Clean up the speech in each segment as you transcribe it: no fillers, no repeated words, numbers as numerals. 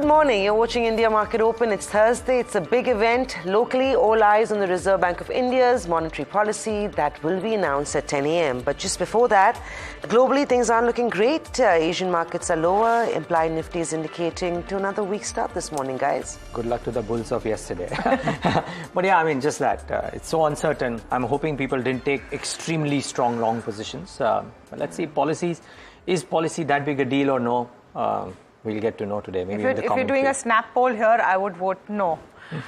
Good morning. You're watching India Market Open. It's Thursday. It's a big event. Locally, all eyes on the Reserve Bank of India's monetary policy that will be announced at 10 a.m. But just before that, globally, things aren't looking great. Asian markets are lower. Implied Nifty is indicating to another weak start this morning, guys. Good luck to the bulls of yesterday. But yeah, I mean, just that. It's so uncertain. I'm hoping people didn't take extremely strong long positions. But let's see, policies. Is policy that big a deal or no? We'll get to know today. Maybe if you're doing a snap poll here, I would vote no.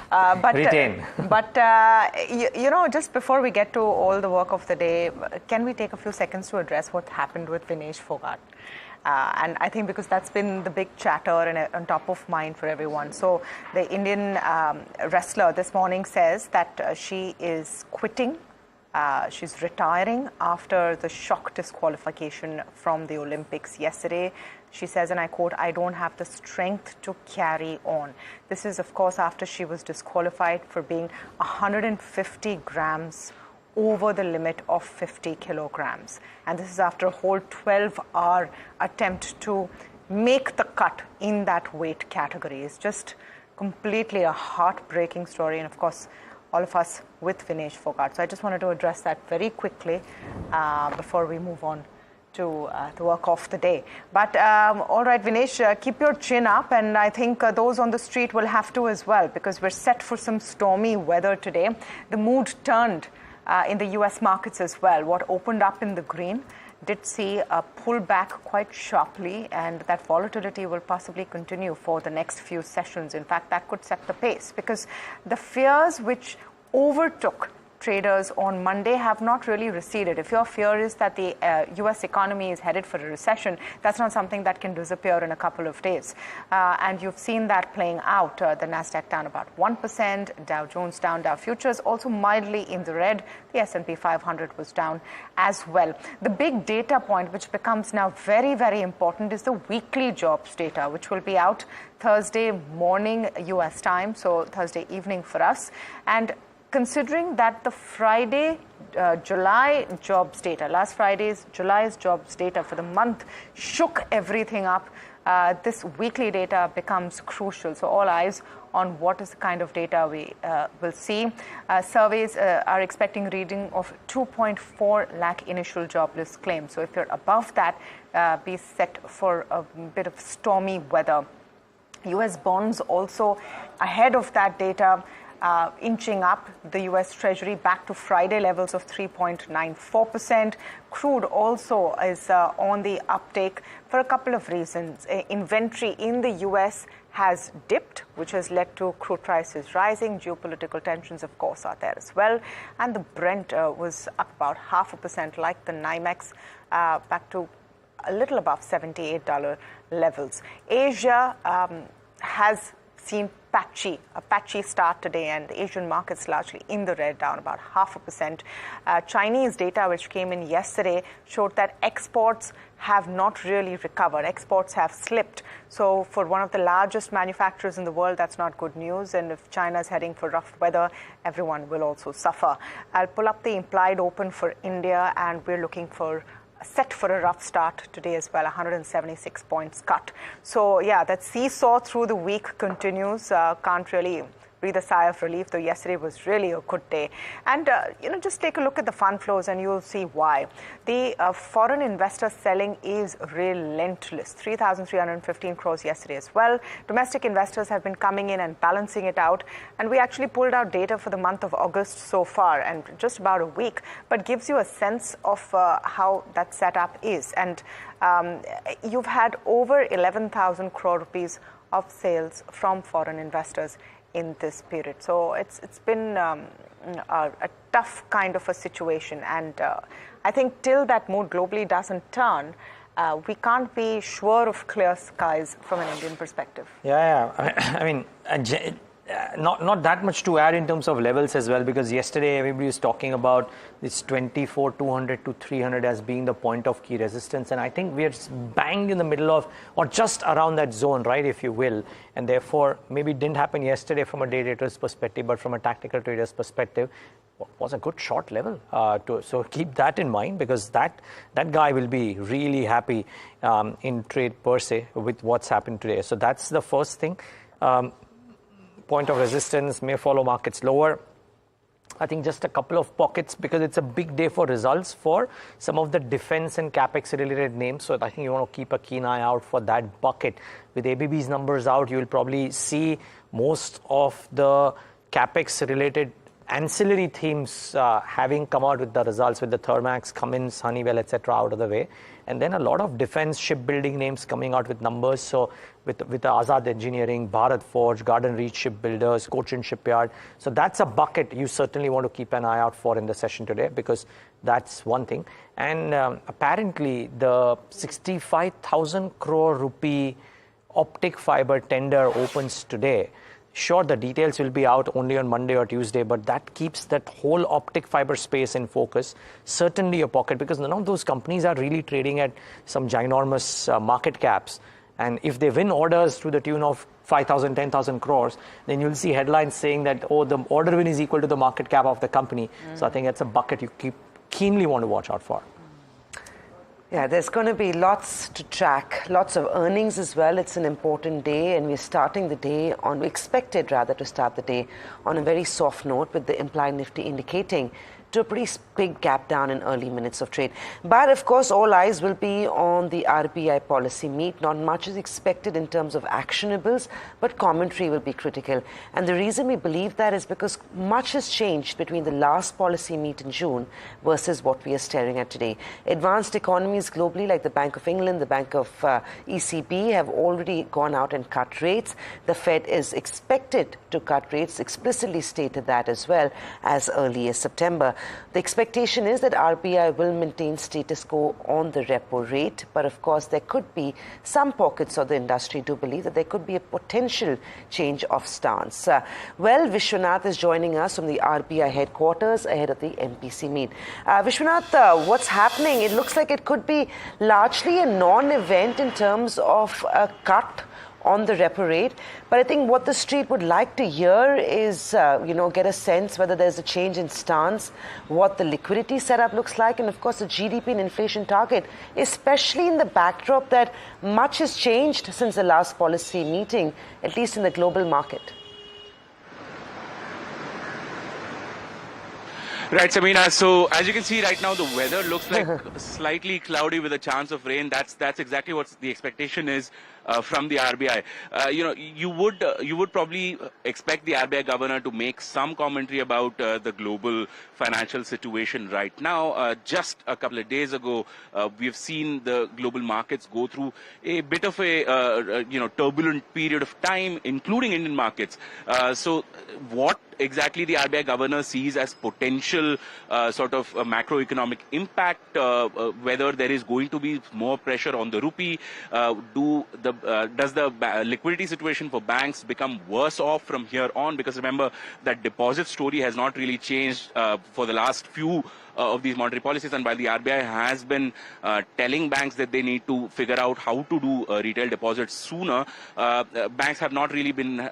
But retain. You know, just before we get to all the work of the day, can we take a few seconds to address what happened with Vinesh Fogart? And I think because that's been the big chatter and on top of mind for everyone. So the Indian wrestler this morning says that she is quitting. She's retiring after the shock disqualification from the Olympics yesterday. She says, and I quote, "I don't have the strength to carry on." This is, of course, after she was disqualified for being 150 grams over the limit of 50 kilograms. And this is after a whole 12-hour attempt to make the cut in that weight category. It's just completely a heartbreaking story. And, of course, all of us with Vinesh Fogart. So I just wanted to address that very quickly before we move on to the work of the day. But all right, Vinesh, keep your chin up, and I think those on the street will have to as well, because we're set for some stormy weather today. The mood turned in the US markets as well. What opened up in the green did see a pullback quite sharply, and that volatility will possibly continue for the next few sessions. In fact, that could set the pace, because the fears which overtook traders on Monday have not really receded. If your fear is that the US economy is headed for a recession, that's not something that can disappear in a couple of days. And you've seen that playing out. The Nasdaq down about 1%, Dow Jones down, Dow Futures also mildly in the red. The S&P 500 was down as well. The big data point, which becomes now very, very important, is the weekly jobs data, which will be out Thursday morning US time, so Thursday evening for us. And considering that the Friday, July jobs data, last Friday's July's jobs data for the month shook everything up, this weekly data becomes crucial. So all eyes on what is the kind of data we will see. Surveys are expecting reading of 2.4 lakh initial jobless claims. So if you're above that, be set for a bit of stormy weather. US bonds also ahead of that data, inching up, the US Treasury back to Friday levels of 3.94%. Crude also is on the uptake for a couple of reasons. Inventory in the US has dipped, which has led to crude prices rising. Geopolitical tensions, of course, are there as well. And the Brent was up about 0.5%, like the NYMEX, back to a little above $78 levels. Asia has seen a patchy start today, and the Asian markets largely in the red, down about 0.5%. Chinese data, which came in yesterday, showed that exports have not really recovered. Exports have slipped. So for one of the largest manufacturers in the world, that's not good news. And if China's heading for rough weather, everyone will also suffer. I'll pull up the implied open for India, and we're looking for set for a rough start today as well, 176 points cut. So yeah, that seesaw through the week continues. Can't really breathe a sigh of relief, though yesterday was really a good day. And, just take a look at the fund flows and you'll see why. The foreign investor selling is relentless. 3,315 crores yesterday as well. Domestic investors have been coming in and balancing it out. And we actually pulled out data for the month of August so far, and just about a week, but gives you a sense of how that setup is. And you've had over 11,000 crore rupees of sales from foreign investors in this period. So it's been a tough kind of a situation, and I think till that mood globally doesn't turn, we can't be sure of clear skies from an Indian perspective. Yeah. I mean, not that much to add in terms of levels as well, because yesterday everybody was talking about this 24,200 to 300 as being the point of key resistance, and I think we're banged in the middle of, or just around that zone, right, if you will, and therefore maybe it didn't happen yesterday from a day trader's perspective, but from a tactical trader's perspective, was a good short level. So keep that in mind, because that guy will be really happy in trade per se with what's happened today. So that's the first thing. Point of resistance may follow markets lower. I think just a couple of pockets, because it's a big day for results for some of the defense and capex related names. So I think you want to keep a keen eye out for that bucket. With ABB's numbers out, you will probably see most of the capex related ancillary themes having come out with the results, with the Thermax, Cummins, Honeywell, etc. out of the way. And then a lot of defense shipbuilding names coming out with numbers. So with the Azad Engineering, Bharat Forge, Garden Reach Shipbuilders, Cochin Shipyard. So that's a bucket you certainly want to keep an eye out for in the session today, because that's one thing. And apparently the 65,000 crore rupee optic fiber tender opens today. Sure, the details will be out only on Monday or Tuesday, but that keeps that whole optic fiber space in focus. Certainly a pocket, because none of those companies are really trading at some ginormous market caps. And if they win orders to the tune of 5,000, 10,000 crores, then you'll see headlines saying that, oh, the order win is equal to the market cap of the company. So I think that's a bucket you keenly want to watch out for. Yeah, there's going to be lots to track, lots of earnings as well. It's an important day, and we're starting the day on, we expected rather to start the day on a very soft note, with the implied Nifty indicating to a pretty big gap down in early minutes of trade. But of course, all eyes will be on the RBI policy meet. Not much is expected in terms of actionables, but commentary will be critical. And the reason we believe that is because much has changed between the last policy meet in June versus what we are staring at today. Advanced economies globally, like the Bank of England, the Bank of ECB, have already gone out and cut rates. The Fed is expected to cut rates, explicitly stated that as well, as early as September. The expectation is that RBI will maintain status quo on the repo rate, but of course there could be some pockets of the industry do believe that there could be a potential change of stance. Well, Vishwanath is joining us from the RBI headquarters ahead of the MPC meet. Vishwanath, what's happening? It looks like it could be largely a non-event in terms of a cut on the repo rate, but I think what the street would like to hear is, get a sense whether there's a change in stance, what the liquidity setup looks like, and of course the GDP and inflation target, especially in the backdrop that much has changed since the last policy meeting, at least in the global market. Right, Samina. So as you can see right now, the weather looks like slightly cloudy with a chance of rain. That's exactly what the expectation is from the RBI. You would probably expect the RBI governor to make some commentary about the global financial situation right now. Just a couple of days ago, we've seen the global markets go through a bit of a turbulent period of time, including Indian markets. So what exactly the RBI governor sees as potential sort of macroeconomic impact, whether there is going to be more pressure on the rupee, does the liquidity situation for banks become worse off from here on? Because remember, that deposit story has not really changed for the last few of these monetary policies, and while the RBI has been telling banks that they need to figure out how to do retail deposits sooner, banks have not really been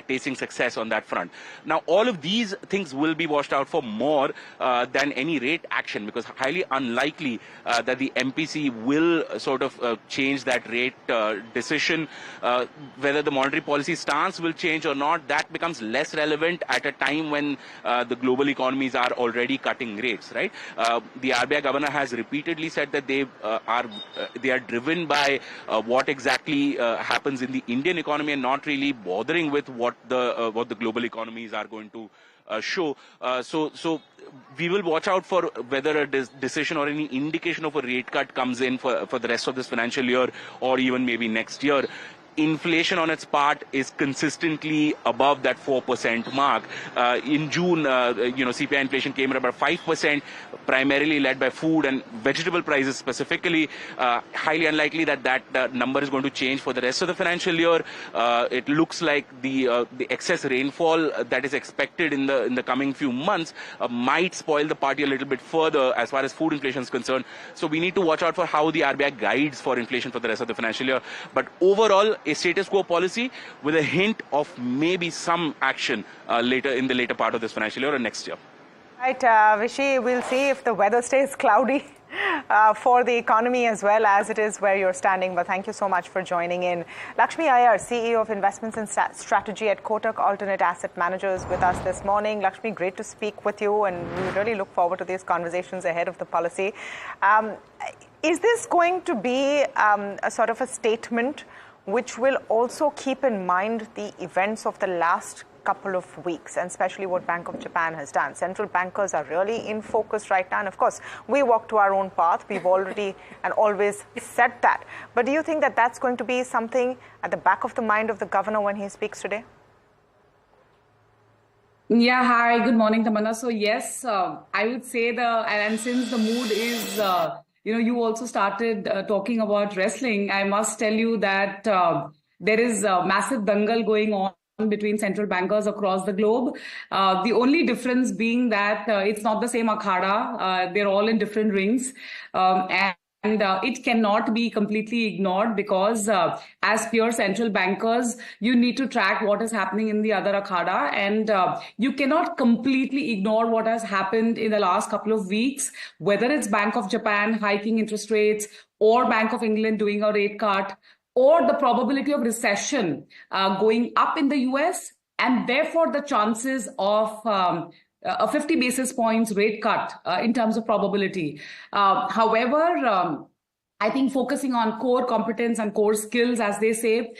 tasting success on that front. Now, all of these things will be watched out for more than any rate action, because highly unlikely that the MPC will sort of change that rate decision. Whether the monetary policy stance will change or not, that becomes less relevant at a time when the global economies are already cutting rates, right? The RBI governor has repeatedly said that they are driven by what exactly happens in the Indian economy, and not really bothering with what the global economies are going to show. So we will watch out for whether a decision or any indication of a rate cut comes in for the rest of this financial year, or even maybe next year. Inflation on its part is consistently above that 4% mark. In June, CPI inflation came at about 5%, primarily led by food and vegetable prices specifically. Highly unlikely that number is going to change for the rest of the financial year. It looks like the excess rainfall that is expected in the coming few months might spoil the party a little bit further as far as food inflation is concerned. So we need to watch out for how the RBI guides for inflation for the rest of the financial year. But overall, a status quo policy with a hint of maybe some action in the later part of this financial year or next year. Right, Vishy, we'll see if the weather stays cloudy for the economy as well as it is where you're standing. But thank you so much for joining in. Lakshmi Iyer, CEO of Investments and Strategy at Kotak Alternate Asset Managers, with us this morning. Lakshmi, great to speak with you, and we really look forward to these conversations ahead of the policy. Is this going to be a sort of a statement which will also keep in mind the events of the last couple of weeks, and especially what Bank of Japan has done? Central bankers are really in focus right now, and of course we walk to our own path. We've already and always said that, but do you think that that's going to be something at the back of the mind of the governor when he speaks today? Yeah, hi, good morning, Tamanna. So yes, I would say and since the mood is you also started talking about wrestling, I must tell you that there is a massive dangal going on between central bankers across the globe. The only difference being that it's not the same akhada. They're all in different rings. And it cannot be completely ignored because as pure central bankers, you need to track what is happening in the other akhada. And you cannot completely ignore what has happened in the last couple of weeks, whether it's Bank of Japan hiking interest rates or Bank of England doing a rate cut, or the probability of recession going up in the US, and therefore the chances of a 50 basis points rate cut in terms of probability. However, I think focusing on core competence and core skills, as they say,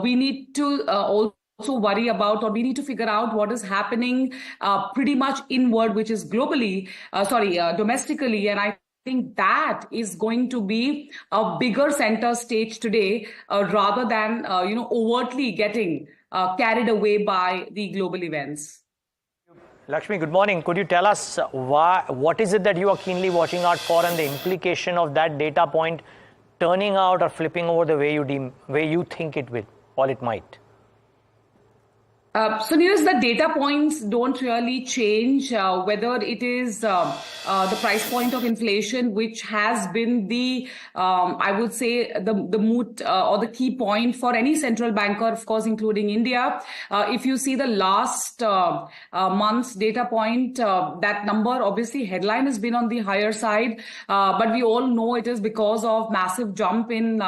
we need to also worry about, or we need to figure out what is happening pretty much inward, which is domestically. And I think that is going to be a bigger center stage today, rather than overtly getting carried away by the global events. Lakshmi, good morning. Could you tell us what is it that you are keenly watching out for, and the implication of that data point turning out or flipping over the way you think it will, or it might? So Niraj, the data points don't really change, whether it is the price point of inflation, which has been I would say, the moot or the key point for any central banker, of course, including India. If you see the last month's data point, that number, obviously, headline has been on the higher side, but we all know it is because of massive jump in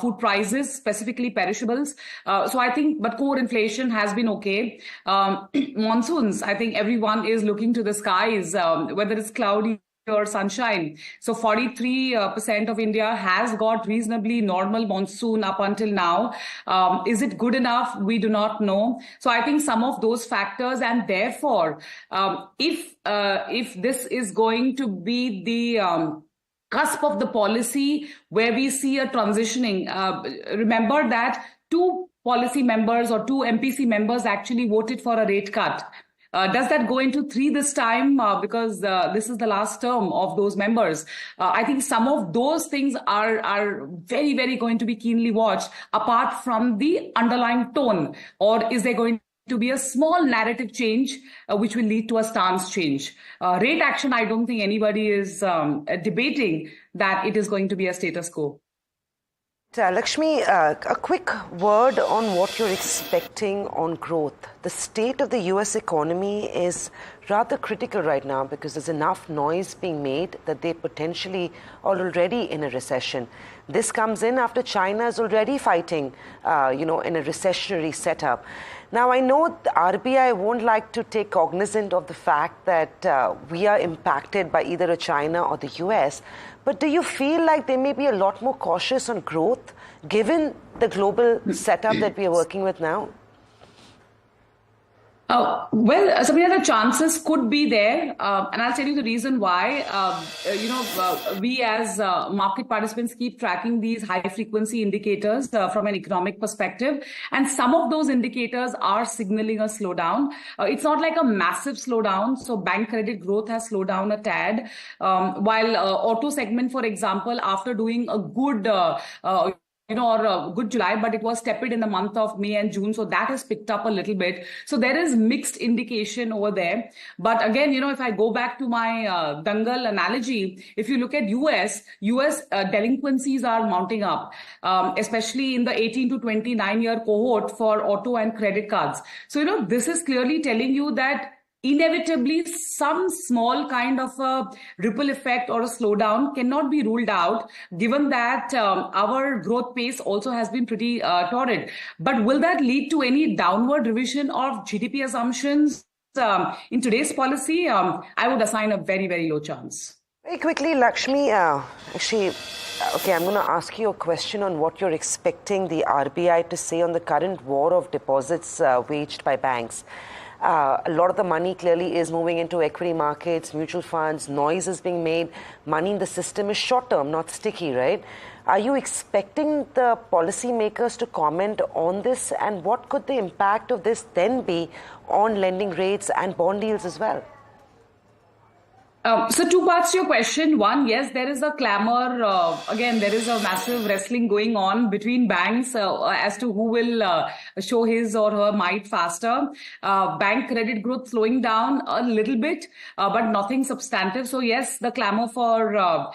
food prices, specifically perishables. So I think, but core inflation has been okay. Monsoons, I think everyone is looking to the skies, whether it's cloudy or sunshine. So 43% of India has got reasonably normal monsoon up until now. Is it good enough? We do not know. So I think some of those factors, and therefore, if this is going to be the cusp of the policy where we see a transitioning. Remember that 2 policy members or 2 MPC members actually voted for a rate cut. Does that go into 3 this time? Because this is the last term of those members. I think some of those things are very, very going to be keenly watched, apart from the underlying tone. Or is there going to be a small narrative change which will lead to a stance change? Rate action, I don't think anybody is debating that it is going to be a status quo. Lakshmi, a quick word on what you're expecting on growth. The state of the US economy is rather critical right now because there's enough noise being made that they potentially are already in a recession. This comes in after China is already fighting, in a recessionary setup. Now, I know the RBI won't like to take cognizant of the fact that we are impacted by either China or the US, but do you feel like they may be a lot more cautious on growth given the global setup that we are working with now? Well, Samina, the chances could be there, and I'll tell you the reason why. We as market participants keep tracking these high-frequency indicators from an economic perspective, and some of those indicators are signaling a slowdown. It's not like a massive slowdown, so bank credit growth has slowed down a tad, while auto segment, for example, after doing a good or a good July, but it was tepid in the month of May and June. So that has picked up a little bit. So there is mixed indication over there. But again, if I go back to my dangal analogy, if you look at US delinquencies are mounting up, especially in the 18 to 29 year cohort for auto and credit cards. So, this is clearly telling you that inevitably some small kind of a ripple effect or a slowdown cannot be ruled out, given that our growth pace also has been pretty torrid. But will that lead to any downward revision of GDP assumptions in today's policy? I would assign a very, very low chance. Very quickly, Lakshmi, okay, I'm going to ask you a question on what you're expecting the RBI to say on the current war of deposits waged by banks. A lot of the money clearly is moving into equity markets, mutual funds, noise is being made. Money in the system is short-term, not sticky, right? Are you expecting the policymakers to comment on this? And what could the impact of this then be on lending rates and bond yields as well? So two parts to your question. One, yes, there is a clamor. Again, there is a massive wrestling going on between banks as to who will show his or her might faster. Bank credit growth slowing down a little bit, but nothing substantive. So yes, the clamor for,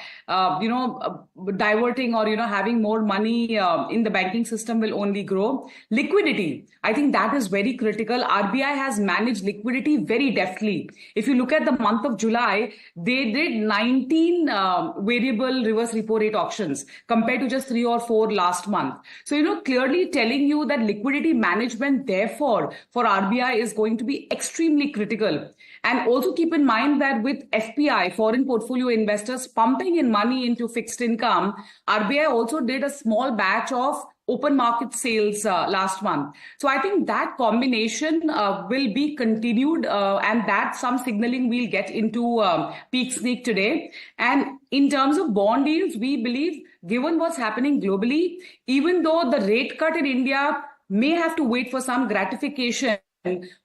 diverting or, having more money in the banking system will only grow. Liquidity, I think that is very critical. RBI has managed liquidity very deftly. If you look at the month of July, they did 19 variable reverse repo rate auctions compared to just 3 or 4 last month. So, clearly telling you that liquidity management, therefore, for RBI is going to be extremely critical. And also keep in mind that with FPI, foreign portfolio investors, pumping in money into fixed income, RBI also did a small batch of open market sales last month. So I think that combination will be continued and that some signaling we'll get into peak sneak today. And in terms of bond yields, we believe, given what's happening globally, even though the rate cut in India may have to wait for some gratification,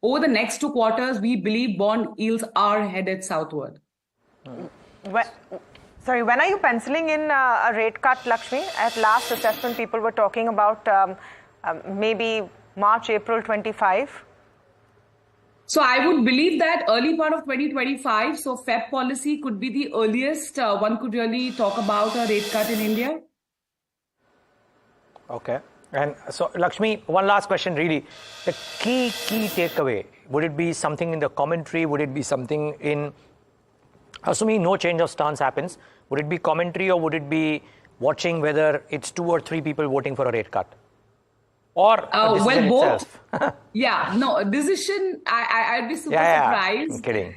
over the next 2 quarters, we believe bond yields are headed southward. When are you penciling in a rate cut, Lakshmi? At last assessment, people were talking about maybe March, April 25. So I would believe that early part of 2025, so Feb policy could be the earliest one could really talk about a rate cut in India. Okay. And so, Lakshmi, one last question really. The key takeaway, would it be something in the commentary? Would it be something in, assuming no change of stance happens, would it be commentary or would it be watching whether it's 2 or 3 people voting for a rate cut? Or a decision itself? Yeah, no, decision, I'd be super surprised. I'm kidding.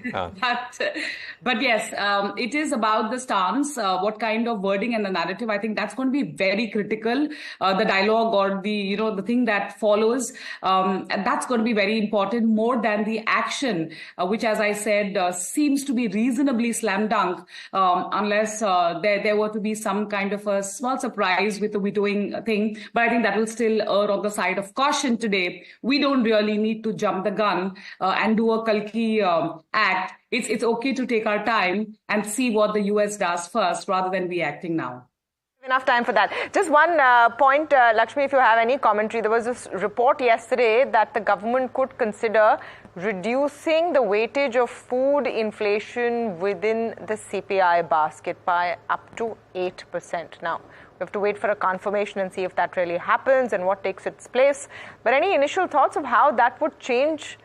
But yes, it is about the stance, what kind of wording and the narrative. I think that's going to be very critical. The dialogue or the, the thing that follows, and that's going to be very important more than the action, which, as I said, seems to be reasonably slam dunk, unless there were to be some kind of a small surprise with the vetoing thing. But I think that will still err on the side of caution today. We don't really need to jump the gun and do a Kalki act. It's okay to take our time and see what the US does first rather than reacting now. Enough time for that. Just one point, Lakshmi, if you have any commentary. There was this report yesterday that the government could consider reducing the weightage of food inflation within the CPI basket by up to 8%. Now, we have to wait for a confirmation and see if that really happens and what takes its place. But any initial thoughts of how that would change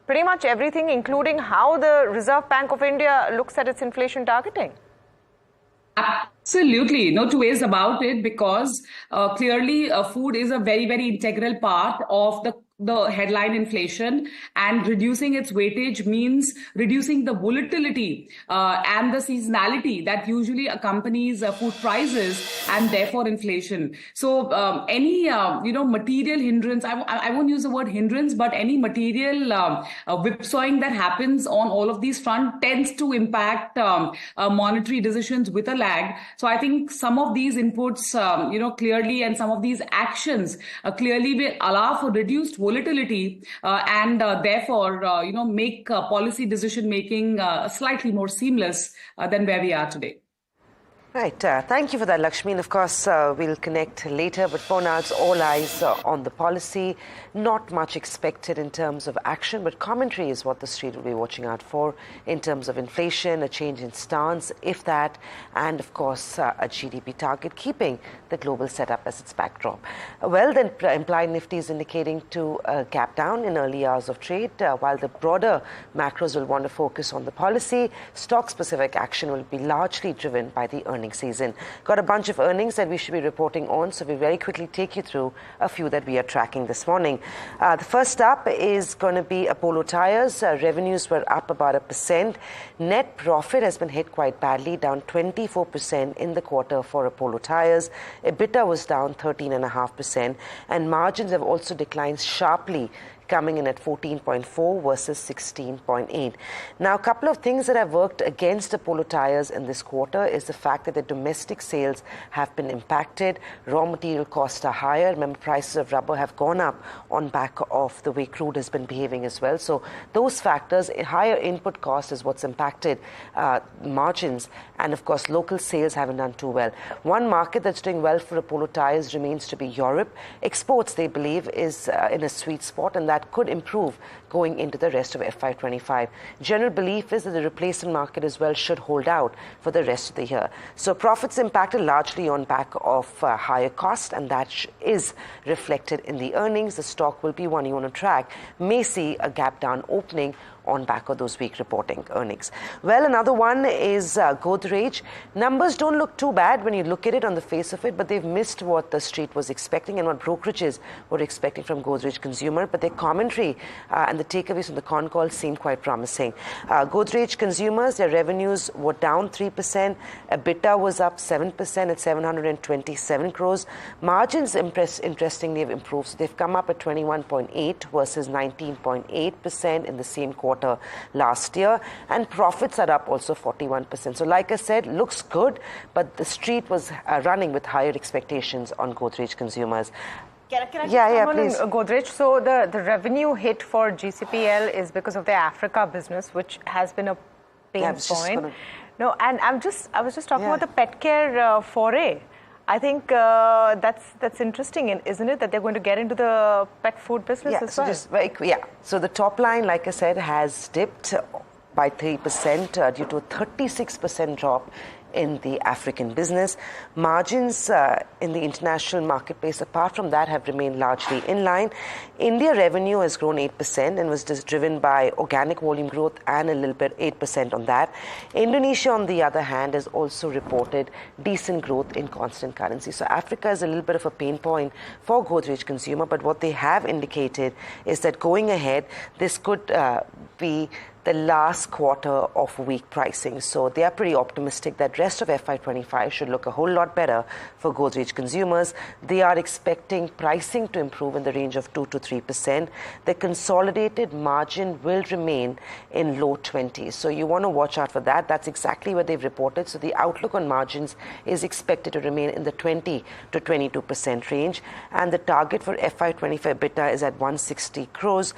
pretty much everything, including how the Reserve Bank of India looks at its inflation targeting? Absolutely. No two ways about it, because clearly food is a very, very integral part of the headline inflation, and reducing its weightage means reducing the volatility and the seasonality that usually accompanies food prices and therefore inflation. So any material hindrance, I won't use the word hindrance, but any material whipsawing that happens on all of these fronts tends to impact monetary decisions with a lag. So I think some of these inputs, clearly, and some of these actions clearly will allow for reduced volatility and therefore, make policy decision making slightly more seamless than where we are today. Right, thank you for that, Lakshmi. And of course, we'll connect later. But for now, it's all eyes on the policy. Not much expected in terms of action, but commentary is what the street will be watching out for in terms of inflation, a change in stance, if that, and of course, a GDP target, keeping the global setup as its backdrop. Well, then, implied Nifty is indicating to a gap down in early hours of trade, while the broader macros will want to focus on the policy. Stock-specific action will be largely driven by the earnings season. Got a bunch of earnings that we should be reporting on, so we'll very quickly take you through a few that we are tracking this morning. The first up is going to be Apollo Tyres. Revenues were up about 1%. Net profit has been hit quite badly, down 24% in the quarter for Apollo Tyres. EBITDA was down 13.5%, and margins have also declined sharply, coming in at 14.4 versus 16.8. Now, a couple of things that have worked against Apollo Tyres in this quarter is the fact that the domestic sales have been impacted. Raw material costs are higher. Remember, prices of rubber have gone up on back of the way crude has been behaving as well. So those factors, higher input cost is what's impacted margins. And of course, local sales haven't done too well. One market that's doing well for Apollo Tyres remains to be Europe. Exports, they believe, is in a sweet spot, and that could improve going into the rest of FY25. General belief is that the replacement market as well should hold out for the rest of the year. So profits impacted largely on back of higher cost, and that is reflected in the earnings. The stock will be one you want to track. May see a gap down opening on back of those weak reporting earnings. Well, another one is Godrej. Numbers don't look too bad when you look at it on the face of it, but they've missed what the street was expecting and what brokerages were expecting from Godrej Consumer. But their commentary and the takeaways from the con call seem quite promising. Godrej Consumers, their revenues were down 3%. EBITDA was up 7% at 727 crores. Margins, interestingly, have improved. So they've come up at 21.8 versus 19.8% in the same quarter last year, and profits are up also 41%. So like I said, looks good, but the street was running with higher expectations on Godrej Consumers. Can I please. Godrej, so the revenue hit for GCPL is because of the Africa business, which has been a pain point. No, and I was just talking about the pet care foray. I think that's interesting, isn't it, that they're going to get into the pet food business as well? So the top line, like I said, has dipped by 3% due to a 36% drop in the African business. Margins in the international marketplace, apart from that, have remained largely in line. India revenue has grown 8% and was just driven by organic volume growth and a little bit 8% on that. Indonesia, on the other hand, has also reported decent growth in constant currency. So Africa is a little bit of a pain point for Godrej Consumer, but what they have indicated is that going ahead, this could be the last quarter of weak pricing. So they are pretty optimistic that rest of FY25 should look a whole lot better for Godrej Consumers. They are expecting pricing to improve in the range of 2 to 3%. The consolidated margin will remain in low 20s. So you want to watch out for that. That's exactly what they've reported. So the outlook on margins is expected to remain in the 20 to 22% range. And the target for FY25 EBITDA is at 160 crores.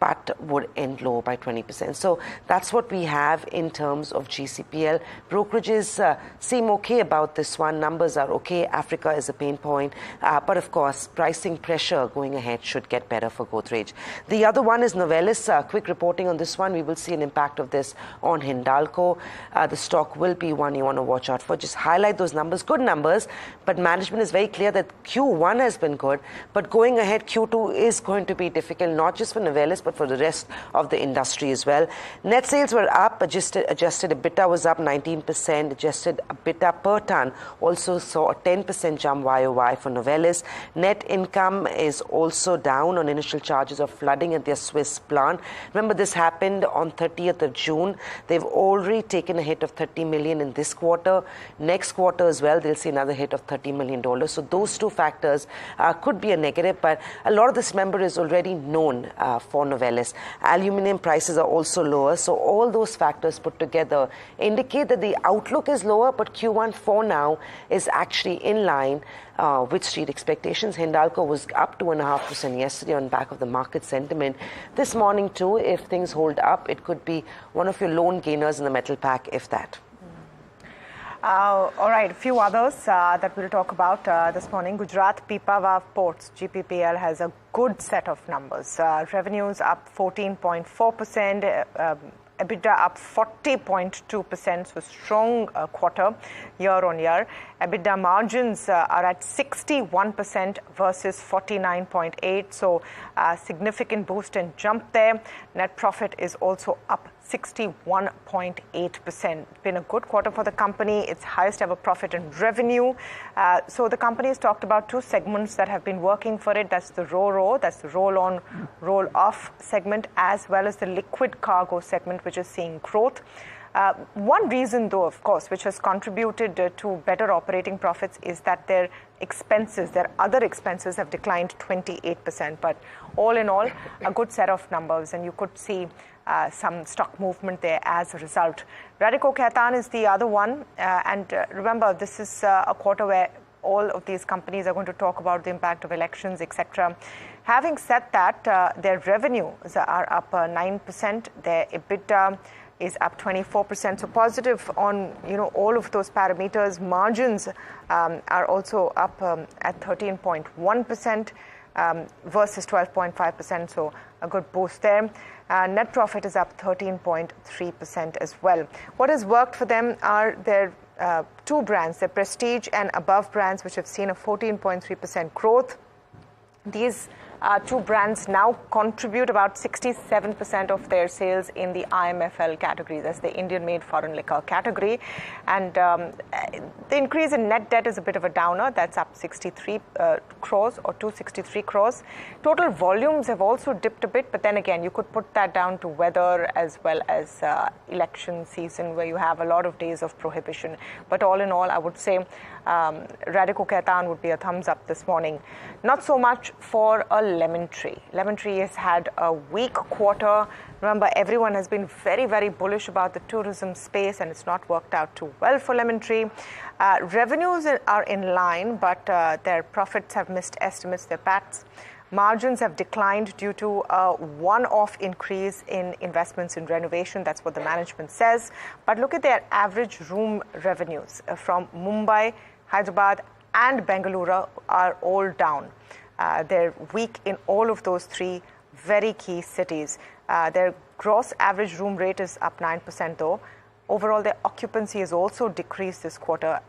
But would end low by 20%. So that's what we have in terms of GCPL. Brokerages seem okay about this one. Numbers are okay. Africa is a pain point. But of course, pricing pressure going ahead should get better for Godrej. The other one is Novelis. Quick reporting on this one. We will see an impact of this on Hindalco. The stock will be one you want to watch out for. Just highlight those numbers. Good numbers. But management is very clear that Q1 has been good. But going ahead, Q2 is going to be difficult, not just for Novelis, but for the rest of the industry as well. Net sales were up, adjusted EBITDA was up 19%, adjusted EBITDA per ton also saw a 10% jump YOY for Novelis. Net income is also down on initial charges of flooding at their Swiss plant. Remember, this happened on 30th of June. They've already taken a hit of 30 million in this quarter. Next quarter as well, they'll see another hit of $30 million. So those two factors could be a negative, but a lot of this, remember, is already known for Novelis. Aluminium prices are also lower. So all those factors put together indicate that the outlook is lower, but Q1 for now is actually in line with street expectations. Hindalco was up 2.5% yesterday on back of the market sentiment. This morning too, if things hold up, it could be one of your lone gainers in the metal pack, if that. All right, a few others that we'll talk about this morning. Gujarat Pipavav Ports, GPPL, has a good set of numbers. Revenues up 14.4%, EBITDA up 40.2%, so strong quarter year on year. EBITDA margins are at 61% versus 49.8%, so significant boost and jump there. Net profit is also up 61.8%. Been a good quarter for the company. Its highest ever profit and revenue. So the company has talked about two segments that have been working for it. That's the Ro-Ro, that's the roll-on, roll-off segment, as well as the liquid cargo segment, which is seeing growth. One reason, though, of course, which has contributed to better operating profits is that their expenses, their other expenses, have declined 28%. But all in all, a good set of numbers, and you could see some stock movement there as a result. Radico Khaitan is the other one, and remember, this is a quarter where all of these companies are going to talk about the impact of elections, etc. Having said that, their revenues are up 9%, their EBITDA is up 24%, so positive on all of those parameters. Margins are also up at 13.1% versus 12.5%, so a good boost there. Net profit is up 13.3% as well. What has worked for them are their two brands, their Prestige and Above brands, which have seen a 14.3% growth. These two brands now contribute about 67% of their sales in the IMFL category. That's the Indian-made foreign liquor category. And the increase in net debt is a bit of a downer. That's up 63 crores or 263 crores. Total volumes have also dipped a bit, but then again, you could put that down to weather as well as election season, where you have a lot of days of prohibition. But all in all, I would say Radico Khaitan would be a thumbs up this morning. Not so much for a Lemon Tree. Lemon Tree has had a weak quarter. Remember, everyone has been very, very bullish about the tourism space, and it's not worked out too well for Lemon Tree. Revenues are in line, but their profits have missed estimates, their PATs. Margins have declined due to a one-off increase in investments in renovation. That's what the management says. But look at their average room revenues from Mumbai, Hyderabad, and Bengaluru are all down. They're weak in all of those three very key cities. Their gross average room rate is up 9%, though. Overall, their occupancy has also decreased this quarter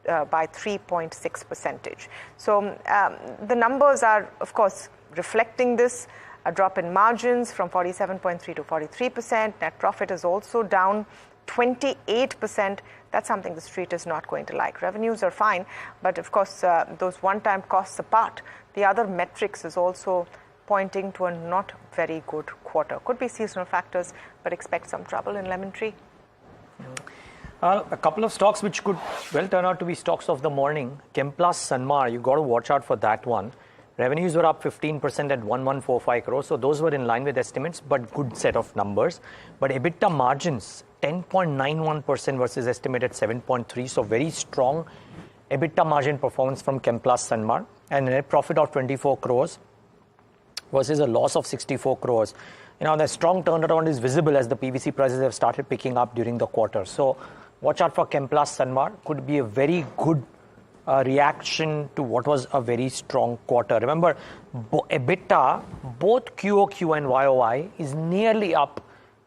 by 3.6%. So the numbers are, of course, reflecting this. A drop in margins from 47.3 to 43%. Net profit is also down 28%. That's something the street is not going to like. Revenues are fine, but of course, those one-time costs apart, the other metrics is also pointing to a not very good quarter. Could be seasonal factors, but expect some trouble in Lemon Tree. A couple of stocks which could well turn out to be stocks of the morning. Chemplast Sanmar, you got to watch out for that one. Revenues were up 15% at 1145 crores, so those were in line with estimates, but good set of numbers. But EBITDA margins 10.91% versus estimated 7.3%, so very strong EBITDA margin performance from Chemplast Sanmar, and a net profit of 24 crores versus a loss of 64 crores. The strong turnaround is visible as the PVC prices have started picking up during the quarter. So watch out for Chemplast Sanmar. Could be a very good reaction to what was a very strong quarter. Remember, EBITDA, both QOQ and YOY, is nearly up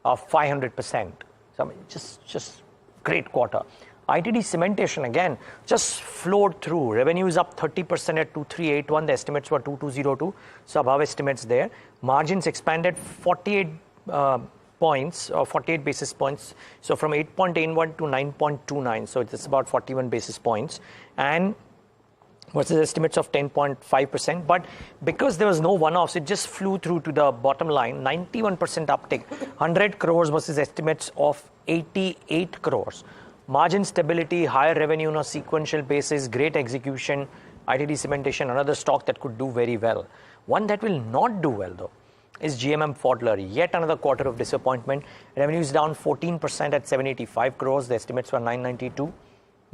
500%. So I mean, just great quarter. ITD Cementation, again, just flowed through. Revenues up 30% at 2381. The estimates were 2202. So above estimates there. Margins expanded 48 points or 48 basis points. So from 8.81 to 9.29. So it's about 41 basis points. And versus estimates of 10.5%. But because there was no one-offs, it just flew through to the bottom line. 91% uptick. 100 crores versus estimates of 88 crores. Margin stability, higher revenue on a sequential basis, great execution. ITD Cementation, another stock that could do very well. One that will not do well, though, is GMM Pfaudler. Yet another quarter of disappointment. Revenues down 14% at 785 crores. The estimates were 992.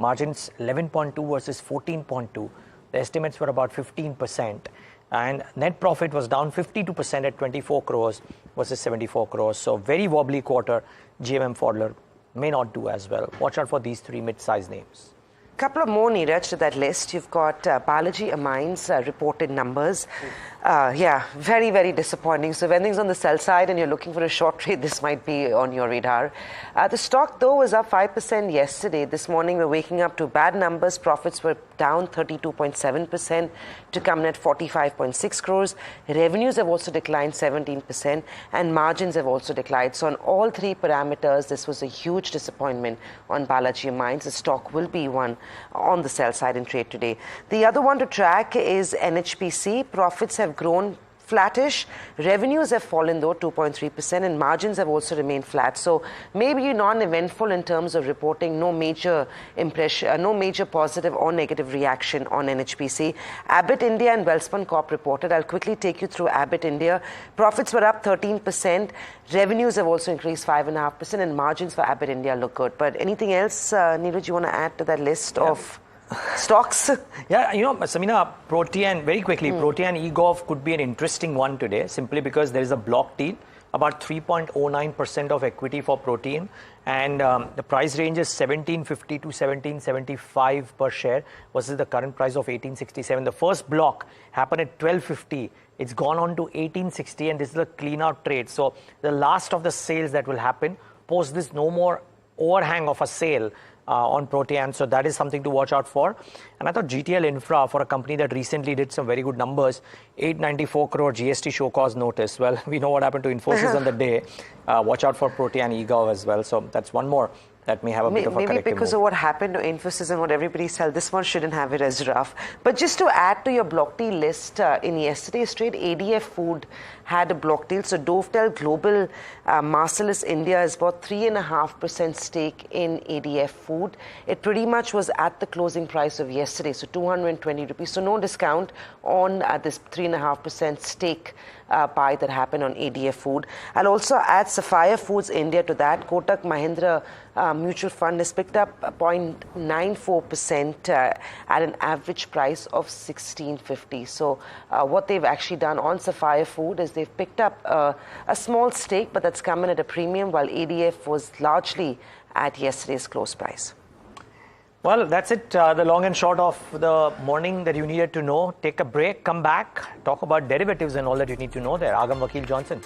Margins 11.2 versus 14.2. The estimates were about 15%. And net profit was down 52% at 24 crores versus 74 crores. So very wobbly quarter, GMM Pfaudler. may not do as well. Watch out for these three mid-sized names. Couple of more, Niraj, to that list. You've got Balaji Amines reported numbers. Yeah, very, very disappointing. So when things on the sell side and you're looking for a short trade, this might be on your radar. The stock, though, was up 5% yesterday. This morning, we're waking up to bad numbers. Profits were down 32.7% to come in at 45.6 crores. Revenues have also declined 17% and margins have also declined. So on all three parameters, this was a huge disappointment on Balaji Amines. The stock will be one on the sell side in trade today. The other one to track is NHPC. Profits have grown flattish. Revenues have fallen though 2.3% and margins have also remained flat. So maybe non-eventful in terms of reporting. No major impression, no major positive or negative reaction on NHPC. Abbott India and Welspun Corp reported. I'll quickly take you through Abbott India. Profits were up 13%. Revenues have also increased 5.5% and margins for Abbott India look good. But anything else, Niraj, you want to add to that list of stocks? Yeah, Samina, Protean, very quickly, Protean eGov could be an interesting one today simply because there is a block deal, about 3.09% of equity for Protean, and the price range is 1750 to 1775 per share versus the current price of 1867. The first block happened at 1250. It's gone on to 1860 and this is a clean out trade. So the last of the sales that will happen, post this no more overhang of a sale on Protean, so that is something to watch out for. And I thought GTL Infra, for a company that recently did some very good numbers, 894 crore GST show cause notice. Well, we know what happened to Infosys on the day. Watch out for Protean eGov as well. So that's one more that may have a bit of a corrective maybe because move. of what happened to Infosys and what everybody said, this one shouldn't have it as rough. But just to add to your block deal list, in yesterday's trade, ADF Food had a block deal. So Dovetail Global Marcellus India has bought 3.5% stake in ADF Food. It pretty much was at the closing price of yesterday, so 220 rupees. So no discount on this 3.5% stake buy that happened on ADF Food. I'll also add Sapphire Foods India to that. Kotak Mahindra mutual fund has picked up 0.94% at an average price of 1650. So what they've actually done on Sapphire Food is they've picked up a small stake, but that's come in at a premium, while ADF was largely at yesterday's close price. Well, that's it. The long and short of the morning that you needed to know. Take a break, come back, talk about derivatives and all that you need to know there. Agam Vakil Johnson.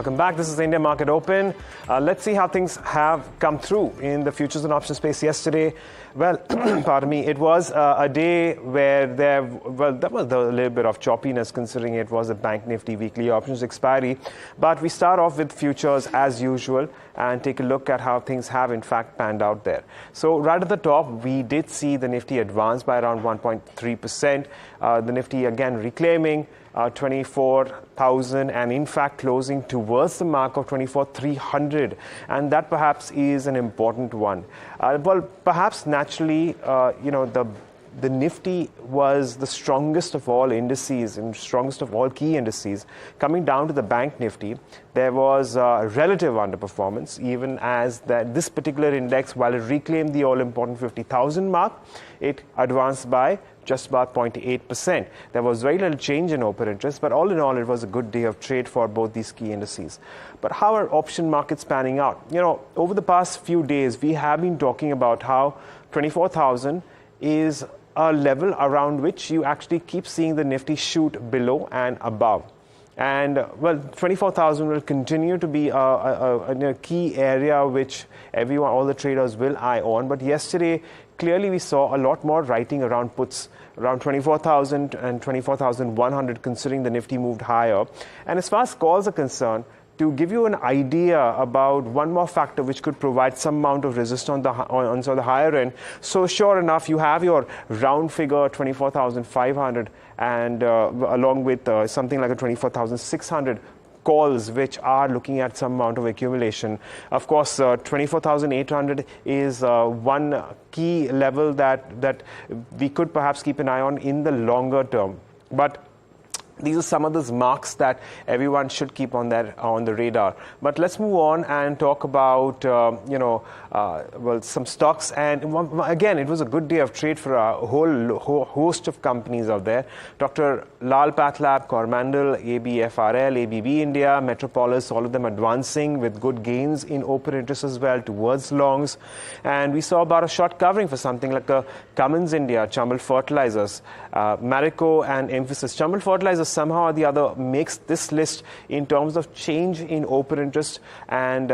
Welcome back. This is India Market Open. Let's see how things have come through in the futures and options space yesterday. Well, pardon me, it was a day where there was a little bit of choppiness considering it was a Bank Nifty weekly options expiry. But we start off with futures as usual and take a look at how things have in fact panned out there. So right at the top, we did see the Nifty advance by around 1.3%. The Nifty again reclaiming 24,000 and in fact closing towards the mark of 24,300, and that perhaps is an important one. Well, perhaps naturally, the Nifty was the strongest of all indices and strongest of all key indices. Coming down to the Bank Nifty, there was relative underperformance, even as this particular index, while it reclaimed the all-important 50,000 mark, it advanced by just about 0.8%. There was very little change in open interest, but all in all, it was a good day of trade for both these key indices. But how are option markets panning out? Over the past few days, we have been talking about how 24,000 is a level around which you actually keep seeing the Nifty shoot below and above. And, well, 24,000 will continue to be a key area which all the traders will eye on. But yesterday, clearly we saw a lot more writing around puts, around 24,000 and 24,100, considering the Nifty moved higher. And as far as calls are concerned, to give you an idea about one more factor which could provide some amount of resistance on the higher end. So sure enough, you have your round figure 24,500 and along with something like a 24,600 calls which are looking at some amount of accumulation. Of course, 24,800 is one key level that we could perhaps keep an eye on in the longer term. But these are some of those marks that everyone should keep on the radar. But let's move on and talk about some stocks. And again, it was a good day of trade for a whole host of companies out there. Dr. Lal Pathlab, Coromandel, ABFRL, ABB India, Metropolis, all of them advancing with good gains in open interest as well towards longs. And we saw about a short covering for something like a Cummins India, Chambal Fertilizers, Marico and Emphasis. Chambal Fertilizers somehow or the other makes this list in terms of change in open interest, and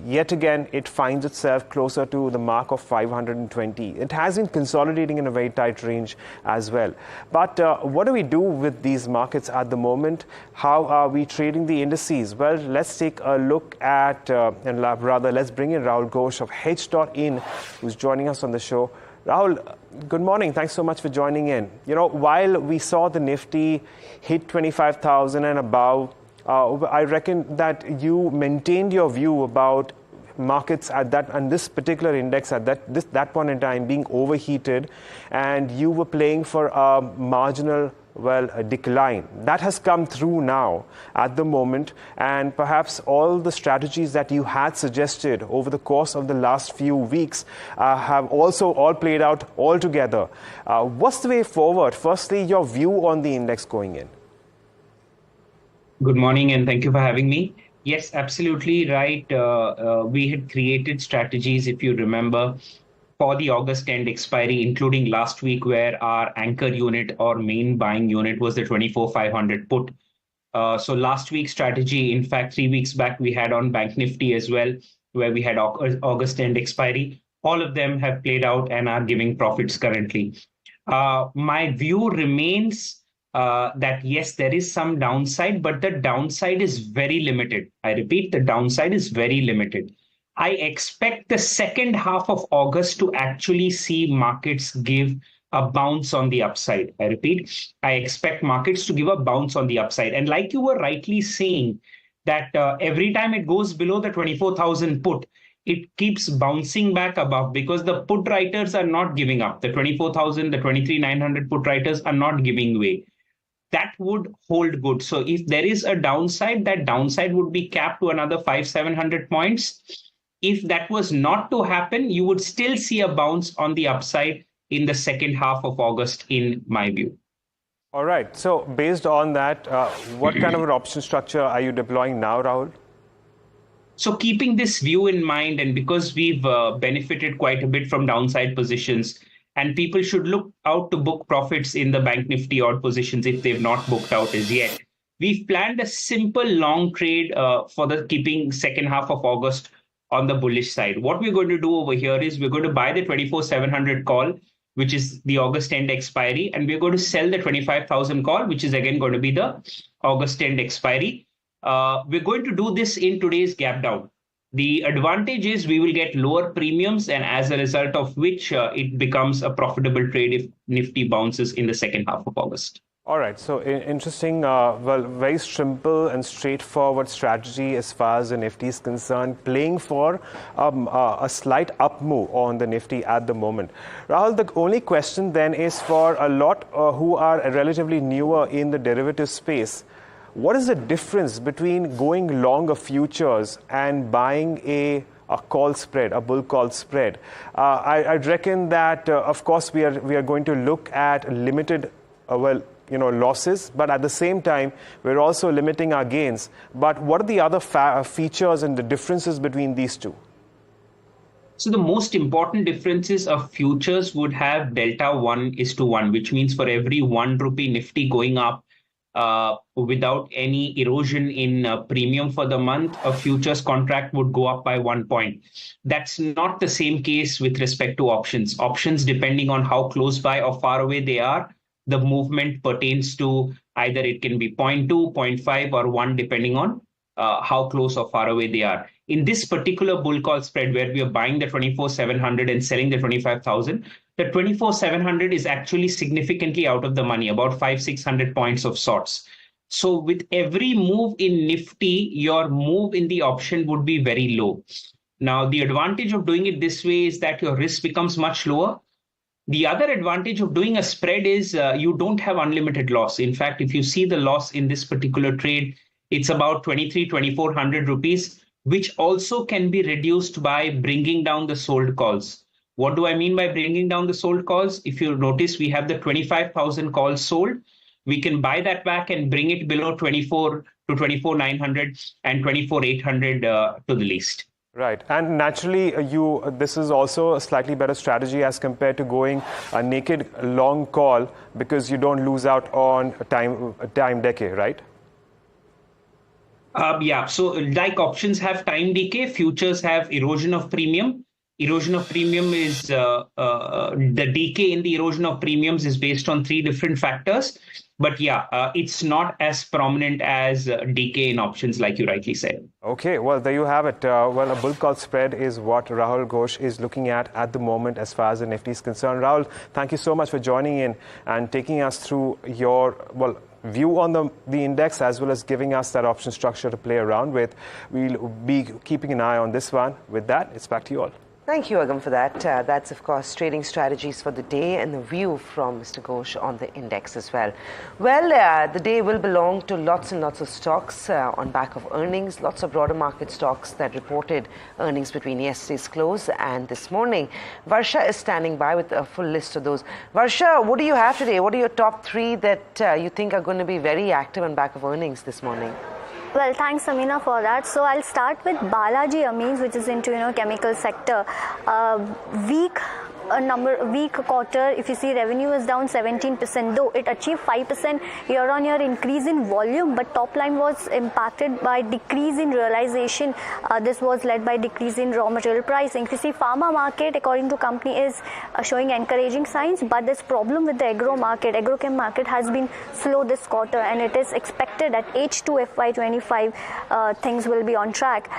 yet again it finds itself closer to the mark of 520. It has been consolidating in a very tight range as well. But what do we do with these markets at the moment? How are we trading the indices? Well, let's take a look at, let's bring in Rahul Ghosh of Hedge.in, who's joining us on the show. Rahul, good morning. Thanks so much for joining in. While we saw the Nifty hit 25,000 and above, I reckon that you maintained your view about markets at that and this particular index at that point in time being overheated, and you were playing for a marginal a decline. That has come through now at the moment, and perhaps all the strategies that you had suggested over the course of the last few weeks have also all played out altogether. What's the way forward? Firstly, your view on the index going in. Good morning, and thank you for having me. Yes, absolutely right. We had created strategies, if you remember, for the August end expiry, including last week, where our anchor unit or main buying unit was the 24,500 put. So last week's strategy, in fact, 3 weeks back, we had on Bank Nifty as well, where we had August end expiry. All of them have played out and are giving profits currently. My view remains that yes, there is some downside, but the downside is very limited. I repeat, the downside is very limited. I expect the second half of August to actually see markets give a bounce on the upside. I repeat, I expect markets to give a bounce on the upside. And like you were rightly saying, that every time it goes below the 24,000 put, it keeps bouncing back above because the put writers are not giving up. The 24,000, the 23,900 put writers are not giving way. That would hold good. So if there is a downside, that downside would be capped to another 500-700 points. If that was not to happen, you would still see a bounce on the upside in the second half of August, in my view. All right. So based on that, what kind of an option structure are you deploying now, Rahul? So keeping this view in mind, and because we've benefited quite a bit from downside positions, and people should look out to book profits in the Bank Nifty odd positions if they've not booked out as yet. we've planned a simple long trade for the keeping second half of August on the bullish side. What we're going to do over here is we're going to buy the 24,700 call, which is the August end expiry, and we're going to sell the 25,000 call, which is again going to be the August end expiry. We're going to do this in today's gap down. The advantage is we will get lower premiums, and as a result of which it becomes a profitable trade if Nifty bounces in the second half of August. All right, so interesting, well, very simple and straightforward strategy as far as the Nifty is concerned, playing for a slight up move on the Nifty at the moment. Rahul, the only question then is for a lot who are relatively newer in the derivative space, what is the difference between going long of futures and buying a call spread, a bull call spread? I'd reckon that, of course, we are going to look at limited, losses, but at the same time, we're also limiting our gains. But what are the other features and the differences between these two? So the most important differences of futures would have delta 1:1, which means for every 1 rupee Nifty going up, without any erosion in premium for the month, a futures contract would go up by 1 point. That's not the same case with respect to options. Options, depending on how close by or far away they are, the movement pertains to either it can be 0.2, 0.5 or 1, depending on how close or far away they are. In this particular bull call spread where we are buying the 24,700 and selling the 25,000, the 24,700 is actually significantly out of the money, about 500-600 points of sorts. So with every move in Nifty, your move in the option would be very low. Now, the advantage of doing it this way is that your risk becomes much lower. The other advantage of doing a spread is you don't have unlimited loss. In fact, if you see the loss in this particular trade, it's about 2,400 rupees, which also can be reduced by bringing down the sold calls. What do I mean by bringing down the sold calls? If you notice, we have the 25,000 calls sold. We can buy that back and bring it below 24 to 24,900 and 24,800 to the least. Right, and naturally, this is also a slightly better strategy as compared to going a naked long call because you don't lose out on time decay, right? Yeah, so like options have time decay, futures have erosion of premium. Erosion of premium is the decay in the erosion of premiums is based on 3 different factors. But yeah, it's not as prominent as decay in options, like you rightly said. Okay, well, there you have it. Well, a bull call spread is what Rahul Ghosh is looking at the moment as far as the Nifty is concerned. Rahul, thank you so much for joining in and taking us through your, view on the index as well as giving us that option structure to play around with. We'll be keeping an eye on this one. With that, it's back to you all. Thank you, Agam, for that. That's, of course, trading strategies for the day and the view from Mr. Ghosh on the index as well. Well, the day will belong to lots and lots of stocks on back of earnings, lots of broader market stocks that reported earnings between yesterday's close and this morning. Varsha is standing by with a full list of those. Varsha, what do you have today? What are your top 3 that you think are going to be very active on back of earnings this morning? Well, thanks, Samina, for that. So I'll start with Balaji Amines, which is into chemical sector. Weak quarter. If you see, revenue is down 17%, though it achieved 5% year-on-year increase in volume, but top line was impacted by decrease in realization. This was led by decrease in raw material pricing. If you see, pharma market, according to company, is showing encouraging signs, but there's problem with the agrochem market has been slow this quarter, and it is expected that H2 FY25 things will be on track.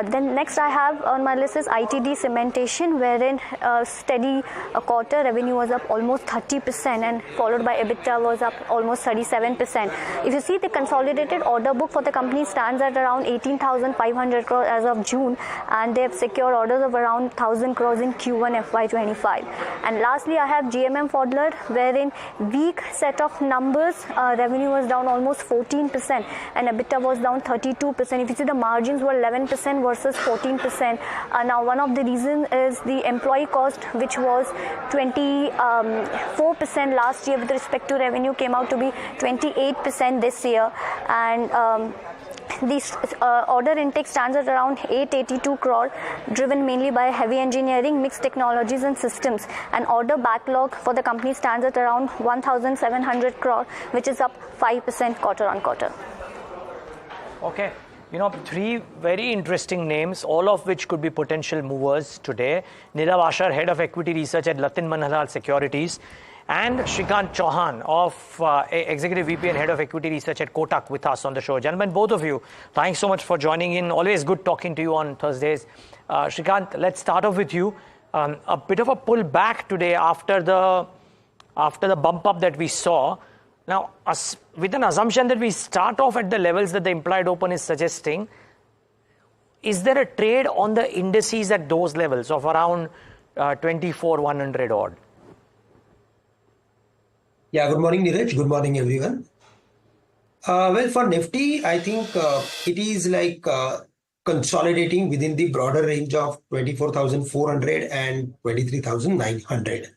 Then next I have on my list is ITD cementation, wherein steady quarter revenue was up almost 30% and followed by EBITDA was up almost 37%. If you see, the consolidated order book for the company stands at around 18,500 crores as of June, and they have secured orders of around 1,000 crores in Q1 FY25. And lastly, I have GMM Pfaudler, wherein weak set of numbers, revenue was down almost 14% and EBITDA was down 32%. If you see, the margins were 11% versus 14%. Now, one of the reasons is the employee cost, which was 24% last year with respect to revenue, came out to be 28% this year. And the order intake stands at around 882 crore, driven mainly by heavy engineering, mixed technologies and systems. And order backlog for the company stands at around 1,700 crore, which is up 5% quarter on quarter. Okay. Three very interesting names, all of which could be potential movers today. Nirav Shah, Head of Equity Research at Latin Manhalal Securities, and Shrikant Chauhan, of Executive VP and Head of Equity Research at Kotak, with us on the show. Gentlemen, both of you, thanks so much for joining in. Always good talking to you on Thursdays. Shrikant, let's start off with you. A bit of a pullback today after the bump up that we saw. Now, with an assumption that we start off at the levels that the implied open is suggesting, is there a trade on the indices at those levels of around 24,100 odd? Yeah, good morning, Niraj. Good morning, everyone. Well, for Nifty, I think it is like consolidating within the broader range of 24,400 and 23,900.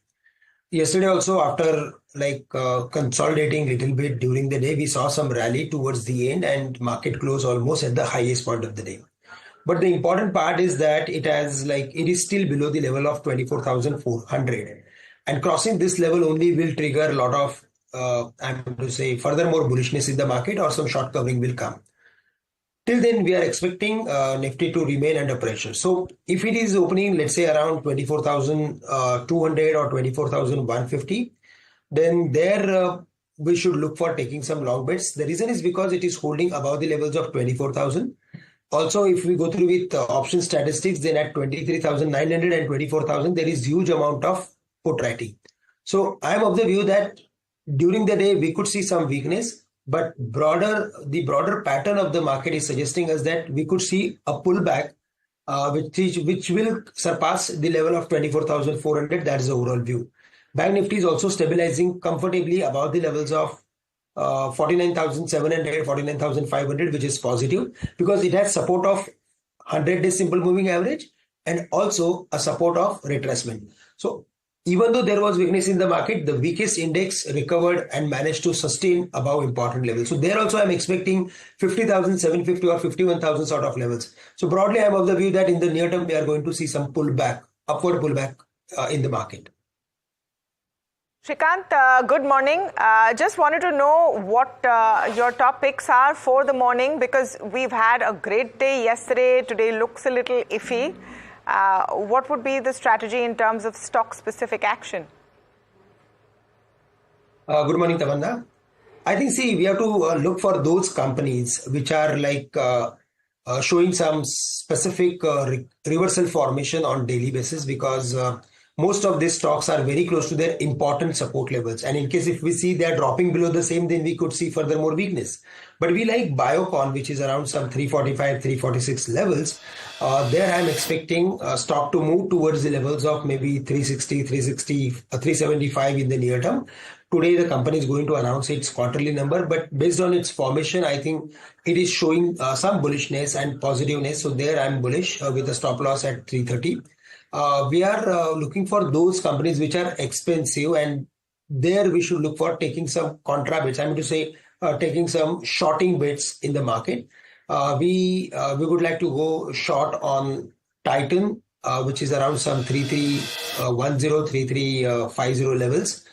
Yesterday also, after consolidating a little bit during the day, we saw some rally towards the end and market close almost at the highest point of the day. But the important part is that it is still below the level of 24,400, and crossing this level only will trigger a lot of furthermore bullishness in the market, or some short covering will come. Till then, we are expecting Nifty to remain under pressure. So if it is opening, let's say around 24,200 or 24,150, then there we should look for taking some long bets. The reason is because it is holding above the levels of 24,000. Also, if we go through with option statistics, then at 23,900 and 24,000, there is huge amount of put writing. So I am of the view that during the day, we could see some weakness. But the broader pattern of the market is suggesting us that we could see a pullback, which will surpass the level of 24,400. That is the overall view. Bank Nifty is also stabilizing comfortably above the levels of 49,700, 49,500, which is positive because it has support of 100-day simple moving average and also a support of retracement. So even though there was weakness in the market, the weakest index recovered and managed to sustain above important levels. So there also I'm expecting 50,750 or 51,000 sort of levels. So broadly, I'm of the view that in the near term, we are going to see some pullback, upward pullback in the market. Shrikant, good morning. Just wanted to know what your top picks are for the morning, because we've had a great day yesterday. Today looks a little iffy. What would be the strategy in terms of stock-specific action? Good morning, Tamanna. I think, we have to look for those companies which are showing some specific reversal formation on daily basis, because most of these stocks are very close to their important support levels. And in case if we see they are dropping below the same, then we could see further more weakness. But we like Biocon, which is around some 345, 346 levels. There I'm expecting stock to move towards the levels of maybe 360, 375 in the near term. Today, the company is going to announce its quarterly number, but based on its formation, I think it is showing some bullishness and positiveness. So there I'm bullish with a stop loss at 330. We are looking for those companies which are expensive, and there we should look for taking some contra bets. I mean to say, taking some shorting bets in the market. We would like to go short on Titan, which is around some 3310, 3350 levels.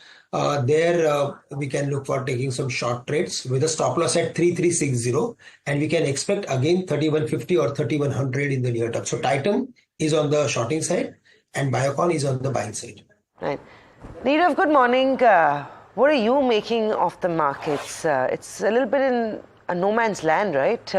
There we can look for taking some short trades with a stop loss at 3360, and we can expect again 3150 or 3100 in the near term. So Titan is on the shorting side and Biocon is on the buying side. Right. Nirav, good morning. What are you making of the markets? It's a little bit in a no man's land, right?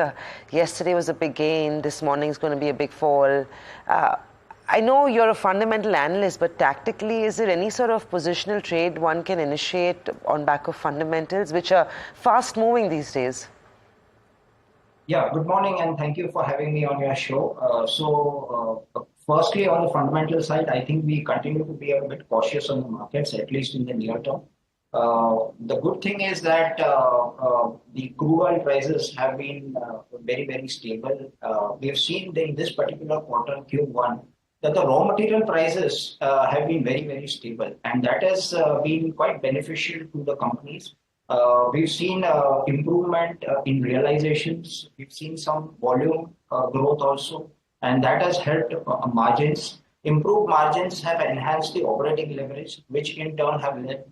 Yesterday was a big gain. This morning is going to be a big fall. I know you're a fundamental analyst, but tactically, is there any sort of positional trade one can initiate on back of fundamentals, which are fast moving these days? Yeah, good morning and thank you for having me on your show. Firstly, on the fundamental side, I think we continue to be a bit cautious on the markets, at least in the near term. The good thing is that the crude oil prices have been very, very stable. We have seen in this particular quarter, Q1, that the raw material prices have been very, very stable, and that has been quite beneficial to the companies. We've seen improvement in realizations. We've seen some volume growth also, and that has helped margins. Improved margins have enhanced the operating leverage, which in turn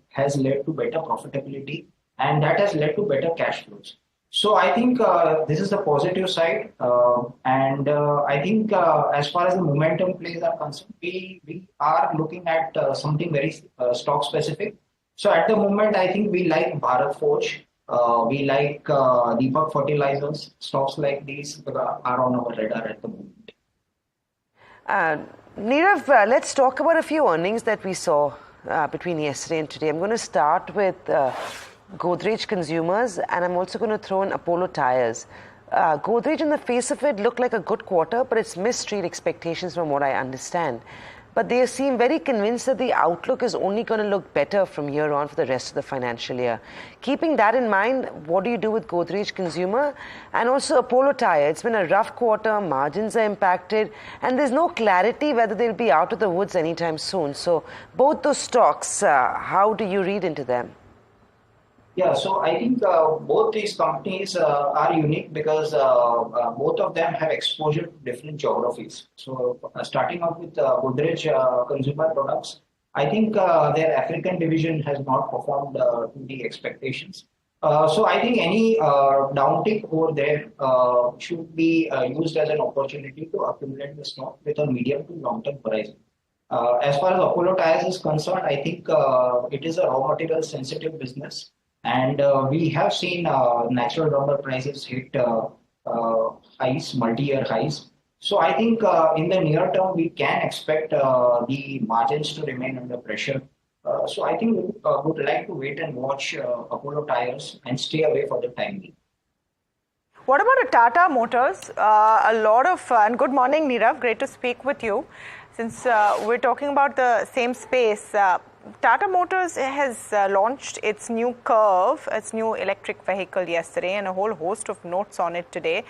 has led to better profitability, and that has led to better cash flows. So I think this is the positive side, and I think as far as the momentum plays are concerned, we are looking at something very stock specific. So at the moment, I think we like Bharat Forge, we like Deepak Fertilizers. Stocks like these are on our radar at the moment. Nirav, let's talk about a few earnings that we saw between yesterday and today. I'm going to start with Godrej Consumers, and I'm also going to throw in Apollo Tyres. Godrej, in the face of it, looked like a good quarter, but it's missed street expectations from what I understand. But they seem very convinced that the outlook is only going to look better from here on for the rest of the financial year. Keeping that in mind, what do you do with Godrej Consumer? And also Apollo Tyre, it's been a rough quarter, margins are impacted, and there's no clarity whether they'll be out of the woods anytime soon. So both those stocks, how do you read into them? Yeah, so I think both these companies are unique because both of them have exposure to different geographies. So starting off with Godrej Consumer Products, I think their African division has not performed to the expectations. So I think any downtick over there should be used as an opportunity to accumulate the stock with a medium to long-term horizon. As far as Apollo Tyres is concerned, I think it is a raw material sensitive business. And we have seen natural rubber prices hit highs, multi-year highs. So I think in the near term, we can expect the margins to remain under pressure. So I think we would like to wait and watch Apollo Tyres and stay away for the time being. What about Tata Motors? A lot of, and good morning, Nirav, great to speak with you. Since we're talking about the same space, Tata Motors has launched its new Curve, its new electric vehicle yesterday, and a whole host of notes on it today.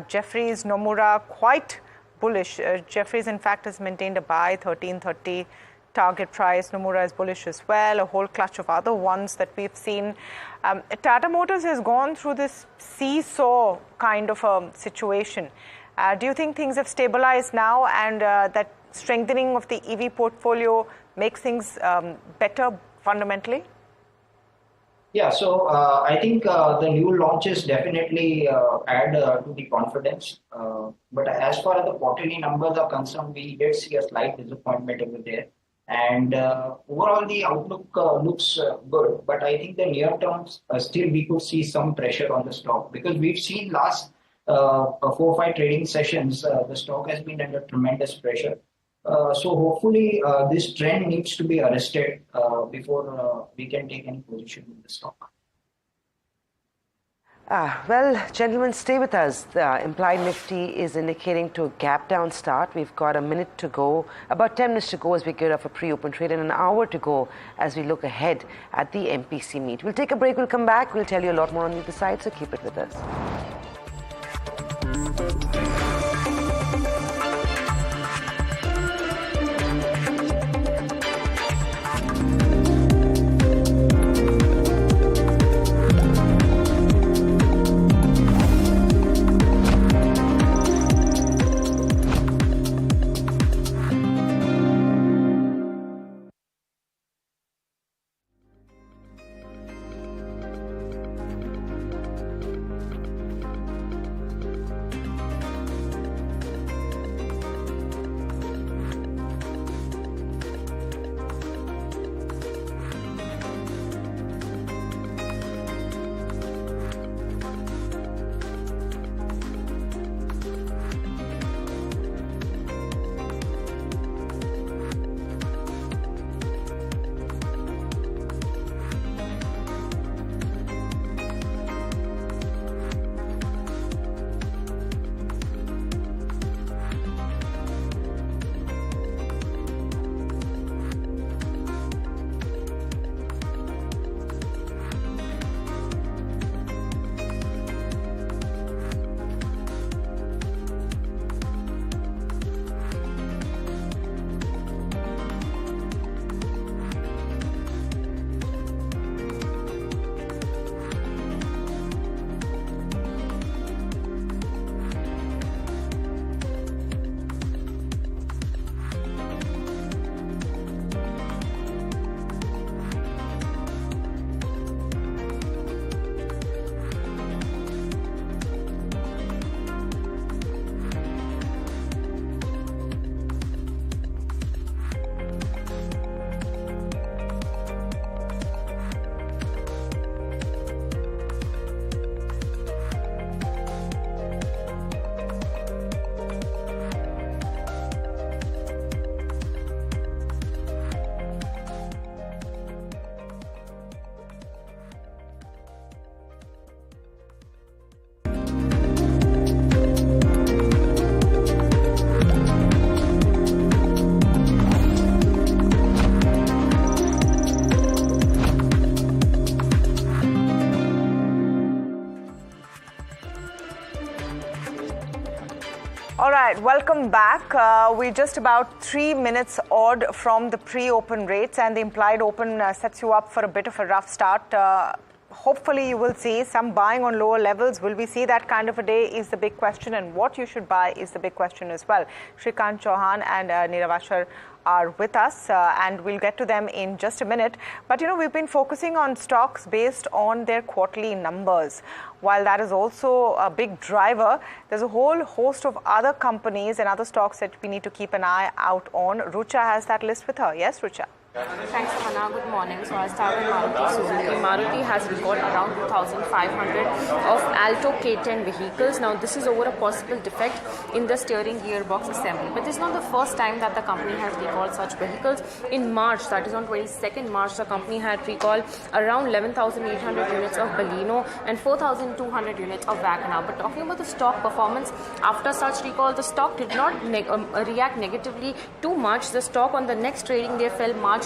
Jefferies, Nomura, quite bullish. Jefferies, in fact, has maintained a buy, 1330 target price. Nomura is bullish as well, a whole clutch of other ones that we've seen. Tata Motors has gone through this seesaw kind of a situation. Do you think things have stabilized now and that strengthening of the EV portfolio makes things better fundamentally? Yeah, so I think the new launches definitely add to the confidence. But as far as the quarterly numbers are concerned, we did see a slight disappointment over there. And overall, the outlook looks good. But I think the near term, still we could see some pressure on the stock because we've seen last 4 or 5 trading sessions, the stock has been under tremendous pressure. So hopefully this trend needs to be arrested before we can take any position in the stock. Well, gentlemen, stay with us. The implied Nifty is indicating to a gap down start. We've got a minute to go, about 10 minutes to go as we get off a pre-open trade, and an hour to go as we look ahead at the MPC meet. We'll take a break, we'll come back, we'll tell you a lot more on the other side, so keep it with us. All right, welcome back. We're just about 3 minutes odd from the pre-open rates, and the implied open sets you up for a bit of a rough start. Hopefully you will see some buying on lower levels. Will we see that kind of a day is the big question, and what you should buy is the big question as well. Shrikant Chauhan and Niraj Shah are with us, and we'll get to them in just a minute. But we've been focusing on stocks based on their quarterly numbers. While that is also a big driver, there's a whole host of other companies and other stocks that we need to keep an eye out on. Rucha has that list with her. Yes, Rucha? Thanks, Tamanna. Good morning. So I'll start with Maruti Suzuki. Maruti has recorded around 2,500 of Alto K10 vehicles. Now, this is over a possible defect in the steering gearbox assembly. But this is not the first time that the company has recalled such vehicles. In March, that is on 22nd March, the company had recalled around 11,800 units of Baleno and 4,200 units of Wagoner. But talking about the stock performance, after such recall, the stock did not react negatively too much. The stock on the next trading day fell marginally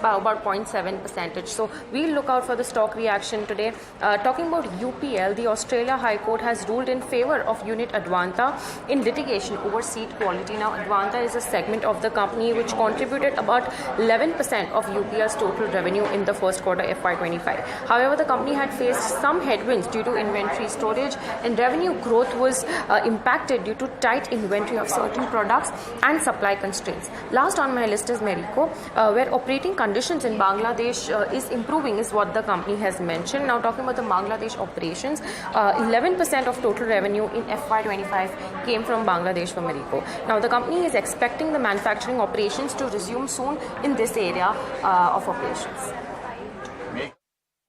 by about 0.7%. So we'll look out for the stock reaction today. Talking about UPL, the Australia High Court has ruled in favor of unit Advanta in litigation over seat quality. Now, Advanta is a segment of the company which contributed about 11% of UPL's total revenue in the first quarter FY25. However, the company had faced some headwinds due to inventory storage, and revenue growth was impacted due to tight inventory of certain products and supply constraints. Last on my list is Marico, where operating conditions in Bangladesh is improving, is what the company has mentioned. Now, talking about the Bangladesh operations, 11% of total revenue in FY25 came from Bangladesh for Marico. Now, the company is expecting the manufacturing operations to resume soon in this area of operations.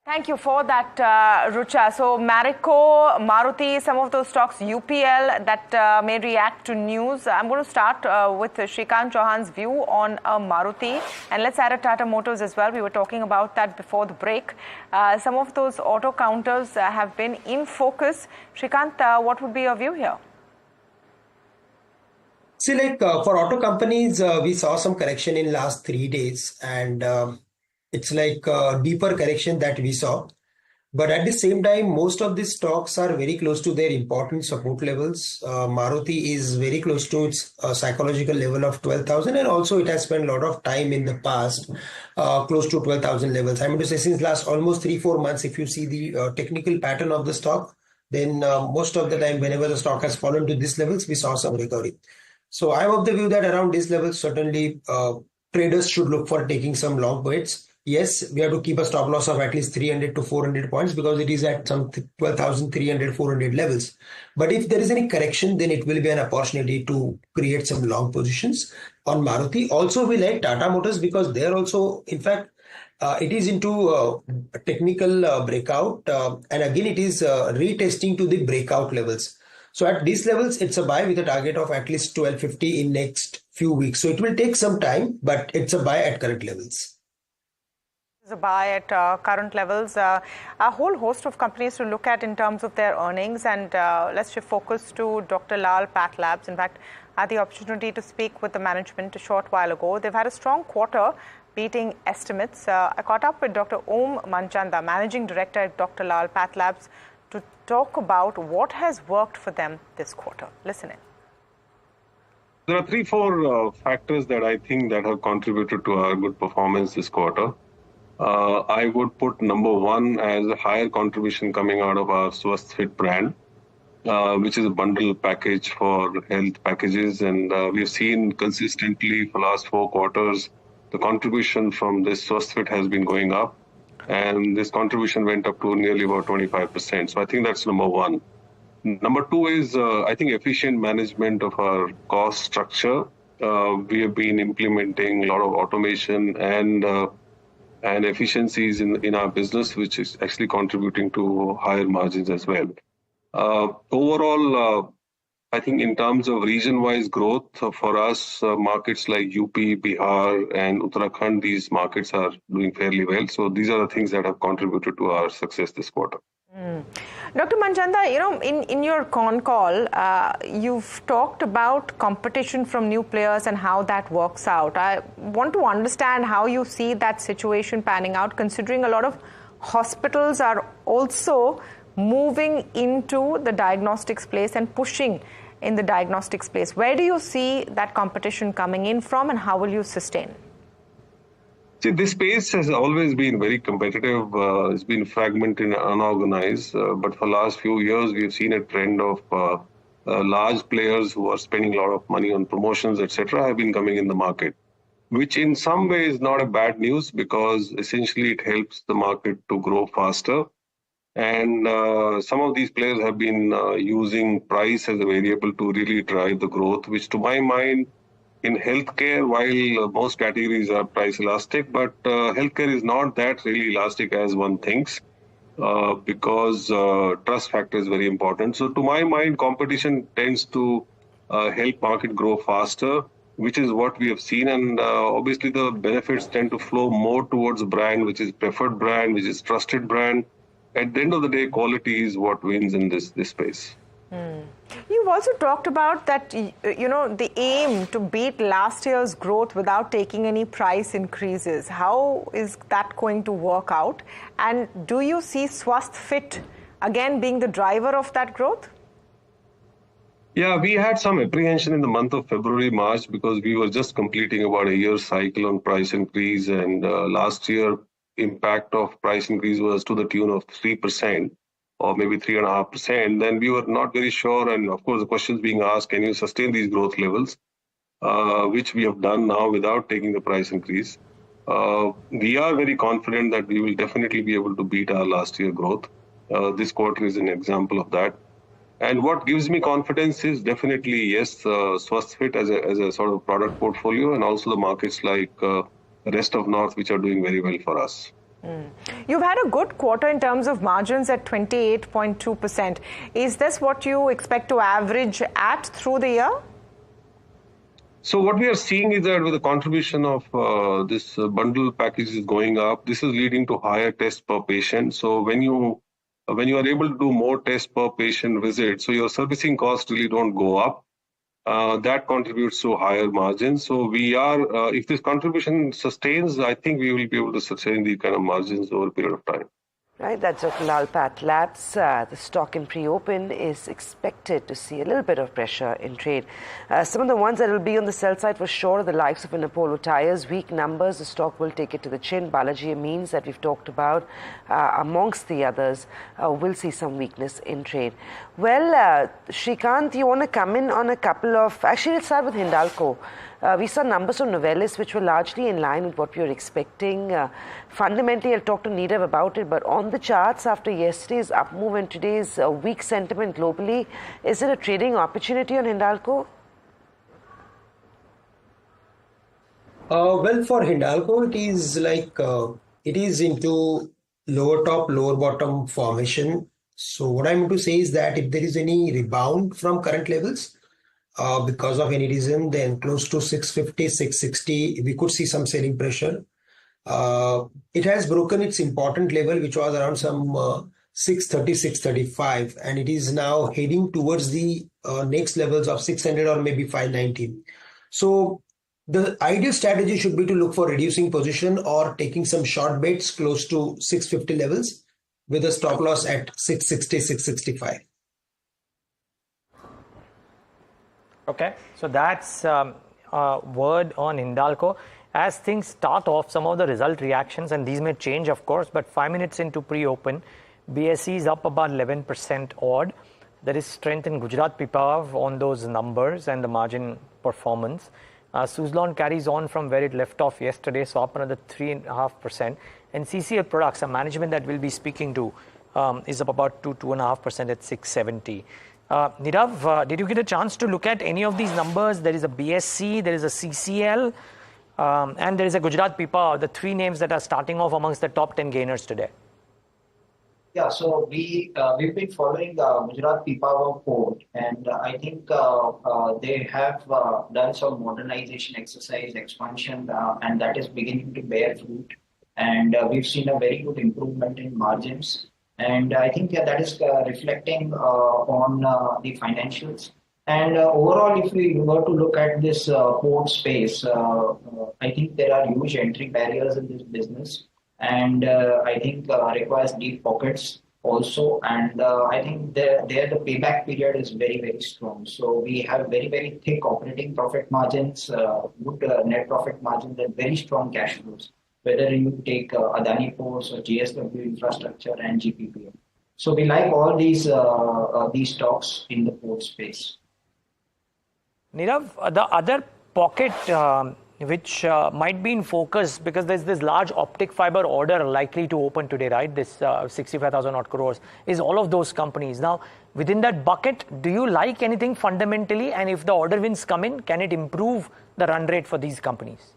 Thank you for that, Rucha. So, Marico, Maruti, some of those stocks, UPL, that may react to news. I'm going to start with Shrikant Chauhan's view on Maruti. And let's add a Tata Motors as well. We were talking about that before the break. Some of those auto counters have been in focus. Shrikant, what would be your view here? See, for auto companies, we saw some correction in last 3 days, and it's like a deeper correction that we saw. But at the same time, most of these stocks are very close to their important support levels. Maruti is very close to its psychological level of 12,000, and also it has spent a lot of time in the past close to 12,000 levels. I mean to say, since last almost 3-4 months, if you see the technical pattern of the stock, then most of the time, whenever the stock has fallen to these levels, we saw some recovery. So I'm of the view that around these levels, certainly traders should look for taking some long bets. Yes, we have to keep a stop loss of at least 300 to 400 points because it is at some 12,300, 400 levels. But if there is any correction, then it will be an opportunity to create some long positions on Maruti. Also, we like Tata Motors because they are also, in fact, it is into a technical breakout. And again, it is retesting to the breakout levels. So at these levels, it's a buy with a target of at least 1250 in next few weeks. So it will take some time, but it's a buy at current levels. A buy at current levels. A whole host of companies to look at in terms of their earnings, and let's shift focus to Dr. Lal Path Labs. In fact, I had the opportunity to speak with the management a short while ago. They've had a strong quarter, beating estimates. I caught up with Dr. Om Manchanda, Managing Director at Dr. Lal Path Labs, to talk about what has worked for them this quarter. Listen in. There are 3-4 factors that I think that have contributed to our good performance this quarter. I would put number one as a higher contribution coming out of our Swasthfit brand, which is a bundle package for health packages. And we've seen consistently for the last 4 quarters, the contribution from this Swasthfit has been going up. And this contribution went up to nearly about 25%. So I think that's number one. Number two is, I think, efficient management of our cost structure. We have been implementing a lot of automation and efficiencies in our business, which is actually contributing to higher margins as well. Overall, I think in terms of region-wise growth for us, markets like UP, Bihar and Uttarakhand, these markets are doing fairly well. So these are the things that have contributed to our success this quarter. Dr. Manchanda, in your con call, you've talked about competition from new players and how that works out. I want to understand how you see that situation panning out, considering a lot of hospitals are also moving into the diagnostics place and pushing in the diagnostic space. Where do you see that competition coming in from, and how will you sustain? See, this space has always been very competitive. It's been fragmented and unorganized. But for the last few years, we've seen a trend of large players who are spending a lot of money on promotions, etc., have been coming in the market, which in some way is not a bad news because essentially it helps the market to grow faster. And some of these players have been using price as a variable to really drive the growth, which to my mind, in healthcare, while most categories are price elastic, but healthcare is not that really elastic as one thinks because trust factor is very important. So to my mind, competition tends to help market grow faster, which is what we have seen. And obviously the benefits tend to flow more towards a brand, which is preferred brand, which is trusted brand. At the end of the day, quality is what wins in this space. You've also talked about that, the aim to beat last year's growth without taking any price increases. How is that going to work out? And do you see Swasth Fit again being the driver of that growth? Yeah, we had some apprehension in the month of February, March, because we were just completing about a year cycle on price increase. And last year, impact of price increase was to the tune of 3%. Or maybe 3.5%, then we were not very sure. And of course, the questions being asked, can you sustain these growth levels, which we have done now without taking the price increase. We are very confident that we will definitely be able to beat our last year growth. This quarter is an example of that. And what gives me confidence is definitely, yes, Swasth Fit as a sort of product portfolio, and also the markets like the rest of North, which are doing very well for us. You've had a good quarter in terms of margins at 28.2%. Is this what you expect to average at through the year? So what we are seeing is that with the contribution of this bundle packages going up, this is leading to higher tests per patient. So when you are able to do more tests per patient visit, so your servicing costs really don't go up. That contributes to higher margins. So we are, if this contribution sustains, I think we will be able to sustain these kind of margins over a period of time. Right, that's Dr. Lalpat Labs. The stock in pre-open is expected to see a little bit of pressure in trade. Some of the ones that will be on the sell side for sure are the likes of an Apollo Tyres. Weak numbers, the stock will take it to the chin. Balaji Amines that we've talked about, amongst the others, will see some weakness in trade. Well, Shrikant, you want to come in on a couple of... Actually, let's start with Hindalco. We saw numbers from Novelis which were largely in line with what we were expecting. Fundamentally, I'll talk to Nirav about it, but on the charts after yesterday's up move and today's weak sentiment globally, is it a trading opportunity on Hindalco? Well, for Hindalco, it is like it is into lower top, lower bottom formation. So what I'm going to say is that if there is any rebound from current levels, because of any reason, then close to 650, 660, we could see some selling pressure. It has broken its important level, which was around some 630, 635, and it is now heading towards the next levels of 600 or maybe 590. So the ideal strategy should be to look for reducing position or taking some short bets close to 650 levels with a stop loss at 660, 665. Okay, so that's a word on Hindalco. As things start off, some of the result reactions, and these may change, of course, but 5 minutes into pre-open, BSE is up about 11% odd. There is strength in Gujarat Pipavav on those numbers and the margin performance. Suzlon carries on from where it left off yesterday, so up another 3.5%. And CCL Products, a management that we'll be speaking to, is up about 2.5% at 670. Nirav, did you get a chance to look at any of these numbers? There is a BSC, there is a CCL, and there is a Gujarat Pipavav, the three names that are starting off amongst the top 10 gainers today. Yeah, so we've been following the Gujarat Pipavav port, and I think they have done some modernization exercise, expansion, and that is beginning to bear fruit. And we've seen a very good improvement in margins. And I think that is reflecting on the financials. And overall, if we were to look at this port space, I think there are huge entry barriers in this business. And I think requires deep pockets. also, and I think there the payback period is very, very strong. So we have very, very thick operating profit margins, good net profit margins, and very strong cash flows, whether you take Adani Ports or JSW Infrastructure and GPPL. So we like all these stocks in the port space. Nirav, the other pocket which might be in focus, because there's this large optic fiber order likely to open today, right? This 65,000 odd crores is all of those companies. Now, within that bucket, do you like anything fundamentally? And if the order wins come in, can it improve the run rate for these companies?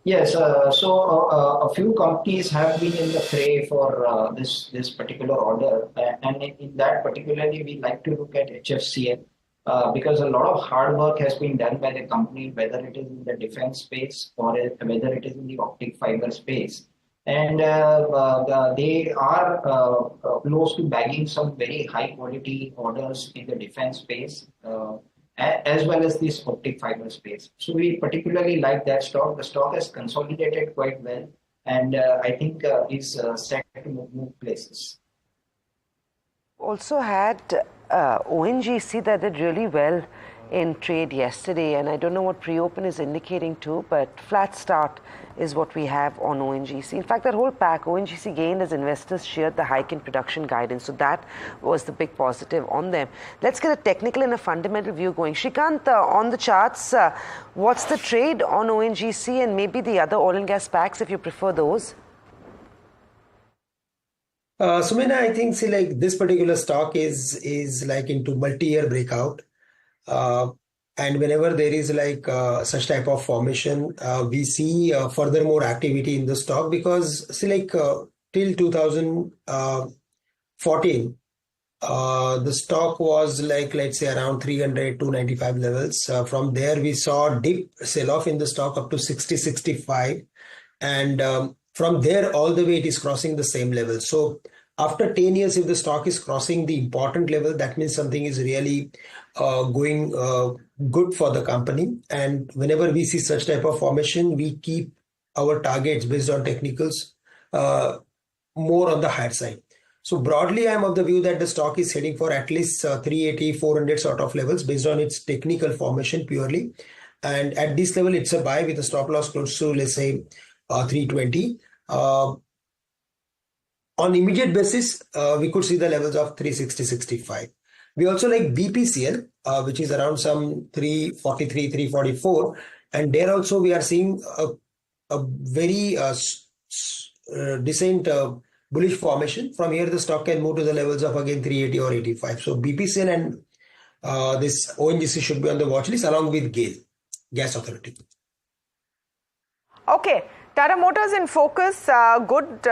Yes, so a few companies have been in the fray for this particular order, and in that particularly we like to look at HFCL. Because a lot of hard work has been done by the company, whether it is in the defense space or whether it is in the optic fiber space. And they are close to bagging some very high quality orders in the defense space, as well as this optic fiber space. So we particularly like that stock. The stock has consolidated quite well, and I think is set to move places. Also had ONGC that did really well in trade yesterday, and I don't know what pre-open is indicating too, but flat start is what we have on ONGC. In fact, that whole pack, ONGC gained as investors shared the hike in production guidance, so that was the big positive on them. Let's get a technical and a fundamental view going. Shrikant, on the charts, what's the trade on ONGC and maybe the other oil and gas packs if you prefer those? Samina, I think this particular stock is like into multi-year breakout, and whenever there is such type of formation, we see furthermore activity in the stock, because till 2014, the stock was let's say around 300-295 levels. From there we saw a dip sell-off in the stock up to 60-65, and from there all the way it is crossing the same level. So after 10 years, if the stock is crossing the important level, that means something is really going good for the company. And whenever we see such type of formation, we keep our targets based on technicals more on the higher side. So broadly, I'm of the view that the stock is heading for at least 380, 400 sort of levels based on its technical formation purely. And at this level, it's a buy with a stop loss close to, let's say, 320. On immediate basis, we could see the levels of 360-65. We also like BPCL, which is around some 343, 344. And there also we are seeing a very decent bullish formation. From here, the stock can move to the levels of again 380 or 85. So BPCL and this ONGC should be on the watch list along with GAIL, Gas Authority. Okay. Tata Motors in focus, good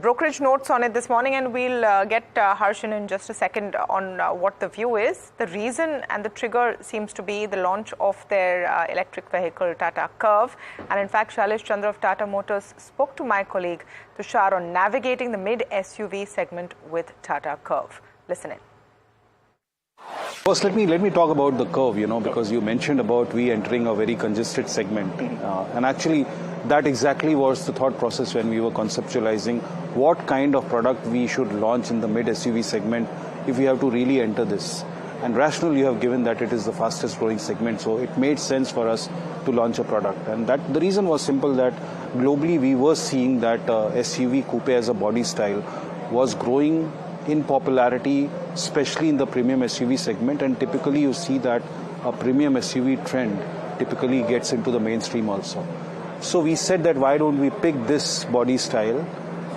brokerage notes on it this morning, and we'll get Harsh in just a second on what the view is. The reason and the trigger seems to be the launch of their electric vehicle Tata Curve, and in fact Shailesh Chandra of Tata Motors spoke to my colleague Tushar on navigating the mid-SUV segment with Tata Curve. Listen in. First, let me talk about the Curve, because you mentioned about we entering a very congested segment. And actually, that exactly was the thought process when we were conceptualizing what kind of product we should launch in the mid-SUV segment if we have to really enter this. And rationally, you have given that it is the fastest growing segment, so it made sense for us to launch a product. And that the reason was simple, that globally we were seeing that SUV coupe as a body style was growing in popularity, especially in the premium SUV segment, and typically you see that a premium SUV trend typically gets into the mainstream also. So we said that why don't we pick this body style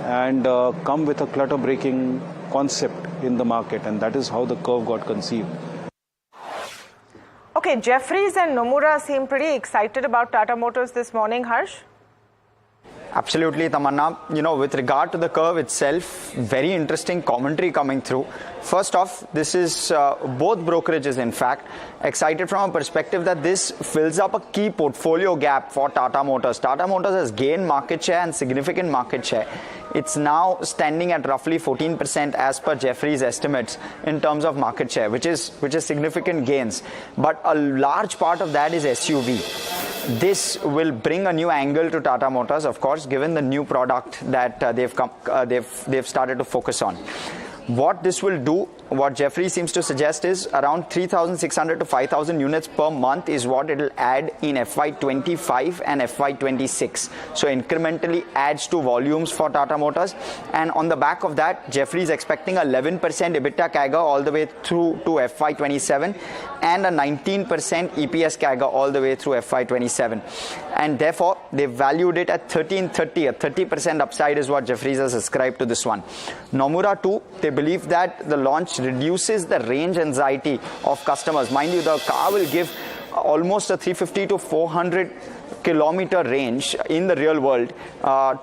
and come with a clutter breaking concept in the market, and that is how the Curve got conceived. Okay, Jeffries and Nomura seem pretty excited about Tata Motors this morning, Harsh. Absolutely, Tamanna. With regard to the Curve itself, very interesting commentary coming through. First off, this is both brokerages, in fact, excited from a perspective that this fills up a key portfolio gap for Tata Motors. Tata Motors has gained market share and significant market share. It's now standing at roughly 14% as per Jeffries' estimates in terms of market share, which is significant gains. But a large part of that is SUV. This will bring a new angle to Tata Motors, of course, given the new product that they've started to focus on. What this will do, what Jeffrey seems to suggest, is around 3,600 to 5,000 units per month is what it will add in FY25 and FY26. So incrementally adds to volumes for Tata Motors. And on the back of that, Jeffrey is expecting 11% EBITDA CAGR all the way through to FY27 and a 19% EPS CAGR all the way through FY27. And therefore, they valued it at 1330. A 30% upside is what Jeffries has ascribed to this one. Nomura too, they believe that the launch reduces the range anxiety of customers. Mind you, the car will give almost a 350 to 400 kilometer range in the real world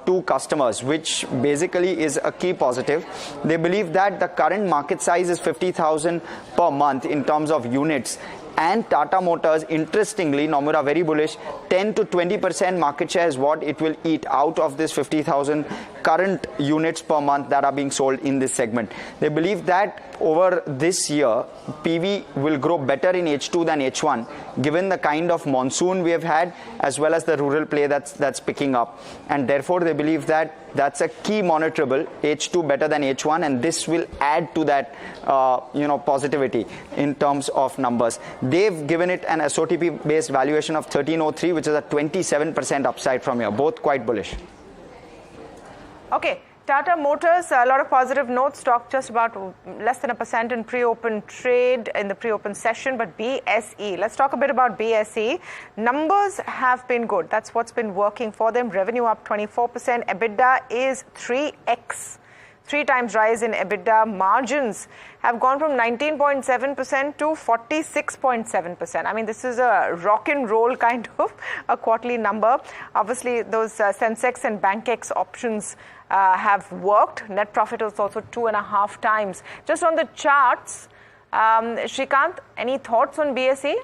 to customers, which basically is a key positive. They believe that the current market size is 50,000 per month in terms of units. And Tata Motors, interestingly, Nomura very bullish, 10 to 20% market share is what it will eat out of this 50,000 current units per month that are being sold in this segment. They believe that over this year, PV will grow better in H2 than H1, given the kind of monsoon we have had, as well as the rural play that's picking up. And therefore, they believe that that's a key monitorable, H2 better than H1, and this will add to that positivity in terms of numbers. They've given it an SOTP based valuation of 1303, which is a 27% upside from here. Both quite bullish. Okay, Tata Motors, a lot of positive notes. Stock just about less than 1% in pre-open trade in the pre-open session. But BSE, let's talk a bit about BSE. Numbers have been good. That's what's been working for them. Revenue up 24%. EBITDA is 3x. 3 times rise in EBITDA. Margins have gone from 19.7% to 46.7%. I mean, this is a rock and roll kind of a quarterly number. Obviously, those Sensex and BankX options have worked. Net profit was also 2.5 times. Just on the charts, Shrikant, any thoughts on BSE?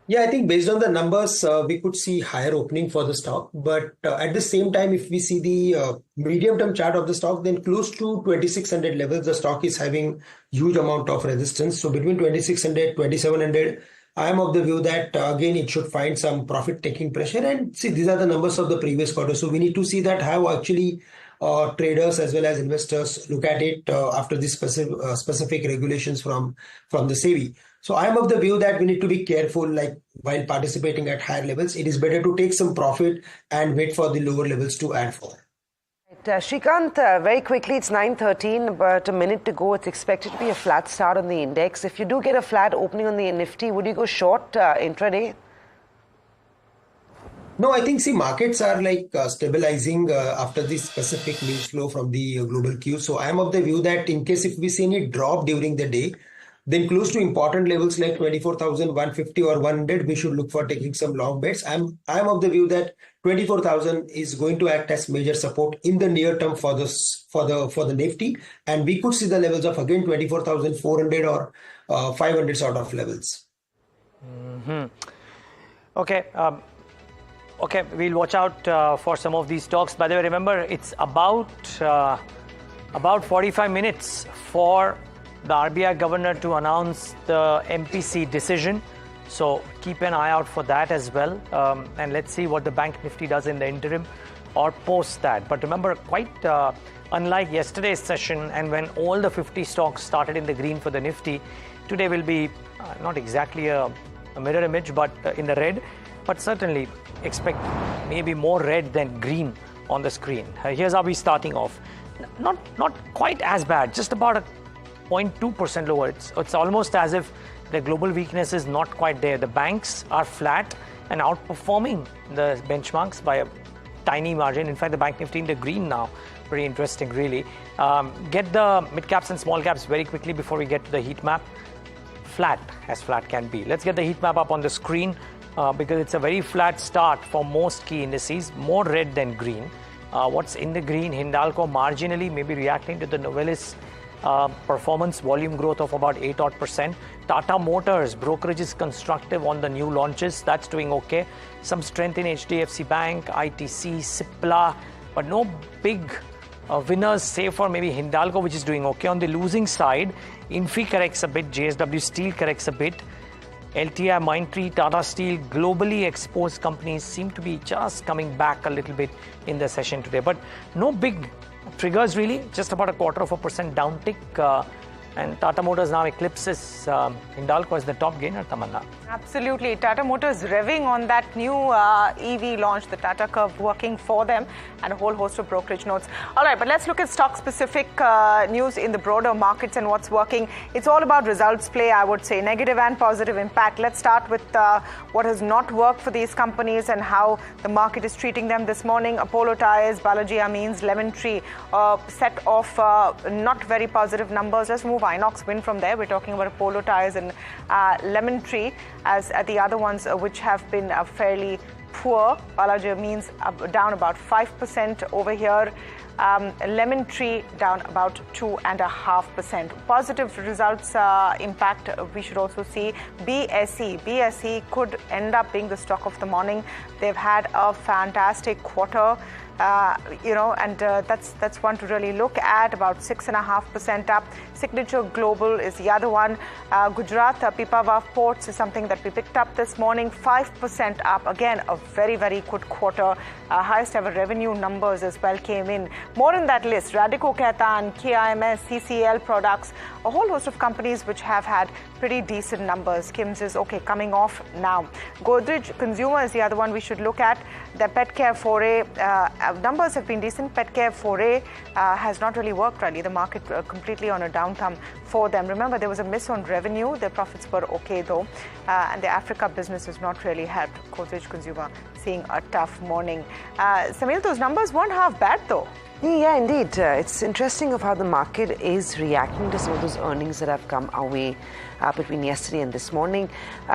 Yeah, I think based on the numbers, we could see higher opening for the stock. But at the same time, if we see the medium-term chart of the stock, then close to 2600 levels, the stock is having huge amount of resistance. So between 2600, 2700, I am of the view that again, it should find some profit-taking pressure. And see, these are the numbers of the previous quarter. So we need to see that how actually traders as well as investors look at it after these specific regulations from the SEBI. So I am of the view that we need to be careful, like while participating at higher levels, it is better to take some profit and wait for the lower levels to add for. Shrikant, very quickly, it's 9:13, but a minute to go. It's expected to be a flat start on the index. If you do get a flat opening on the Nifty, would you go short intraday? No, I think, see, markets are like stabilizing after this specific news flow from the global Q. So I am of the view that in case if we see any drop during the day, then close to important levels like 24,150 or 100, we should look for taking some long bets. I'm of the view that 24,000 is going to act as major support in the near term for the Nifty, and we could see the levels of again 24,400 or 500 sort of levels. Mm-hmm. Okay. Okay, we'll watch out for some of these stocks. By the way, remember, it's about 45 minutes for the RBI governor to announce the MPC decision. So keep an eye out for that as well. And let's see what the Bank Nifty does in the interim or post that. But remember, quite unlike yesterday's session and when all the 50 stocks started in the green for the Nifty, today will be not exactly a mirror image, but in the red. But certainly expect maybe more red than green on the screen. Here's how we're starting off. Not quite as bad, just about a 0.2% lower. It's almost as if the global weakness is not quite there. The banks are flat and outperforming the benchmarks by a tiny margin. In fact, the Bank Nifty in the green now. Pretty interesting, really. Get the mid caps and small caps very quickly before we get to the heat map. Flat, as flat can be. Let's get the heat map up on the screen because it's a very flat start for most key indices, more red than green. What's in the green? Hindalco marginally maybe reacting to the Novelis performance, volume growth of about 8%. Tata Motors, brokerage is constructive on the new launches. That's doing okay. Some strength in HDFC Bank, ITC, Cipla, but no big winners save for maybe Hindalco, which is doing okay. On the losing side, Infi corrects a bit, JSW Steel corrects a bit. LTI, Mindtree, Tata Steel, globally exposed companies seem to be just coming back a little bit in the session today. But no big triggers really, just about 0.25% downtick. And Tata Motors now eclipses Hindalco as the top gainer, Tamanna. Absolutely. Tata Motors revving on that new EV launch, the Tata Curve working for them, and a whole host of brokerage notes. All right, but let's look at stock-specific news in the broader markets and what's working. It's all about results play, I would say, negative and positive impact. Let's start with what has not worked for these companies and how the market is treating them this morning. Apollo Tyres, Balaji Amines, Lemon Tree, set of not very positive numbers. Let's move Inox win from there. We're talking about Apollo Tyres and Lemon Tree as the other ones which have been fairly poor. Balaji means down about 5% over here. Lemon Tree down about 2.5%. Positive results impact we should also see. BSE could end up being the stock of the morning. They've had a fantastic quarter. And that's one to really look at, about 6.5% up. Signature Global is the other one. Gujarat Pipavav Ports is something that we picked up this morning, 5% up. Again, a very, very good quarter. Highest ever revenue numbers as well came in. More in that list, Radico Khaitan, KIMS, CCL Products, a whole host of companies which have had pretty decent numbers. Kim's is okay, coming off now. Godrej Consumer is the other one we should look at. The pet care foray, numbers have been decent. Pet care foray has not really worked really. The market completely on a down thumb for them. Remember, there was a miss on revenue. Their profits were okay though. And the Africa business has not really helped. Godrej Consumer seeing a tough morning. Samil, those numbers weren't half bad though. Yeah, indeed. It's interesting of how the market is reacting to some of those earnings that have come our way between yesterday and this morning.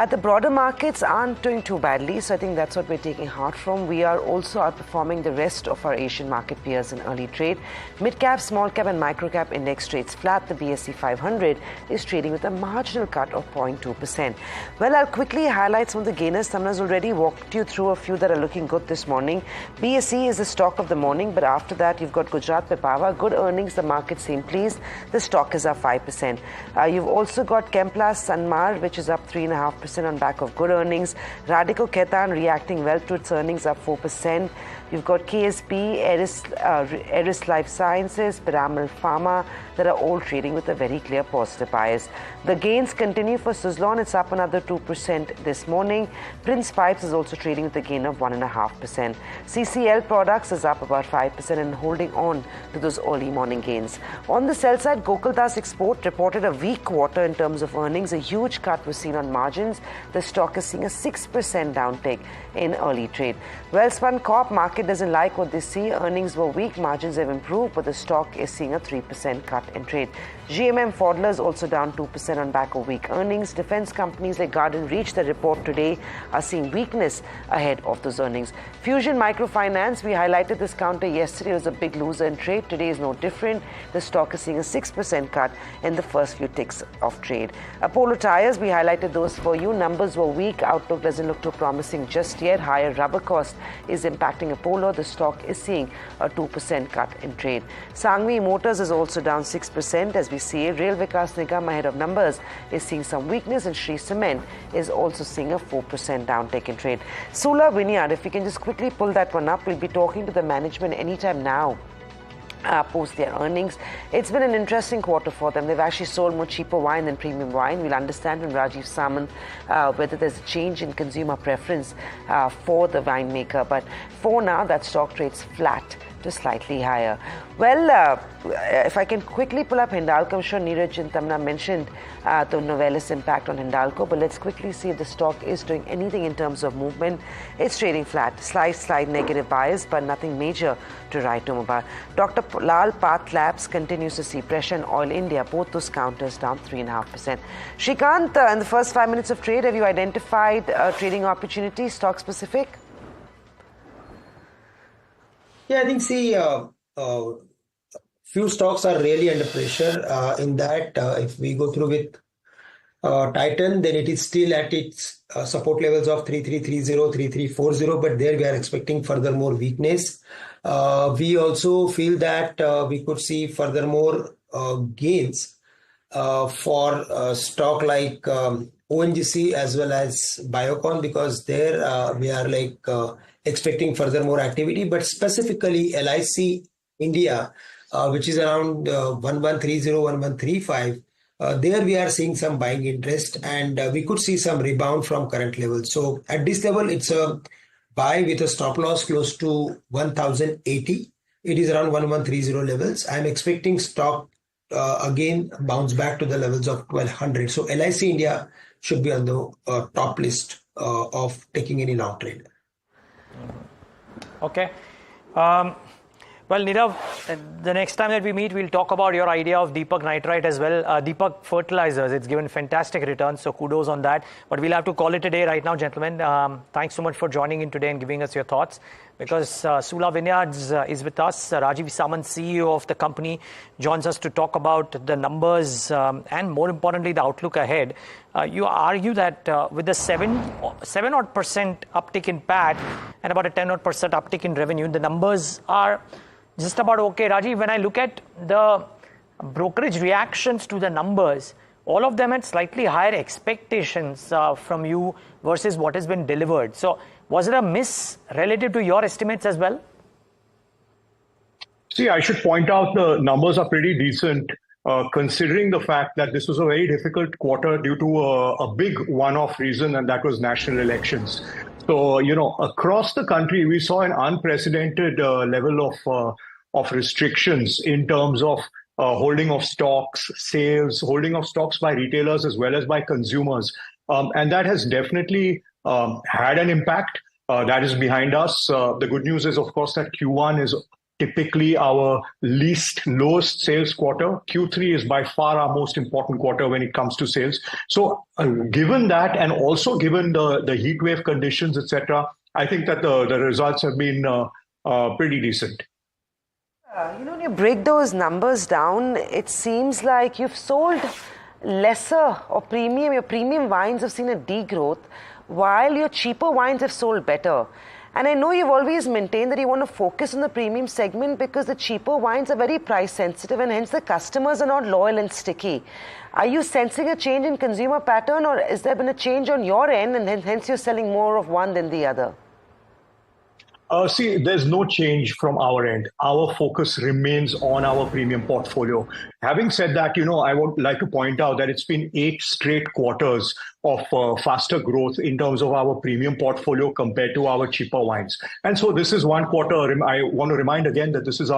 The broader markets aren't doing too badly, so I think that's what we're taking heart from. We are also outperforming the rest of our Asian market peers in early trade. Mid-cap, small-cap and micro-cap index trades flat. The BSE 500 is trading with a marginal cut of 0.2%. Well, I'll quickly highlight some of the gainers. Tamna's already walked you through a few that are looking good this morning. BSE is the stock of the morning, but after that, you've got Gujarat Pipavav. Good earnings, the market seemed pleased. The stock is up 5%. You've also got Chemplast Sanmar, which is up 3.5% on back of good earnings. Radico Khaitan reacting well to its earnings, up 4%. You've got KSP, Eris Life Sciences, Piramal Pharma, that are all trading with a very clear positive bias. The gains continue for Suzlon. It's up another 2% this morning. Prince Pipes is also trading with a gain of 1.5%. CCL Products is up about 5% and holding on to those early morning gains. On the sell side, Gokuldas Export reported a weak quarter in terms of earnings. A huge cut was seen on margins. The stock is seeing a 6% downtick in early trade. Welspun Corp market doesn't like what they see. Earnings were weak, margins have improved, but the stock is seeing a 3% cut in trade. GMM Pfaudler also down 2% on back of weak earnings. Defense companies like Garden Reach that report today are seeing weakness ahead of those earnings. Fusion Microfinance, we highlighted this counter yesterday, was a big loser in trade. Today is no different. The stock is seeing a 6% cut in the first few ticks of trade. Apollo Tyres, we highlighted those for you. Numbers were weak. Outlook doesn't look too promising just yet. Higher rubber cost is impacting Apollo. The stock is seeing a 2% cut in trade. Sangvi Motors is also down 6% as we see. Rail Vikas Nigam ahead of numbers is seeing some weakness, and Shree Cement is also seeing a 4% downtick in trade. Sula Vineyard, if we can just quickly pull that one up, we'll be talking to the management anytime now. Post their earnings. It's been an interesting quarter for them. They've actually sold more cheaper wine than premium wine. We'll understand from Rajiv Samant whether there's a change in consumer preference for the winemaker. But for now, that stock trades flat to slightly higher. Well, if I can quickly pull up Hindalco, I'm sure Niraj and Tamanna mentioned the Novelis impact on Hindalco, but let's quickly see if the stock is doing anything in terms of movement. It's trading flat, slight negative bias, but nothing major to write home about. Dr. Lal Path Labs continues to see pressure in Oil India, both those counters down 3.5%. Shrikant, in the first 5 minutes of trade, have you identified trading opportunities, stock specific? Yeah, I think few stocks are really under pressure in that if we go through with Titan, then it is still at its support levels of 3330, 3340, but there we are expecting further more weakness. We also feel that we could see further more gains for stock like ONGC as well as Biocon, because there we are expecting further more activity, but specifically LIC India, which is around 1130, 1135. There we are seeing some buying interest, and we could see some rebound from current levels. So at this level, it's a buy with a stop loss close to 1080. It is around 1130 levels. I'm expecting stock again bounce back to the levels of 1200. So LIC India should be on the top list of taking any long trade. Okay. Well, Nirav, the next time that we meet, we'll talk about your idea of Deepak Nitrite as well. Deepak Fertilizers, it's given fantastic returns, so kudos on that. But we'll have to call it a day right now, gentlemen. Thanks so much for joining in today and giving us your thoughts. Because Sula Vineyards is with us. Rajiv Samant, CEO of the company, joins us to talk about the numbers and more importantly, the outlook ahead. You argue that with the 7% odd uptick in PAT and about a 10% odd uptick in revenue, the numbers are just about okay. Rajiv, when I look at the brokerage reactions to the numbers, all of them had slightly higher expectations from you versus what has been delivered. So was it a miss relative to your estimates as well? See, I should point out the numbers are pretty decent, considering the fact that this was a very difficult quarter due to a big one-off reason, and that was national elections. So, across the country, we saw an unprecedented level of restrictions in terms of holding of stocks, sales, holding of stocks by retailers as well as by consumers. And that has definitely had an impact. That is behind us. The good news is, of course, that Q1 is typically our lowest sales quarter. Q3 is by far our most important quarter when it comes to sales. So given that, and also given the heat wave conditions, etc., I think that the results have been pretty decent. When you break those numbers down, it seems like you've sold lesser or premium. Your premium wines have seen a degrowth, while your cheaper wines have sold better. And I know you've always maintained that you want to focus on the premium segment because the cheaper wines are very price sensitive and hence the customers are not loyal and sticky. Are you sensing a change in consumer pattern, or has there been a change on your end and hence you're selling more of one than the other? See, there's no change from our end. Our focus remains on our premium portfolio. Having said that, I would like to point out that it's been 8 straight quarters of faster growth in terms of our premium portfolio compared to our cheaper wines. And so this is one quarter. I want to remind again that this is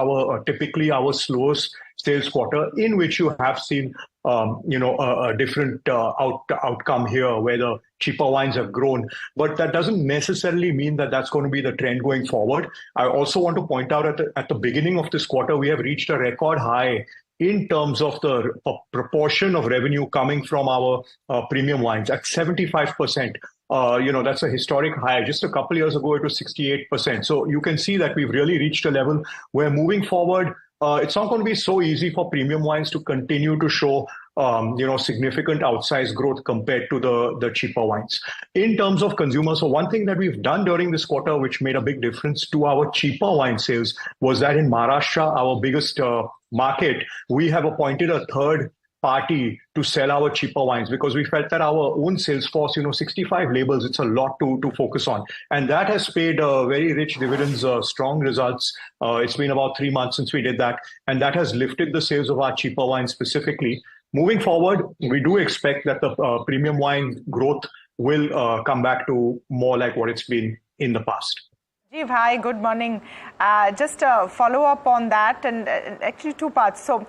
typically our slowest sales quarter, in which you have seen a different outcome here where the cheaper wines have grown. But that doesn't necessarily mean that that's going to be the trend going forward. I also want to point out at the beginning of this quarter, we have reached a record high in terms of the proportion of revenue coming from our premium wines at 75%. That's a historic high. Just a couple of years ago, it was 68%. So you can see that we've really reached a level where moving forward, it's not going to be so easy for premium wines to continue to show significant outsized growth compared to the cheaper wines. In terms of consumers, so one thing that we've done during this quarter, which made a big difference to our cheaper wine sales, was that in Maharashtra, our biggest market, we have appointed a third party to sell our cheaper wines because we felt that our own sales force, 65 labels, it's a lot to focus on. And that has paid very rich dividends, strong results. It's been about 3 months since we did that. And that has lifted the sales of our cheaper wines specifically. Moving forward, we do expect that the premium wine growth will come back to more like what it's been in the past. Rajiv, hi, good morning. Just a follow-up on that, and actually 2 parts. So,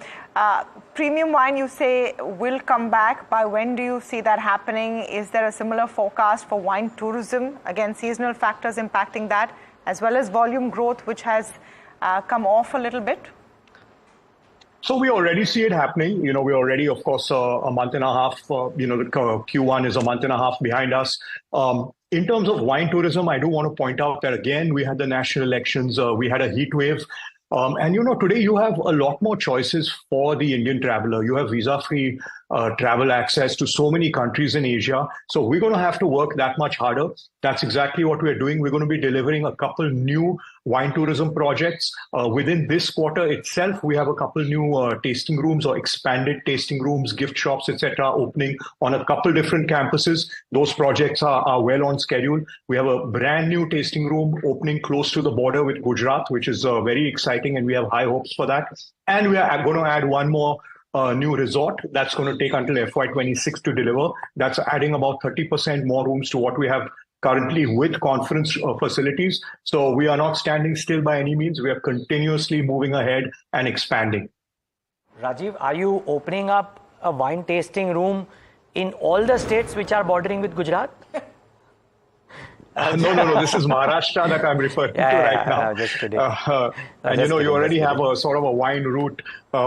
premium wine, you say, will come back. By when do you see that happening? Is there a similar forecast for wine tourism? Again, seasonal factors impacting that, as well as volume growth, which has come off a little bit? So we already see it happening. We're already, of course, a month and a half. The Q1 is a month and a half behind us. In terms of wine tourism, I do want to point out that, again, we had the national elections. We had a heat wave. And, today you have a lot more choices for the Indian traveler. You have visa-free travel access to so many countries in Asia. So we're going to have to work that much harder. That's exactly what we're doing. We're going to be delivering a couple new wine tourism projects. Within this quarter itself, we have a couple new tasting rooms or expanded tasting rooms, gift shops, etc., opening on a couple different campuses. Those projects are well on schedule. We have a brand new tasting room opening close to the border with Gujarat, which is very exciting, and we have high hopes for that. And we are going to add one more new resort that's going to take until FY26 to deliver. That's adding about 30% more rooms to what we have currently with conference facilities. So we are not standing still by any means. We are continuously moving ahead and expanding. Rajiv, are you opening up a wine tasting room in all the states which are bordering with Gujarat? No. This is Maharashtra that I'm referring to right now. Just kidding. And you already have a sort of a wine route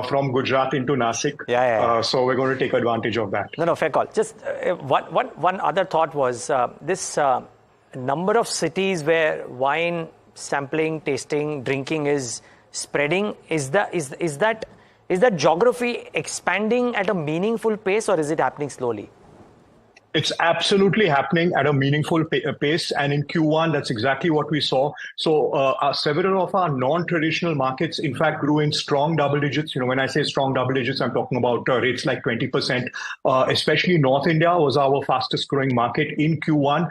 from Gujarat into Nasik. So we're going to take advantage of that. No, fair call. Just one other thought was this number of cities where wine sampling, tasting, drinking is spreading. Is that geography expanding at a meaningful pace, or is it happening slowly? It's absolutely happening at a meaningful pace. And in Q1, that's exactly what we saw. So several of our non-traditional markets, in fact, grew in strong double digits. When I say strong double digits, I'm talking about rates like 20%. Especially North India was our fastest growing market in Q1,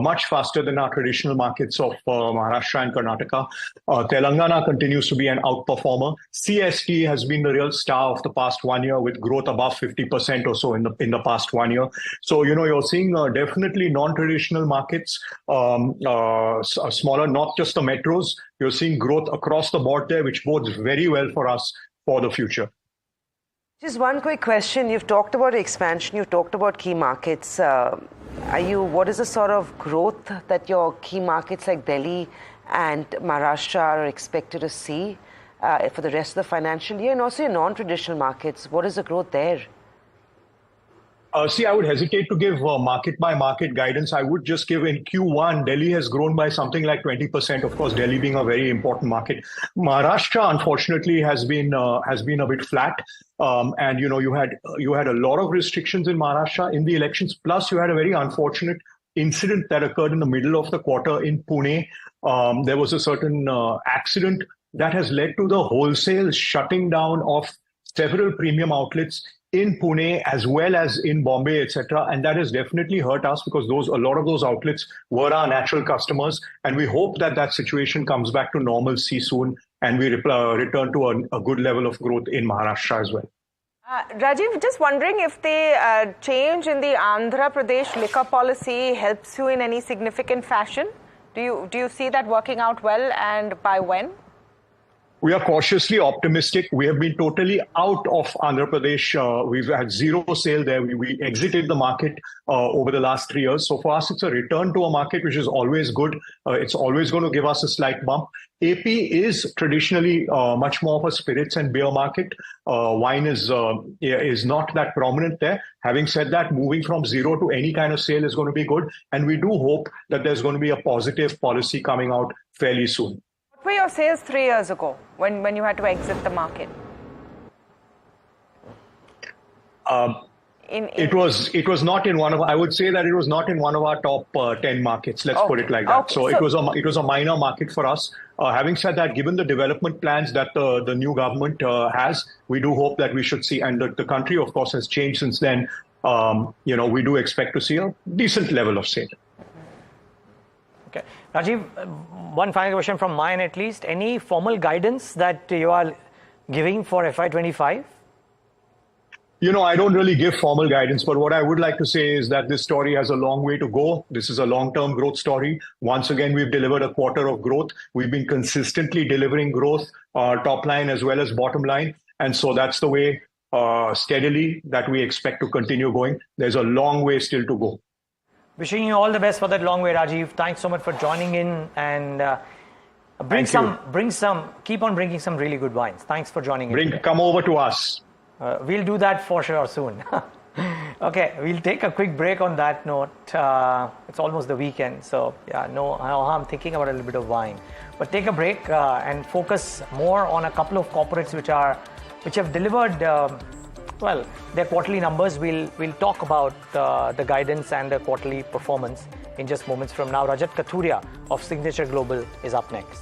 much faster than our traditional markets of Maharashtra and Karnataka. Telangana continues to be an outperformer. CST has been the real star of the past 1 year, with growth above 50% or so in the past 1 year. So, you're seeing definitely non-traditional markets, smaller, not just the metros. You're seeing growth across the board there, which bodes very well for us for the future. Just one quick question. You've talked about expansion. You've talked about key markets. What is the sort of growth that your key markets like Delhi and Maharashtra are expected to see for the rest of the financial year? And also your non-traditional markets, what is the growth there? I would hesitate to give market-by-market guidance. I would just give in Q1, Delhi has grown by something like 20%. Of course, Delhi being a very important market. Maharashtra, unfortunately, has been a bit flat. And you had a lot of restrictions in Maharashtra in the elections. Plus, you had a very unfortunate incident that occurred in the middle of the quarter in Pune. There was a certain accident that has led to the wholesale shutting down of several premium outlets in Pune as well as in Bombay, etc. And that has definitely hurt us, because a lot of those outlets were our natural customers. And we hope that situation comes back to normalcy soon, and we return to a good level of growth in Maharashtra as well. Rajiv, just wondering if the change in the Andhra Pradesh liquor policy helps you in any significant fashion. Do you see that working out well, and by when? We are cautiously optimistic. We have been totally out of Andhra Pradesh. We've had zero sale there. We exited the market over the last 3 years. So for us, it's a return to a market which is always good. It's always going to give us a slight bump. AP is traditionally much more of a spirits and beer market. Wine is not that prominent there. Having said that, moving from zero to any kind of sale is going to be good. And we do hope that there's going to be a positive policy coming out fairly soon. What were your sales 3 years ago when you had to exit the market? It was not in one of. I would say that it was not in one of our top 10 markets. Let's put it like that. Okay. So it was a minor market for us. Having said that, given the development plans that the new government has, we do hope that we should see. And the country, of course, has changed since then. We do expect to see a decent level of sale. Okay, Rajiv, one final question from mine at least. Any formal guidance that you are giving for FY25? I don't really give formal guidance, but what I would like to say is that this story has a long way to go. This is a long-term growth story. Once again, we've delivered a quarter of growth. We've been consistently delivering growth, top line as well as bottom line. And so that's the way steadily that we expect to continue going. There's a long way still to go. Wishing you all the best for that long way, Rajiv. Thanks so much for joining in, and keep on bringing some really good wines. Thanks for joining in. Come over to us. We'll do that for sure soon. Okay, we'll take a quick break on that note. It's almost the weekend, so no harm thinking about a little bit of wine. But take a break and focus more on a couple of corporates which have delivered Well, their quarterly numbers, we'll talk about the guidance and the quarterly performance in just moments from now. Rajat Kathuria of Signature Global is up next.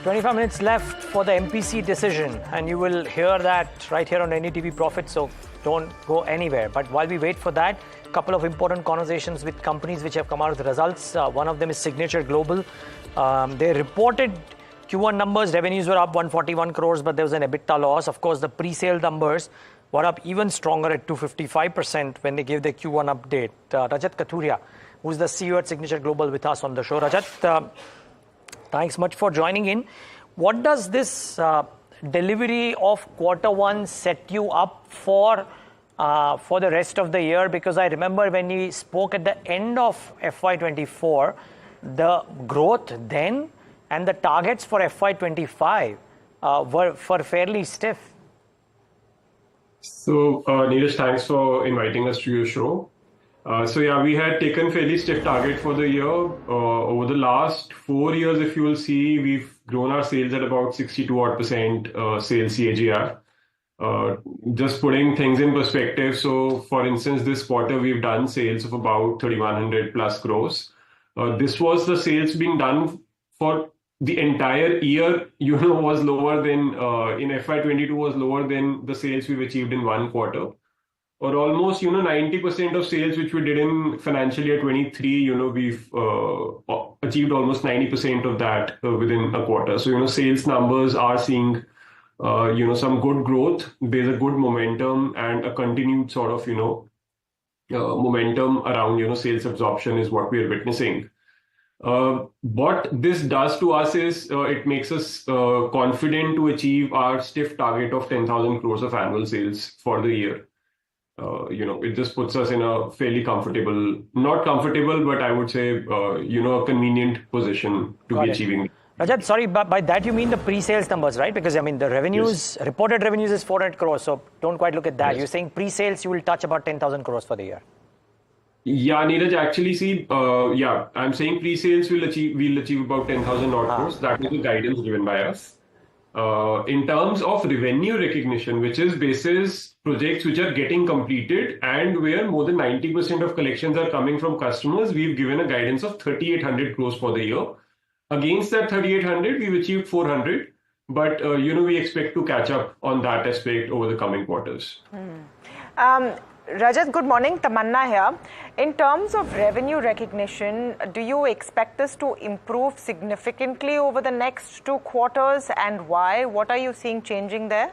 ...25 minutes left for the MPC decision, and you will hear that right here on NDTV Profit, so don't go anywhere. But while we wait for that, a couple of important conversations with companies which have come out with results. One of them is Signature Global. They reported Q1 numbers, revenues were up 141 crores, but there was an EBITDA loss. Of course, the pre-sale numbers were up even stronger at 255% when they gave their Q1 update. Rajat Kathuria, who's the CEO at Signature Global, with us on the show. Rajat, Thanks much for joining in. What does this delivery of Q1 set you up for the rest of the year? Because I remember when we spoke at the end of FY24, the growth then and the targets for FY25 were fairly stiff. So, Niraj, thanks for inviting us to your show. We had taken fairly stiff target for the year. Over the last 4 years, if you will see, we've grown our sales at about 62% sales CAGR. Just putting things in perspective. So, for instance, this quarter, we've done sales of about 3,100 plus crores. This was the sales being done for the entire year, was lower than, in FY22 was lower than the sales we've achieved in one quarter. Or almost, 90% of sales which we did in financial year 23, we've achieved almost 90% of that within a quarter. So, sales numbers are seeing, some good growth. There's a good momentum and a continued sort of, momentum around, sales absorption is what we are witnessing. What this does to us is it makes us confident to achieve our stiff target of 10,000 crores of annual sales for the year. It just puts us in a fairly comfortable, not comfortable, but I would say, a convenient position to be achieving. Rajat, sorry, by that you mean the pre-sales numbers, right? Because, I mean, the revenues, reported revenues is 400 crores. So don't quite look at that. You're saying pre-sales, you will touch about 10,000 crores for the year. Yeah, Niraj, actually, see, I'm saying pre-sales we'll achieve about 10,000 odd crores. That is the guidance given by us. In terms of revenue recognition, which is basis projects which are getting completed and where more than 90% of collections are coming from customers, we've given a guidance of 3,800 crores for the year. Against that 3,800, we've achieved 400. But, we expect to catch up on that aspect over the coming quarters. Rajat, good morning. Tamanna here. In terms of revenue recognition, do you expect this to improve significantly over the next 2 quarters, and why? What are you seeing changing there?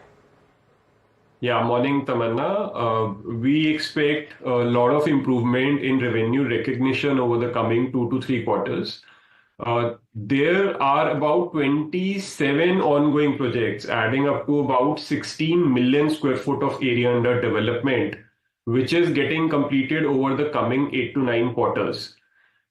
Yeah, morning, Tamanna. We expect a lot of improvement in revenue recognition over the coming 2 to 3 quarters. There are about 27 ongoing projects adding up to about 16 million square foot of area under development, which is getting completed over the coming 8 to 9 quarters.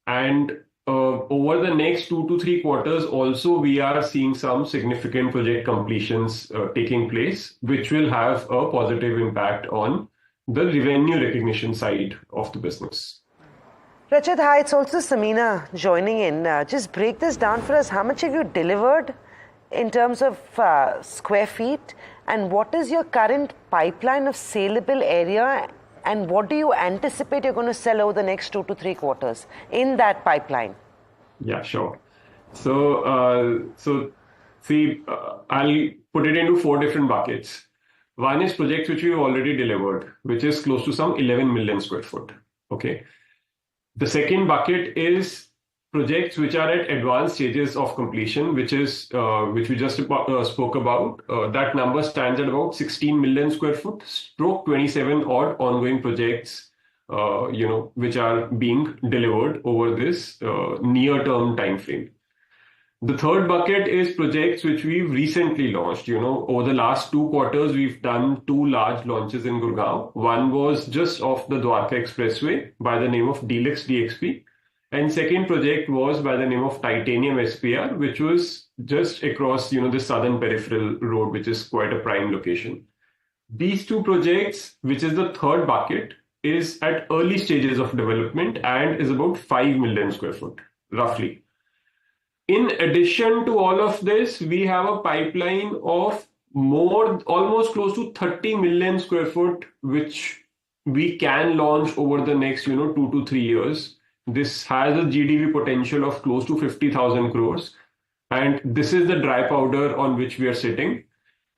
And over the next 2 to 3 quarters, also, we are seeing some significant project completions taking place, which will have a positive impact on the revenue recognition side of the business. Rajat, hi, it's also Samina joining in. Just break this down for us. How much have you delivered in terms of square feet? And what is your current pipeline of saleable area? And what do you anticipate you're going to sell over the next 2 to 3 quarters in that pipeline? Yeah, sure. So, I'll put it into 4 different buckets. One is projects which we've already delivered, which is close to some 11 million square foot. Okay. The second bucket is projects which are at advanced stages of completion, which we just spoke about. That number stands at about 16 million square foot, stroke 27 odd ongoing projects, which are being delivered over this near-term time frame. The third bucket is projects which we've recently launched. Over the last 2 quarters, we've done 2 large launches in Gurgaon. One was just off the Dwarka Expressway by the name of Deluxe DXP. And second project was by the name of Titanium SPR, which was just across, the southern peripheral road, which is quite a prime location. These 2 projects, which is the third bucket, is at early stages of development and is about 5 million square foot, roughly. In addition to all of this, we have a pipeline of almost close to 30 million square foot, which we can launch over the next, 2 to 3 years. This has a GDV potential of close to 50,000 crores. And this is the dry powder on which we are sitting.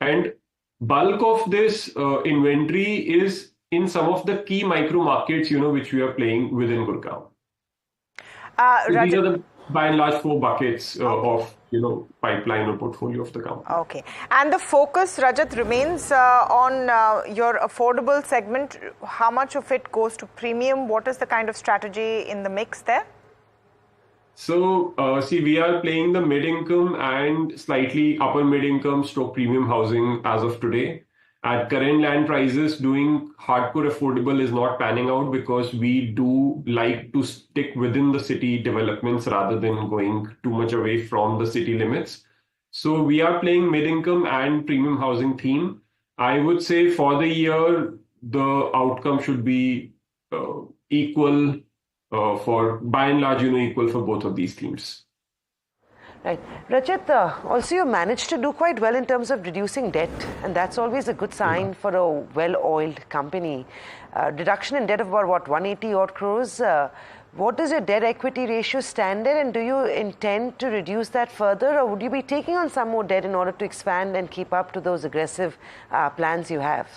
And bulk of this inventory is in some of the key micro markets, which we are playing within Gurgaon. So these are the, by and large, 4 buckets of, pipeline or portfolio of the company. Okay. And the focus, Rajat, remains on your affordable segment. How much of it goes to premium? What is the kind of strategy in the mix there? So, see, we are playing the mid-income and slightly upper mid-income stroke premium housing as of today. At current land prices, doing hardcore affordable is not panning out because we do like to stick within the city developments rather than going too much away from the city limits. So we are playing mid-income and premium housing theme. I would say for the year, the outcome should be equal for, by and large, equal for both of these themes. Right. Rajat, also you managed to do quite well in terms of reducing debt, and that's always a good sign for a well-oiled company. Reduction in debt of about, what, 180 odd crores. What does your debt equity ratio stand at, and do you intend to reduce that further, or would you be taking on some more debt in order to expand and keep up to those aggressive plans you have?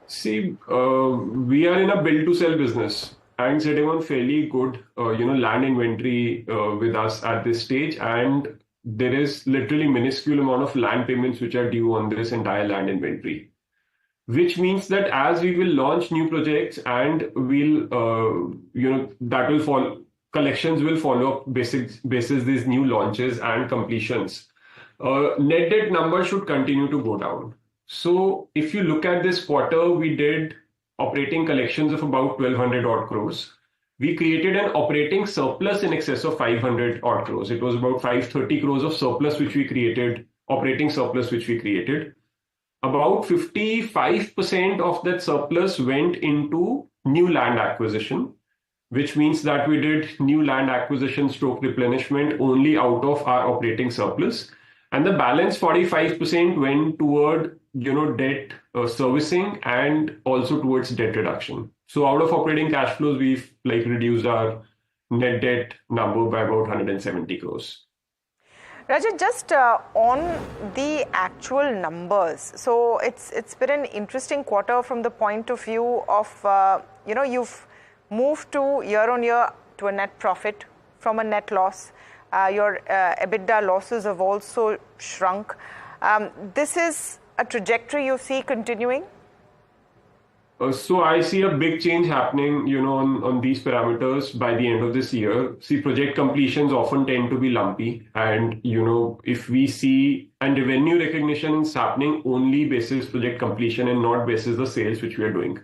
See, we are in a build-to-sell business and sitting on fairly good, land inventory with us at this stage, and there is literally minuscule amount of land payments which are due on this entire land inventory. Which means that as we will launch new projects and we'll, that will follow, collections will follow up basis these new launches and completions. Net debt number should continue to go down. So if you look at this quarter, we did operating collections of about 1,200 odd crores. We created an operating surplus in excess of 500 odd crores. It was about 530 crores of surplus which we created, operating surplus which we created. About 55% of that surplus went into new land acquisition, which means that we did new land acquisition stroke replenishment only out of our operating surplus. And the balance 45% went toward, debt servicing and also towards debt reduction. So out of operating cash flows, we've reduced our net debt number by about 170 crores. Rajat, just on the actual numbers, so it's been an interesting quarter from the point of view of, you've moved to year-on-year to a net profit from a net loss. Your EBITDA losses have also shrunk. This is a trajectory you see continuing? So I see a big change happening, on these parameters by the end of this year. See, project completions often tend to be lumpy, and if we see, and revenue recognition is happening only basis project completion and not basis the sales which we are doing.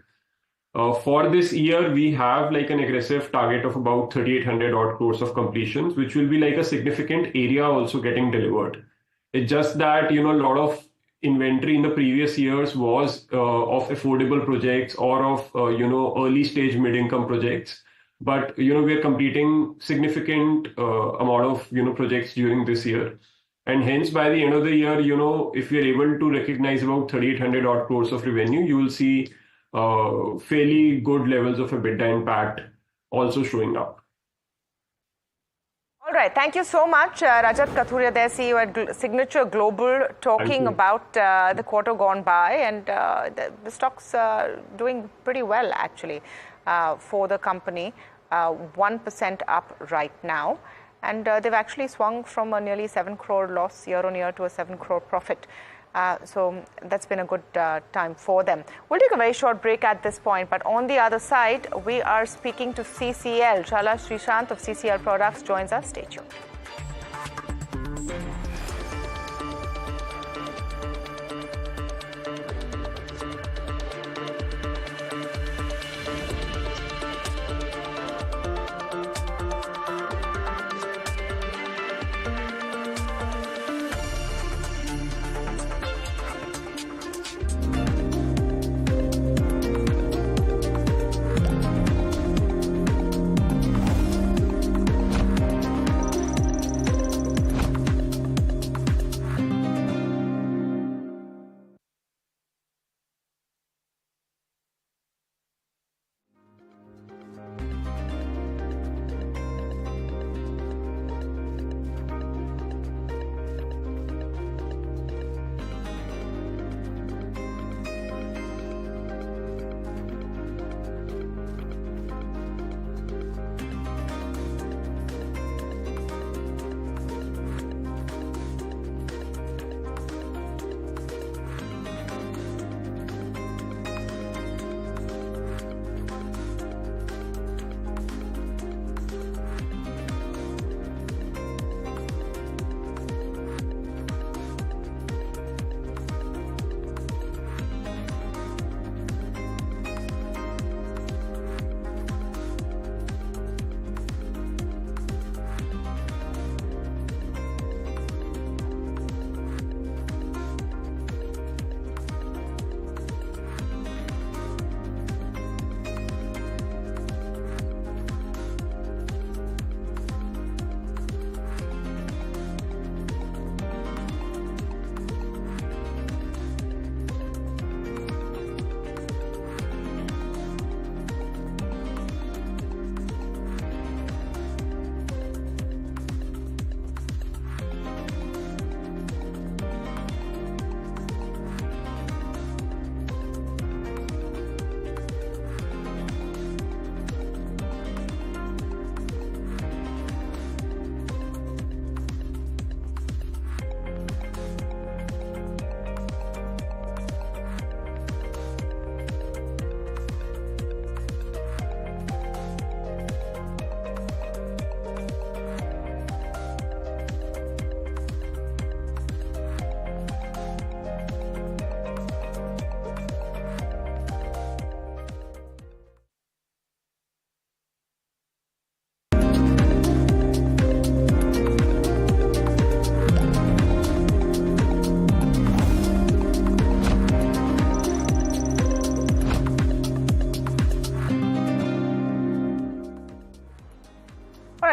For this year, we have an aggressive target of about 3,800 odd crores of completions, which will be a significant area also getting delivered. It's just that a lot of inventory in the previous years was of affordable projects or of early stage mid-income projects, but we are completing significant amount of projects during this year, and hence by the end of the year, if we are able to recognize about 3,800 odd crores of revenue, you will see fairly good levels of EBITDA impact also showing up. All right, thank you so much, Rajat Kathuria, there, CEO at Signature Global, talking about the quarter gone by, and the stock's doing pretty well actually for the company, 1% up right now, and they've actually swung from a nearly 7 crore loss year-on-year to a 7 crore profit. So that's been a good time for them. We'll take a very short break at this point, but on the other side, we are speaking to CCL. Chala Srishant of CCL Products joins us. Stay tuned.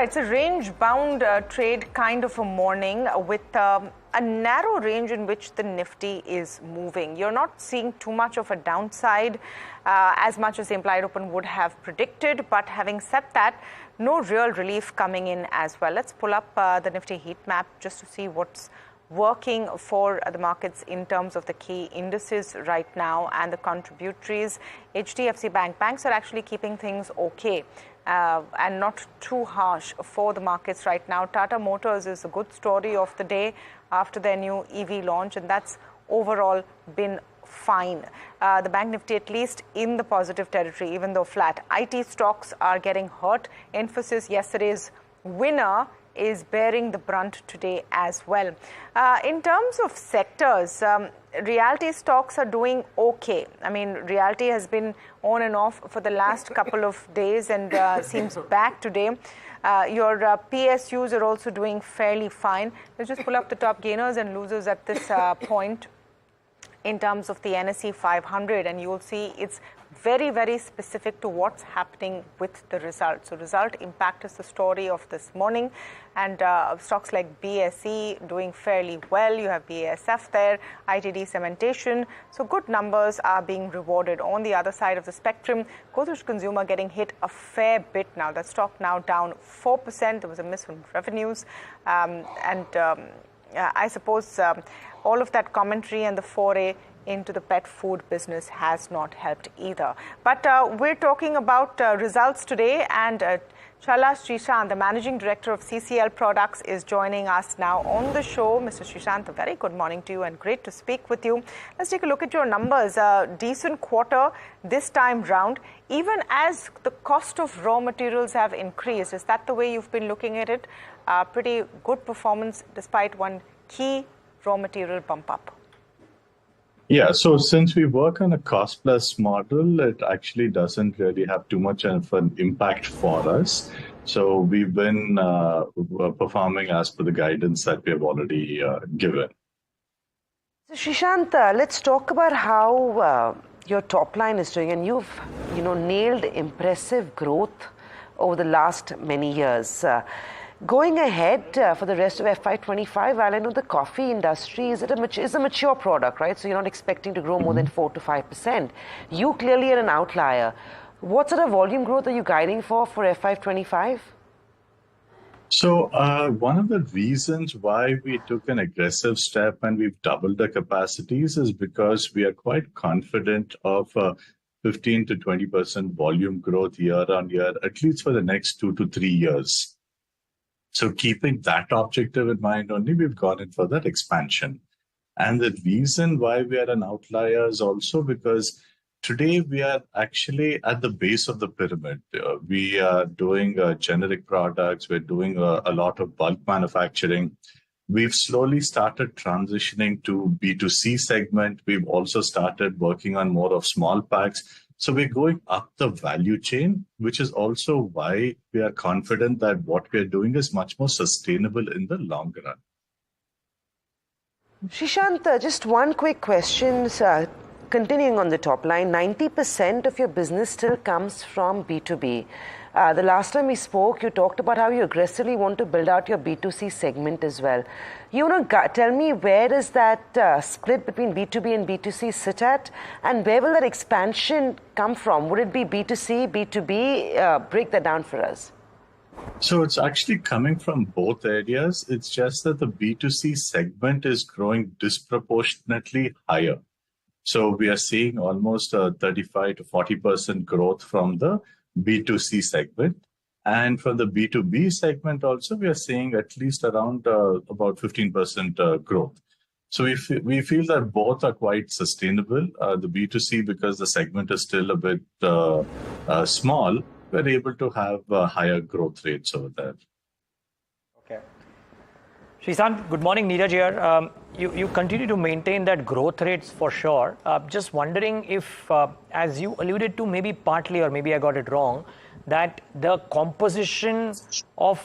it's a range-bound trade kind of a morning with a narrow range in which the Nifty is moving. You're not seeing too much of a downside as much as the implied open would have predicted. But having said that, no real relief coming in as well. Let's pull up the Nifty heat map just to see what's working for the markets in terms of the key indices right now and the contributories. HDFC banks are actually keeping things okay and not too harsh for the markets right now. Tata Motors is a good story of the day after their new EV launch, and that's overall been fine. The Bank Nifty at least in the positive territory, even though flat. IT stocks are getting hurt. Emphasis, yesterday's winner, is bearing the brunt today as well. In terms of sectors, realty stocks are doing okay. I mean, realty has been on and off for the last couple of days and seems back today. Your PSUs are also doing fairly fine. Let's just pull up the top gainers and losers at this point in terms of the NSE 500, and you will see it's very, very specific to what's happening with the result. So result impact is the story of this morning, and stocks like BSE doing fairly well. You have BASF there, ITD cementation. So good numbers are being rewarded. On the other side of the spectrum, Godrej Consumer getting hit a fair bit now. The stock now down 4%. There was a miss on revenues, I suppose all of that commentary and the foray into the pet food business has not helped either. But we're talking about results today, and Chala Srishant, the Managing Director of CCL Products, is joining us now on the show. Mr. Srishant, a very good morning to you and great to speak with you. Let's take a look at your numbers. Decent quarter this time round, even as the cost of raw materials have increased. Is that the way you've been looking at it? Pretty good performance despite one key raw material bump up. Yeah, so since we work on a cost plus model, it actually doesn't really have too much of an impact for us. So we've been performing as per the guidance that we have already given. So Srishant, let's talk about how your top line is doing, and you've nailed impressive growth over the last many years. Going ahead for the rest of FY25, while I know the coffee industry is a mature product, right? So you're not expecting to grow more than 4 to 5%. You clearly are an outlier. What sort of volume growth are you guiding for FY25? So one of the reasons why we took an aggressive step and we've doubled the capacities is because we are quite confident of 15 to 20% volume growth year on year, at least for the next 2 to 3 years. So keeping that objective in mind only, we've gone in for that expansion. And the reason why we are an outlier is also because today we are actually at the base of the pyramid. We are doing generic products. We're doing a lot of bulk manufacturing. We've slowly started transitioning to B2C segment. We've also started working on more of small packs. So we're going up the value chain, which is also why we are confident that what we are doing is much more sustainable in the long run. Srishant, just one quick question. Continuing on the top line, 90% of your business still comes from B2B. The last time we spoke, you talked about how you aggressively want to build out your B2C segment as well. You want to tell me where does that split between B2B and B2C sit at? And where will that expansion come from? Would it be B2C, B2B? Break that down for us. So it's actually coming from both areas. It's just that the B2C segment is growing disproportionately higher. So we are seeing almost 35 to 40% growth from the B2C segment. And from the B2B segment also, we are seeing at least around about 15% growth. So we feel that both are quite sustainable. The B2C, because the segment is still a bit small, we're able to have higher growth rates over there. Okay. Srishant, good morning. Niraj here. You continue to maintain that growth rates for sure. Just wondering if, as you alluded to, maybe partly, or maybe I got it wrong, that the composition of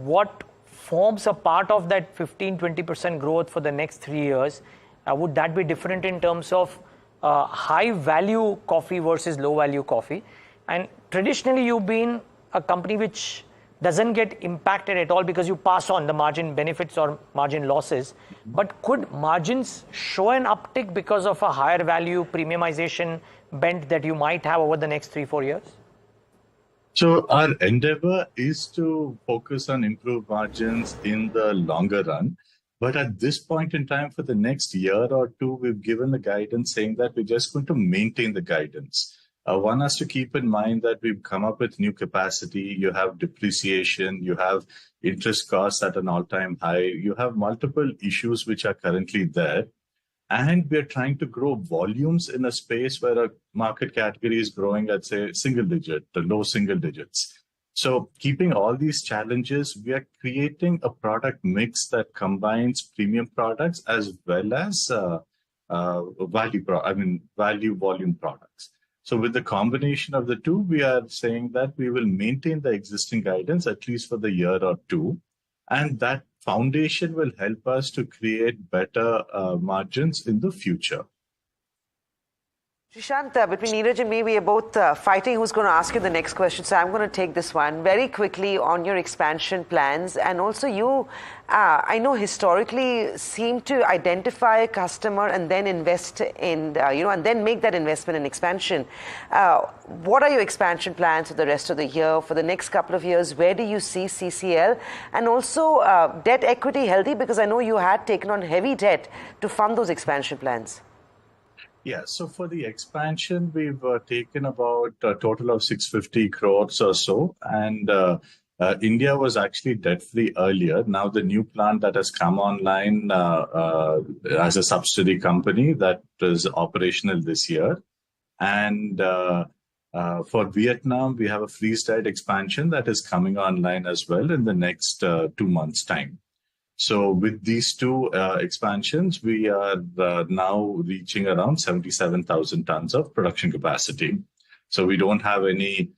what forms a part of that 15-20% growth for the next 3 years, would that be different in terms of high value coffee versus low value coffee? And traditionally, you've been a company which doesn't get impacted at all because you pass on the margin benefits or margin losses. But could margins show an uptick because of a higher value premiumization bent that you might have over the next 3-4 years? So our endeavor is to focus on improved margins in the longer run. But at this point in time, for the next year or two, we've given the guidance saying that we're just going to maintain the guidance. One has to keep in mind that we've come up with new capacity. You have depreciation, you have interest costs at an all-time high. You have multiple issues which are currently there. And we're trying to grow volumes in a space where a market category is growing at, say, the low single digits. So keeping all these challenges, we are creating a product mix that combines premium products as well as value volume products. So with the combination of the two, we are saying that we will maintain the existing guidance at least for the year or two. And that foundation will help us to create better margins in the future. Srishant, between Niraj and me, we are both fighting who's going to ask you the next question. So I'm going to take this one very quickly on your expansion plans. And also you, I know historically seem to identify a customer and then invest in, and then make that investment in expansion. What are your expansion plans for the rest of the year, for the next couple of years? Where do you see CCL? And also debt equity healthy, because I know you had taken on heavy debt to fund those expansion plans. Yeah, so for the expansion, we've taken about a total of 650 crores or so. And India was actually debt-free earlier. Now the new plant that has come online as a subsidiary company that is operational this year. And for Vietnam, we have a freeze-dried expansion that is coming online as well in the next 2 months' time. So with these two expansions, we are now reaching around 77,000 tons of production capacity. So we don't have any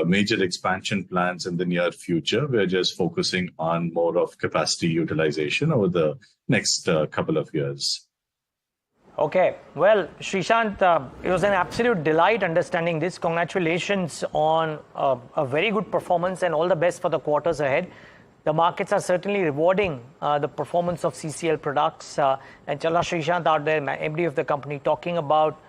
major expansion plans in the near future. We're just focusing on more of capacity utilization over the next couple of years. Okay. Well, Srishant, it was an absolute delight understanding this. Congratulations on a very good performance and all the best for the quarters ahead. The markets are certainly rewarding the performance of CCL products. And Chala Srishant out there, MD of the company, talking about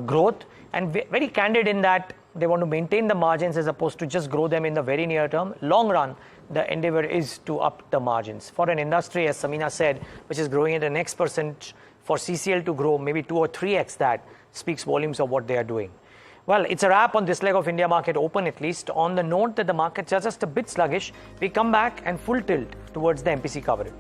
growth and very candid in that they want to maintain the margins as opposed to just grow them in the very near term. Long run, the endeavor is to up the margins. For an industry, as Samina said, which is growing at the next percent, for CCL to grow maybe 2 or 3x that speaks volumes of what they are doing. Well, it's a wrap on this leg of India Market Open, at least. On the note that the markets are just a bit sluggish, we come back and full tilt towards the MPC coverage.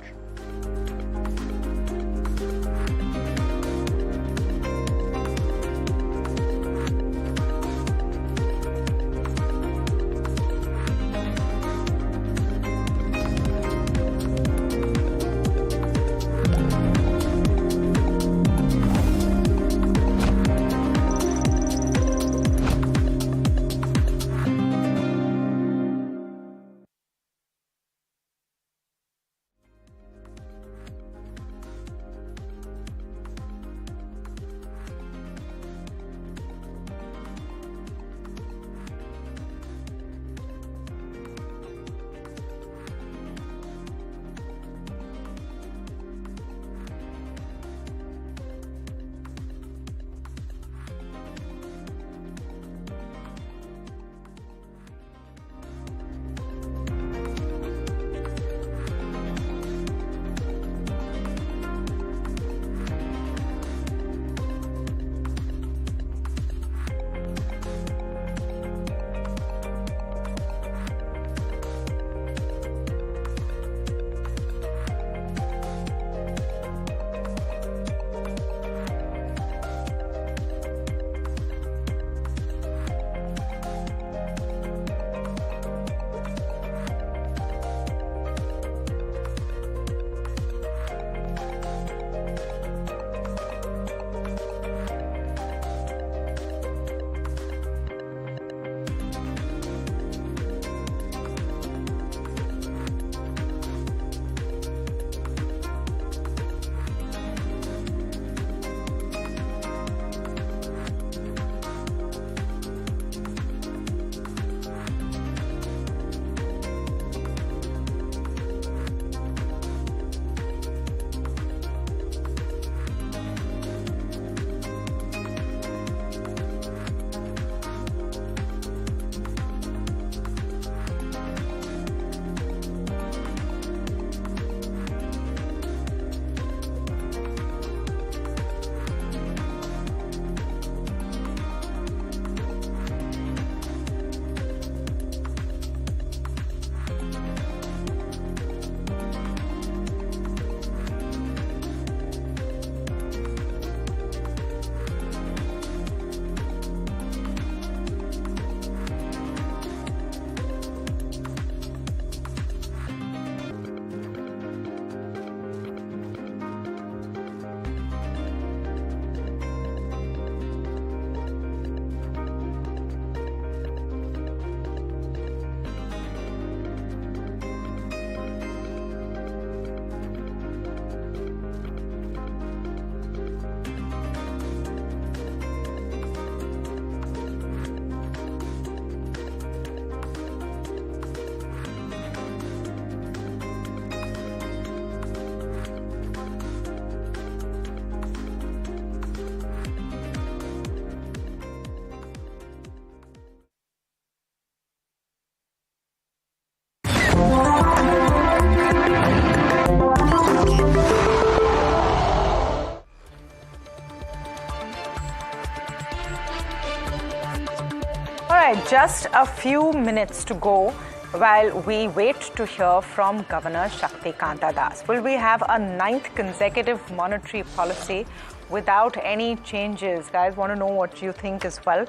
Just a few minutes to go while we wait to hear from Governor Shaktikanta Das. Will we have a 9th consecutive monetary policy without any changes? Guys, want to know what you think as well,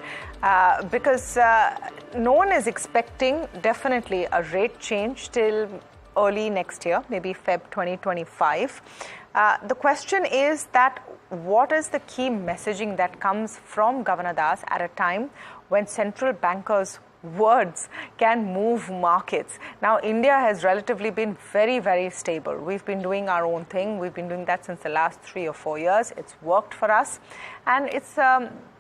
because no one is expecting definitely a rate change till early next year, maybe Feb 2025. The question is that what is the key messaging that comes from Governor Das at a time when central bankers' words can move markets? Now, India has relatively been very, very stable. We've been doing our own thing. We've been doing that since the last 3 or 4 years. It's worked for us. And it's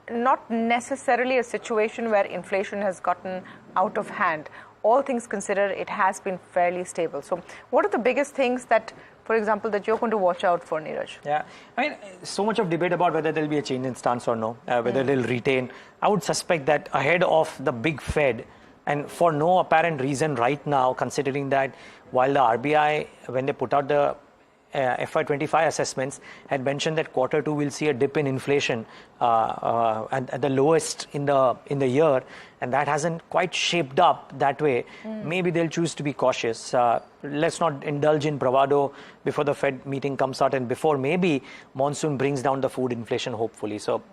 not necessarily a situation where inflation has gotten out of hand. All things considered, it has been fairly stable. So what are the biggest things that, for example, that you're going to watch out for, Niraj? Yeah, I mean, so much of debate about whether there'll be a change in stance or no, whether they'll retain. I would suspect that ahead of the big Fed, and for no apparent reason right now, considering that while the RBI, when they put out the FY25 assessments, had mentioned that Q2 will see a dip in inflation at the lowest in the year, and that hasn't quite shaped up that way. Maybe they'll choose to be cautious. Let's not indulge in bravado before the Fed meeting comes out and before maybe monsoon brings down the food inflation, hopefully. So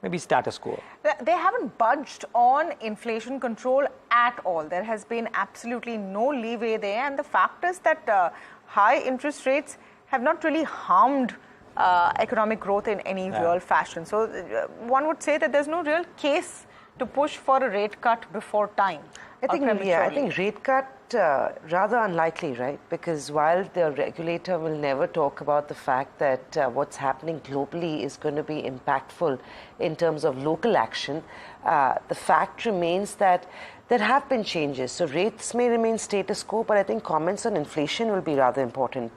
maybe status quo. They haven't budged on inflation control at all. There has been absolutely no leeway there, and the fact is that high interest rates have not really harmed economic growth in any real fashion. So one would say that there's no real case to push for a rate cut before time. I think rate cut rather unlikely, right? Because while the regulator will never talk about the fact that what's happening globally is going to be impactful in terms of local action, the fact remains that there have been changes. So rates may remain status quo, but I think comments on inflation will be rather important.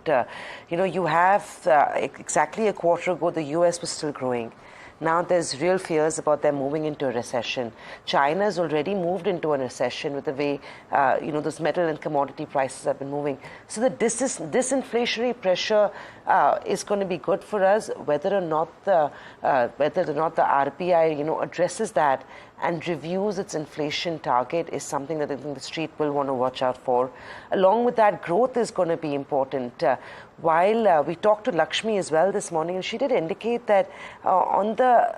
You have exactly a quarter ago, the US was still growing. Now there's real fears about them moving into a recession. China's already moved into a recession with the way, those metal and commodity prices have been moving. So the disinflationary pressure is going to be good for us, whether or not the RBI, addresses that and reviews its inflation target is something that I think the street will want to watch out for. Along with that, growth is going to be important. While we talked to Lakshmi as well this morning, and she did indicate that on the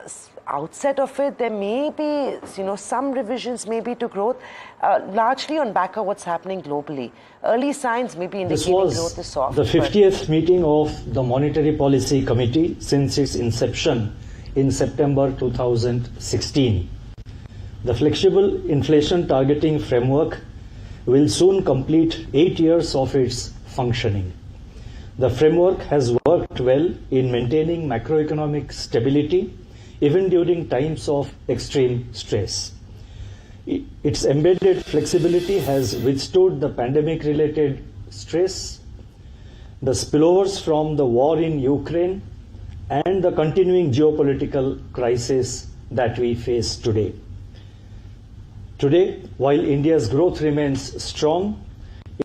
outset of it, there may be, some revisions maybe to growth, largely on back of what's happening globally. Early signs may be indicating growth is soft. This was the 50th meeting of the Monetary Policy Committee since its inception in September 2016. The flexible inflation targeting framework will soon complete 8 years of its functioning. The framework has worked well in maintaining macroeconomic stability even during times of extreme stress. Its embedded flexibility has withstood the pandemic-related stress, the spillovers from the war in Ukraine, and the continuing geopolitical crisis that we face today. Today, while India's growth remains strong,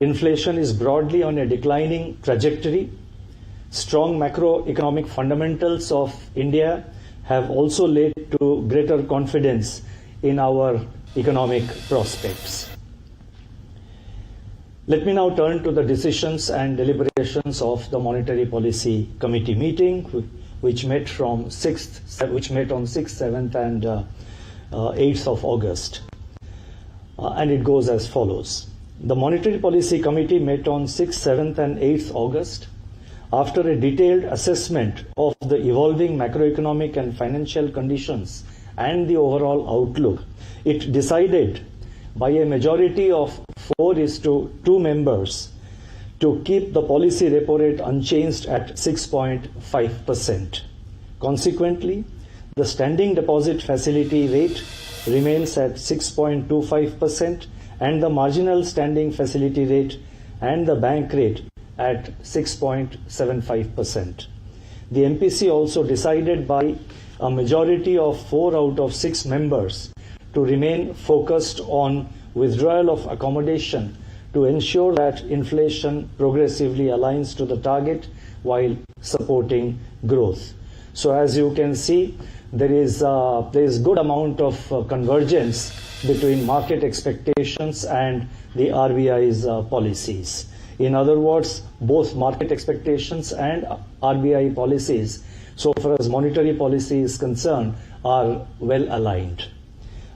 inflation is broadly on a declining trajectory. Strong macroeconomic fundamentals of India have also led to greater confidence in our economic prospects. Let me now turn to the decisions and deliberations of the Monetary Policy Committee meeting, which met on 6th, 7th, and 8th of August. And it goes as follows. The Monetary Policy Committee met on 6th, 7th, and 8th August. After a detailed assessment of the evolving macroeconomic and financial conditions and the overall outlook, it decided by a majority of 4:2 members to keep the policy repo rate unchanged at 6.5%. Consequently, the standing deposit facility rate remains at 6.25% and the marginal standing facility rate and the bank rate at 6.75%. The MPC also decided by a majority of 4 out of 6 members to remain focused on withdrawal of accommodation to ensure that inflation progressively aligns to the target while supporting growth. So as you can see, there is good amount of convergence between market expectations and the RBI's policies. In other words, both market expectations and RBI policies, so far as monetary policy is concerned, are well aligned.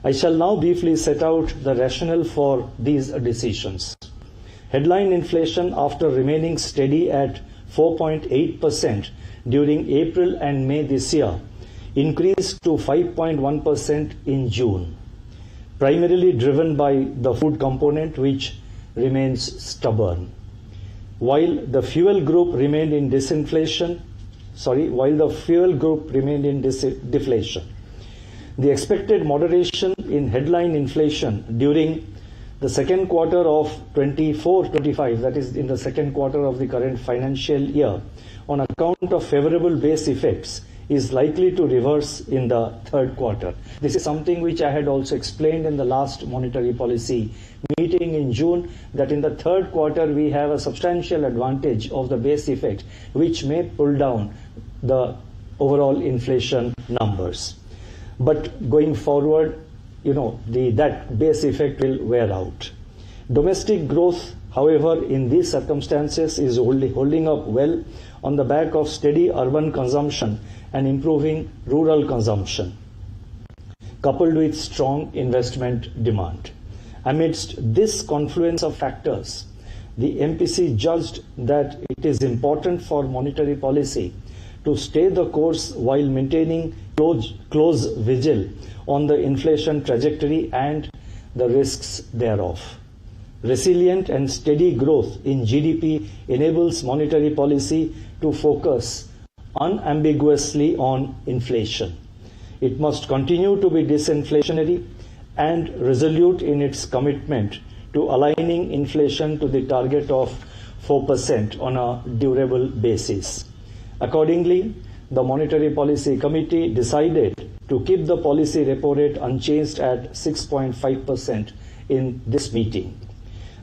I shall now briefly set out the rationale for these decisions. Headline inflation, after remaining steady at 4.8% during April and May this year, increased to 5.1% in June, primarily driven by the food component, which remains stubborn. While the fuel group remained in deflation, the expected moderation in headline inflation during the second quarter of 24-25, that is in the second quarter of the current financial year, on account of favorable base effects, is likely to reverse in the third quarter. This is something which I had also explained in the last monetary policy meeting in June, that in the third quarter we have a substantial advantage of the base effect, which may pull down the overall inflation numbers. But going forward, that base effect will wear out. Domestic growth, however, in these circumstances is holding up well on the back of steady urban consumption and improving rural consumption, coupled with strong investment demand. Amidst this confluence of factors, the MPC judged that it is important for monetary policy to stay the course while maintaining close vigil on the inflation trajectory and the risks thereof. Resilient and steady growth in GDP enables monetary policy to focus unambiguously on inflation. It must continue to be disinflationary and resolute in its commitment to aligning inflation to the target of 4% on a durable basis. Accordingly, the Monetary Policy Committee decided to keep the policy repo rate unchanged at 6.5% in this meeting.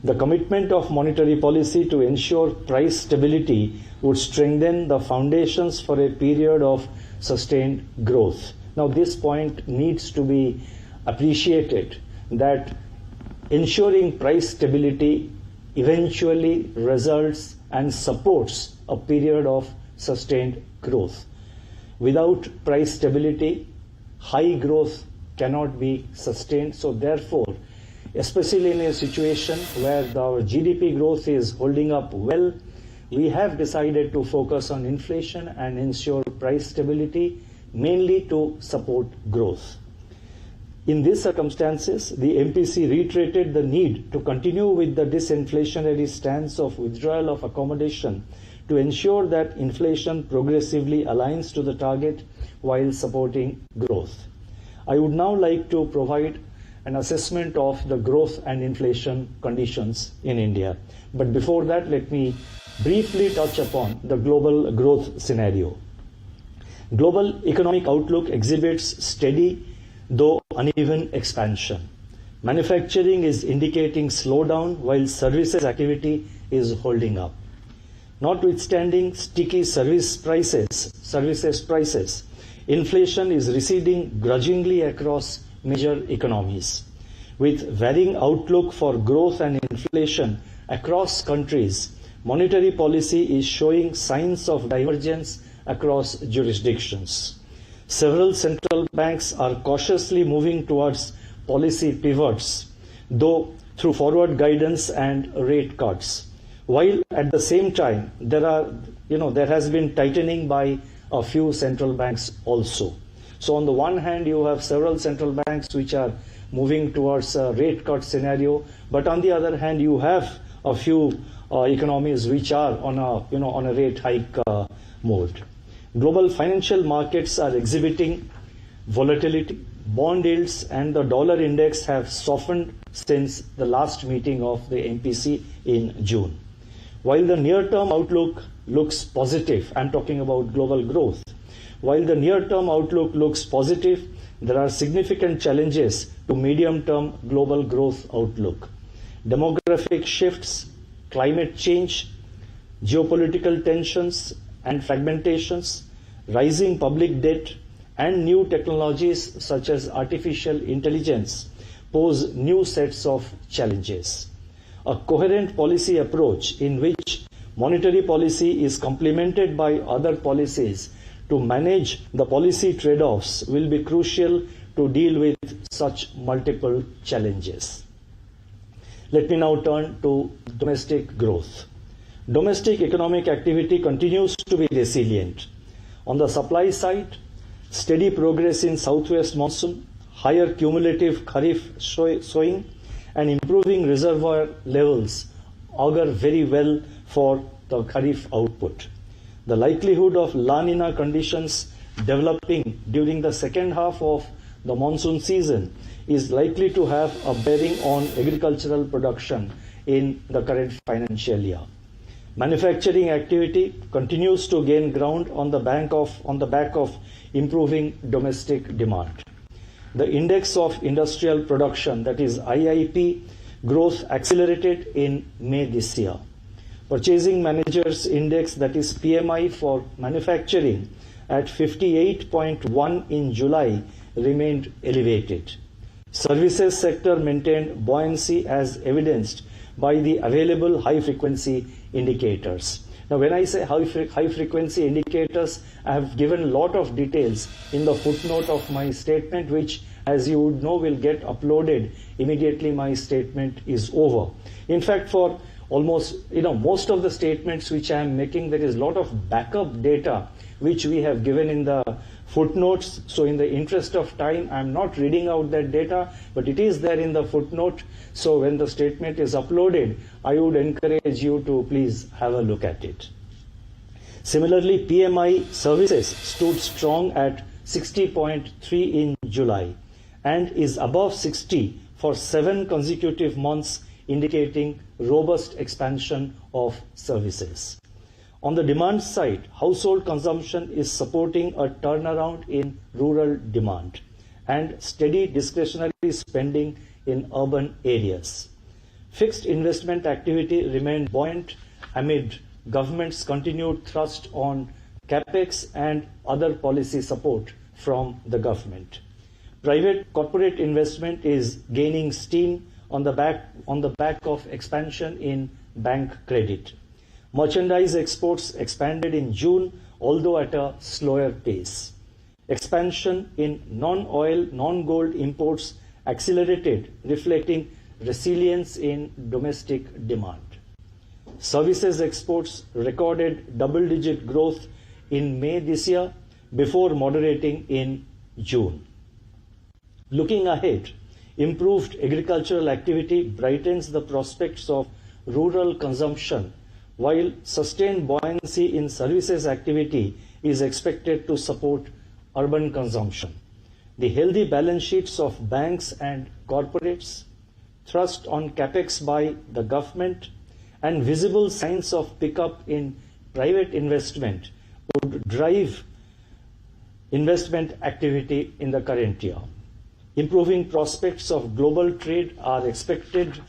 The commitment of monetary policy to ensure price stability would strengthen the foundations for a period of sustained growth. Now, this point needs to be appreciated, that ensuring price stability eventually results and supports a period of sustained growth. Without price stability, high growth cannot be sustained. So therefore, especially in a situation where our GDP growth is holding up well, we have decided to focus on inflation and ensure price stability, mainly to support growth. In these circumstances, the MPC reiterated the need to continue with the disinflationary stance of withdrawal of accommodation to ensure that inflation progressively aligns to the target while supporting growth. I would now like to provide an assessment of the growth and inflation conditions in India. But before that, let me briefly touch upon the global growth scenario. Global economic outlook exhibits steady, though uneven expansion. Manufacturing is indicating slowdown while services activity is holding up. Notwithstanding sticky services prices, inflation is receding grudgingly across major economies. With varying outlook for growth and inflation across countries, monetary policy is showing signs of divergence across jurisdictions. Several central banks are cautiously moving towards policy pivots, though through forward guidance and rate cuts. While at the same time, there has been tightening by a few central banks also. So on the one hand, you have several central banks which are moving towards a rate cut scenario, but on the other hand, you have a few economies which are on a rate hike mode. Global financial markets are exhibiting volatility. Bond yields and the dollar index have softened since the last meeting of the MPC in June. While the near-term outlook looks positive, I'm talking about global growth. While the near-term outlook looks positive, there are significant challenges to medium-term global growth outlook. Demographic shifts, climate change, geopolitical tensions and fragmentations, rising public debt, and new technologies such as artificial intelligence pose new sets of challenges. A coherent policy approach in which monetary policy is complemented by other policies to manage the policy trade-offs will be crucial to deal with such multiple challenges. Let me now turn to domestic growth. Domestic economic activity continues to be resilient. On the supply side, steady progress in southwest monsoon, higher cumulative kharif sowing, and improving reservoir levels augur very well for the kharif output. The likelihood of La Nina conditions developing during the second half of the monsoon season is likely to have a bearing on agricultural production in the current financial year. Manufacturing activity continues to gain ground on the back of improving domestic demand. The Index of Industrial Production, that is IIP, growth accelerated in May this year. Purchasing Managers Index, that is PMI for manufacturing, at 58.1 in July remained elevated. Services sector maintained buoyancy as evidenced by the available high-frequency indicators. Now, when I say high-frequency indicators, I have given a lot of details in the footnote of my statement, which, as you would know, will get uploaded immediately my statement is over. In fact, for almost, most of the statements which I am making, there is a lot of backup data which we have given in the footnotes. So in the interest of time, I am not reading out that data, but it is there in the footnote. So when the statement is uploaded, I would encourage you to please have a look at it. Similarly, PMI services stood strong at 60.3 in July and is above 60 for 7 consecutive months, indicating robust expansion of services. On the demand side, household consumption is supporting a turnaround in rural demand and steady discretionary spending in urban areas. Fixed investment activity remained buoyant amid government's continued thrust on capex and other policy support from the government. Private corporate investment is gaining steam on the back of expansion in bank credit. Merchandise exports expanded in June, although at a slower pace. Expansion in non-oil, non-gold imports accelerated, reflecting resilience in domestic demand. Services exports recorded double-digit growth in May this year before moderating in June. Looking ahead, improved agricultural activity brightens the prospects of rural consumption, while sustained buoyancy in services activity is expected to support urban consumption. The healthy balance sheets of banks and corporates, thrust on capex by the government, and visible signs of pickup in private investment would drive investment activity in the current year. Improving prospects of global trade are expected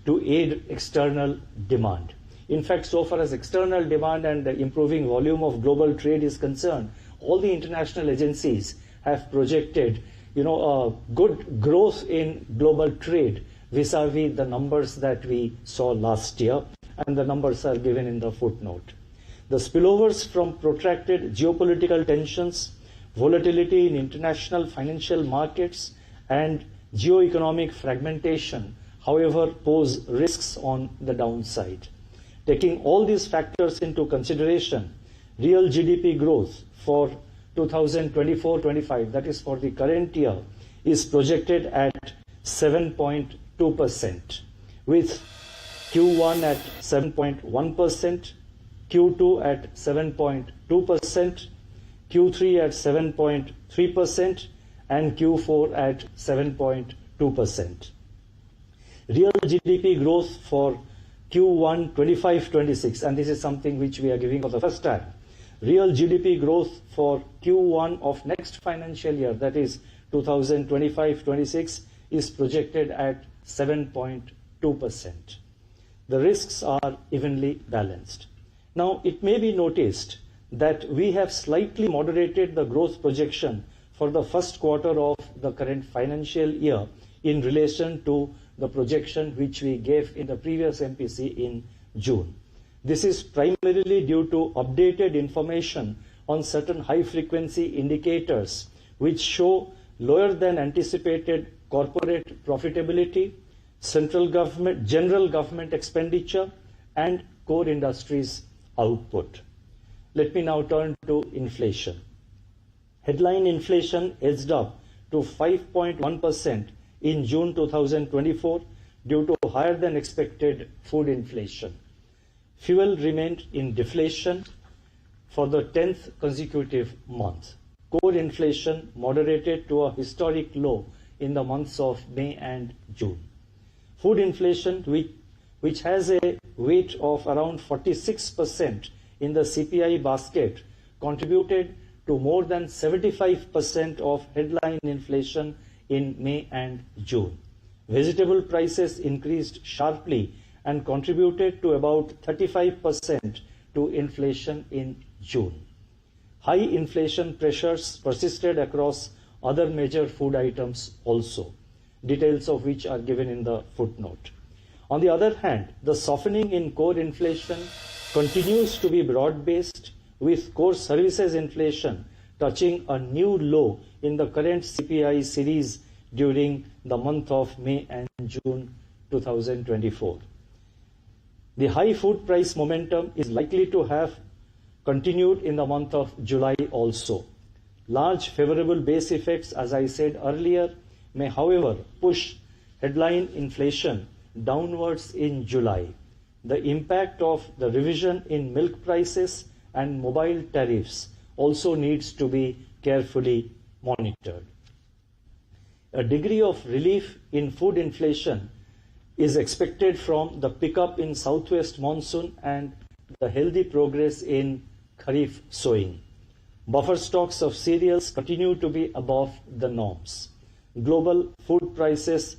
to aid external demand. In fact, so far as external demand and the improving volume of global trade is concerned, all the international agencies have projected, a good growth in global trade vis-a-vis the numbers that we saw last year, and the numbers are given in the footnote. The spillovers from protracted geopolitical tensions, volatility in international financial markets, and geoeconomic fragmentation, however, pose risks on the downside. Taking all these factors into consideration, real GDP growth for 2024-25, that is for the current year, is projected at 7.2%, with Q1 at 7.1%, Q2 at 7.2%, Q3 at 7.3%, and Q4 at 7.2%. Real GDP growth for Q1 25-26, and this is something which we are giving for the first time. Real GDP growth for Q1 of next financial year, that is 2025-26, is projected at 7.2%. The risks are evenly balanced. Now, it may be noticed that we have slightly moderated the growth projection for the first quarter of the current financial year in relation to the projection which we gave in the previous MPC in June. This is primarily due to updated information on certain high-frequency indicators which show lower than anticipated corporate profitability, central government, general government expenditure, and core industries output. Let me now turn to inflation. Headline inflation edged up to 5.1% in June 2024 due to higher than expected food inflation. Fuel remained in deflation for the 10th consecutive month. Core inflation moderated to a historic low in the months of May and June. Food inflation, which has a weight of around 46% in the CPI basket, contributed to more than 75% of headline inflation in May and June. Vegetable prices increased sharply and contributed to about 35% to inflation in June. High inflation pressures persisted across other major food items also, details of which are given in the footnote. On the other hand, the softening in core inflation continues to be broad-based, with core services inflation touching a new low in the current CPI series during the month of May and June 2024. The high food price momentum is likely to have continued in the month of July also. Large favorable base effects, as I said earlier, may however push headline inflation downwards in July. The impact of the revision in milk prices and mobile tariffs also needs to be carefully monitored. A degree of relief in food inflation is expected from the pickup in southwest monsoon and the healthy progress in Kharif sowing. Buffer stocks of cereals continue to be above the norms. Global food prices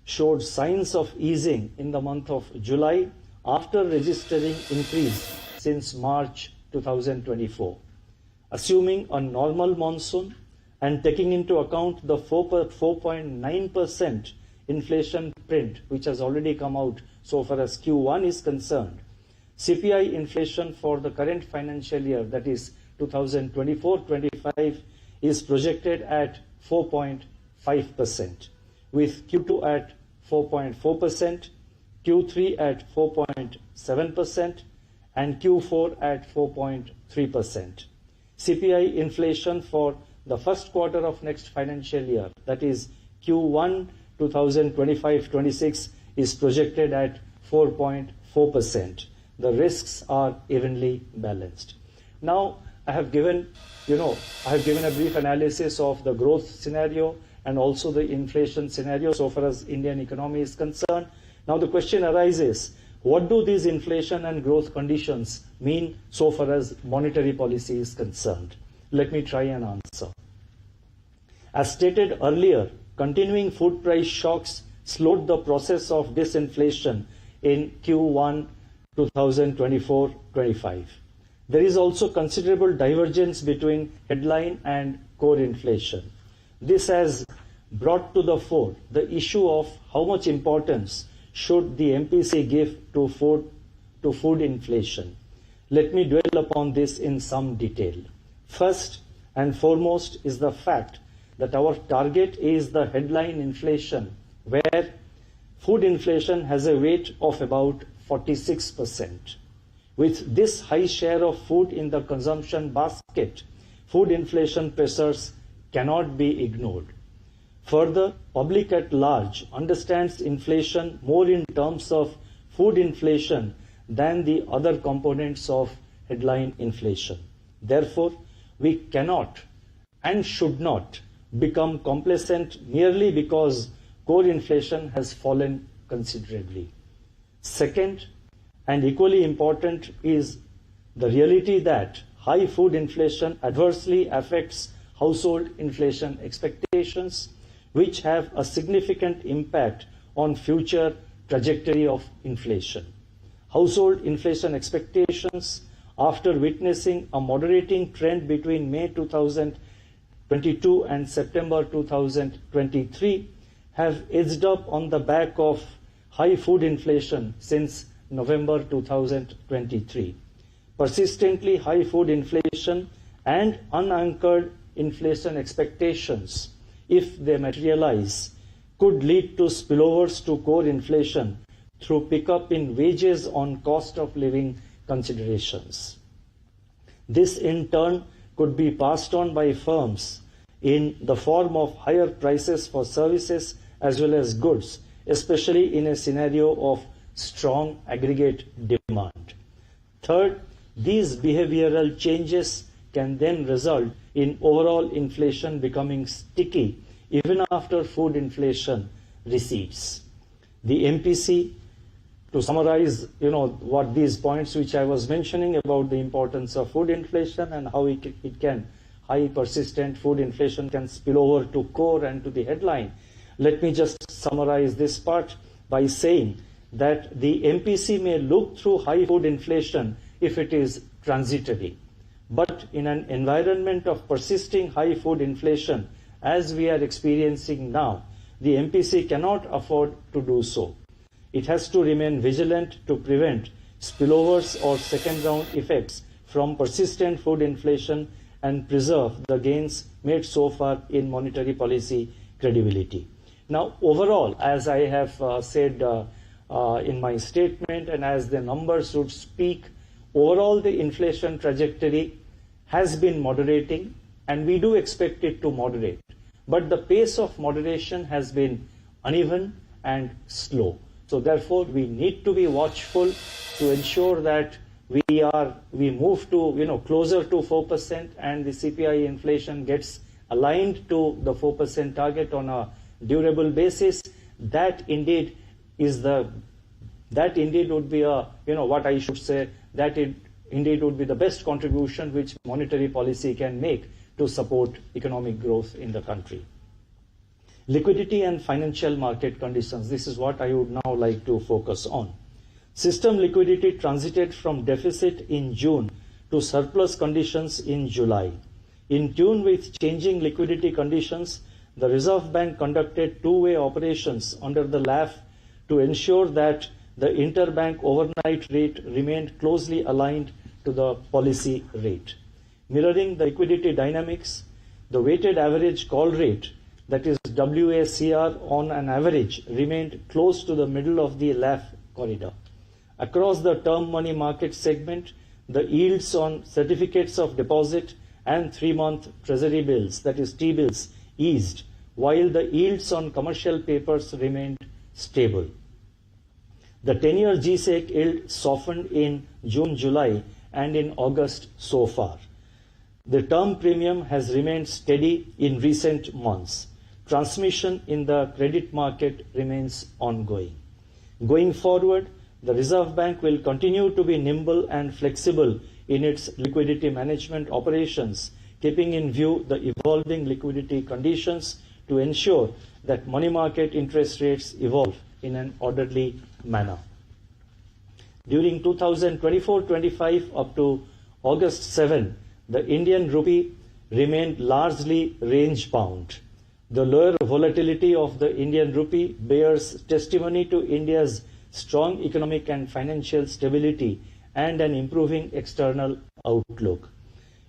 showed signs of easing in the month of July after registering increase since March 2024. Assuming a normal monsoon and taking into account the 4.9% inflation print which has already come out so far as Q1 is concerned, CPI inflation for the current financial year, that is 2024-25, is projected at 4.5%, with Q2 at 4.4%, Q3 at 4.7%, and Q4 at 4.3%. CPI inflation for the first quarter of next financial year, that is Q1 2025-26, is projected at 4.4%. The risks are evenly balanced. Now, I have given a brief analysis of the growth scenario and also the inflation scenario so far as Indian economy is concerned. Now the question arises, what do these inflation and growth conditions mean so far as monetary policy is concerned? Let me try and answer. As stated earlier, continuing food price shocks slowed the process of disinflation in Q1 2024-25. There is also considerable divergence between headline and core inflation. This has brought to the fore the issue of how much importance should the MPC give to food inflation. Let me dwell upon this in some detail. First and foremost is the fact that our target is the headline inflation, where food inflation has a weight of about 46%. With this high share of food in the consumption basket, food inflation pressures cannot be ignored. Further, public at large understands inflation more in terms of food inflation than the other components of headline inflation. Therefore, we cannot and should not become complacent merely because core inflation has fallen considerably. Second, and equally important, is the reality that high food inflation adversely affects household inflation expectations, which have a significant impact on future trajectory of inflation. Household inflation expectations, after witnessing a moderating trend between May 2022 and September 2023, have edged up on the back of high food inflation since November 2023. Persistently high food inflation and unanchored inflation expectations, if they materialize, could lead to spillovers to core inflation through pickup in wages on cost of living considerations. This in turn could be passed on by firms in the form of higher prices for services as well as goods, especially in a scenario of strong aggregate demand. Third, these behavioral changes can then result in overall inflation becoming sticky even after food inflation recedes. The MPC, to summarize, what these points which I was mentioning about the importance of food inflation and how high persistent food inflation can spill over to core and to the headline. Let me just summarize this part by saying that the MPC may look through high food inflation if it is transitory. But in an environment of persisting high food inflation, as we are experiencing now, the MPC cannot afford to do so. It has to remain vigilant to prevent spillovers or second-round effects from persistent food inflation and preserve the gains made so far in monetary policy credibility. Now, overall, as I have said in my statement and as the numbers would speak, overall the inflation trajectory has been moderating and we do expect it to moderate. But the pace of moderation has been uneven and slow. So therefore, we need to be watchful to ensure that we move to closer to 4% and the CPI inflation gets aligned to the 4% target on a durable basis. That indeed would be indeed would be the best contribution which monetary policy can make to support economic growth in the country. Liquidity and financial market conditions. This is what I would now like to focus on. System liquidity transited from deficit in June to surplus conditions in July. In tune with changing liquidity conditions, the Reserve Bank conducted two-way operations under the LAF to ensure that the interbank overnight rate remained closely aligned to the policy rate. Mirroring the liquidity dynamics, the weighted average call rate, that is WACR on an average, remained close to the middle of the LAF corridor. Across the term money market segment, the yields on certificates of deposit and 3-month treasury bills, that is T-bills, eased, while the yields on commercial papers remained stable. The 10-year G-Sec yield softened in June-July and in August so far. The term premium has remained steady in recent months. Transmission in the credit market remains ongoing. Going forward, the Reserve Bank will continue to be nimble and flexible in its liquidity management operations, keeping in view the evolving liquidity conditions to ensure that money market interest rates evolve in an orderly manner. During 2024-25 up to August 7, the Indian rupee remained largely range-bound. The lower volatility of the Indian rupee bears testimony to India's strong economic and financial stability and an improving external outlook.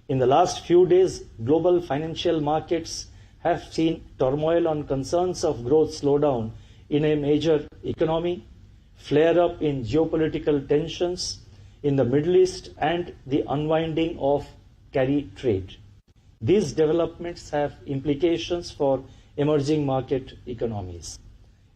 In the last few days, global financial markets have seen turmoil on concerns of growth slowdown in a major economy, flare-up in geopolitical tensions in the Middle East, and the unwinding of carry trade. These developments have implications for emerging market economies.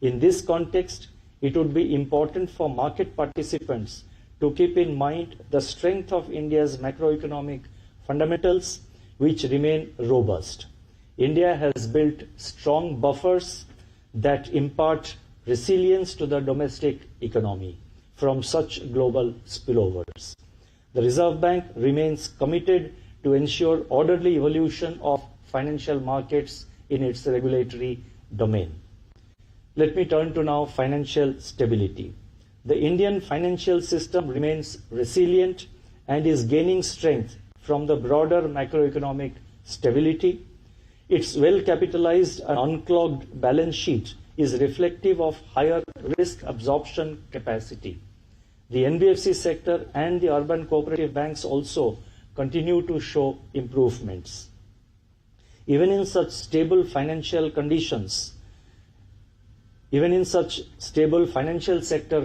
In this context, it would be important for market participants to keep in mind the strength of India's macroeconomic fundamentals, which remain robust. India has built strong buffers that impart resilience to the domestic economy from such global spillovers. The Reserve Bank remains committed to ensure orderly evolution of financial markets in its regulatory domain. Let me turn to now financial stability. The Indian financial system remains resilient and is gaining strength from the broader macroeconomic stability. Its well-capitalized and unclogged balance sheet is reflective of higher risk absorption capacity. The NBFC sector and the urban cooperative banks also continue to show improvements. Even in such stable financial sector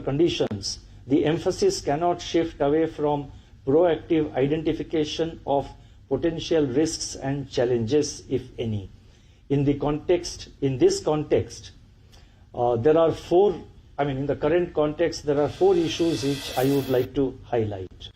conditions, the emphasis cannot shift away from proactive identification of potential risks and challenges, if any. In the current context, there are four issues which I would like to highlight.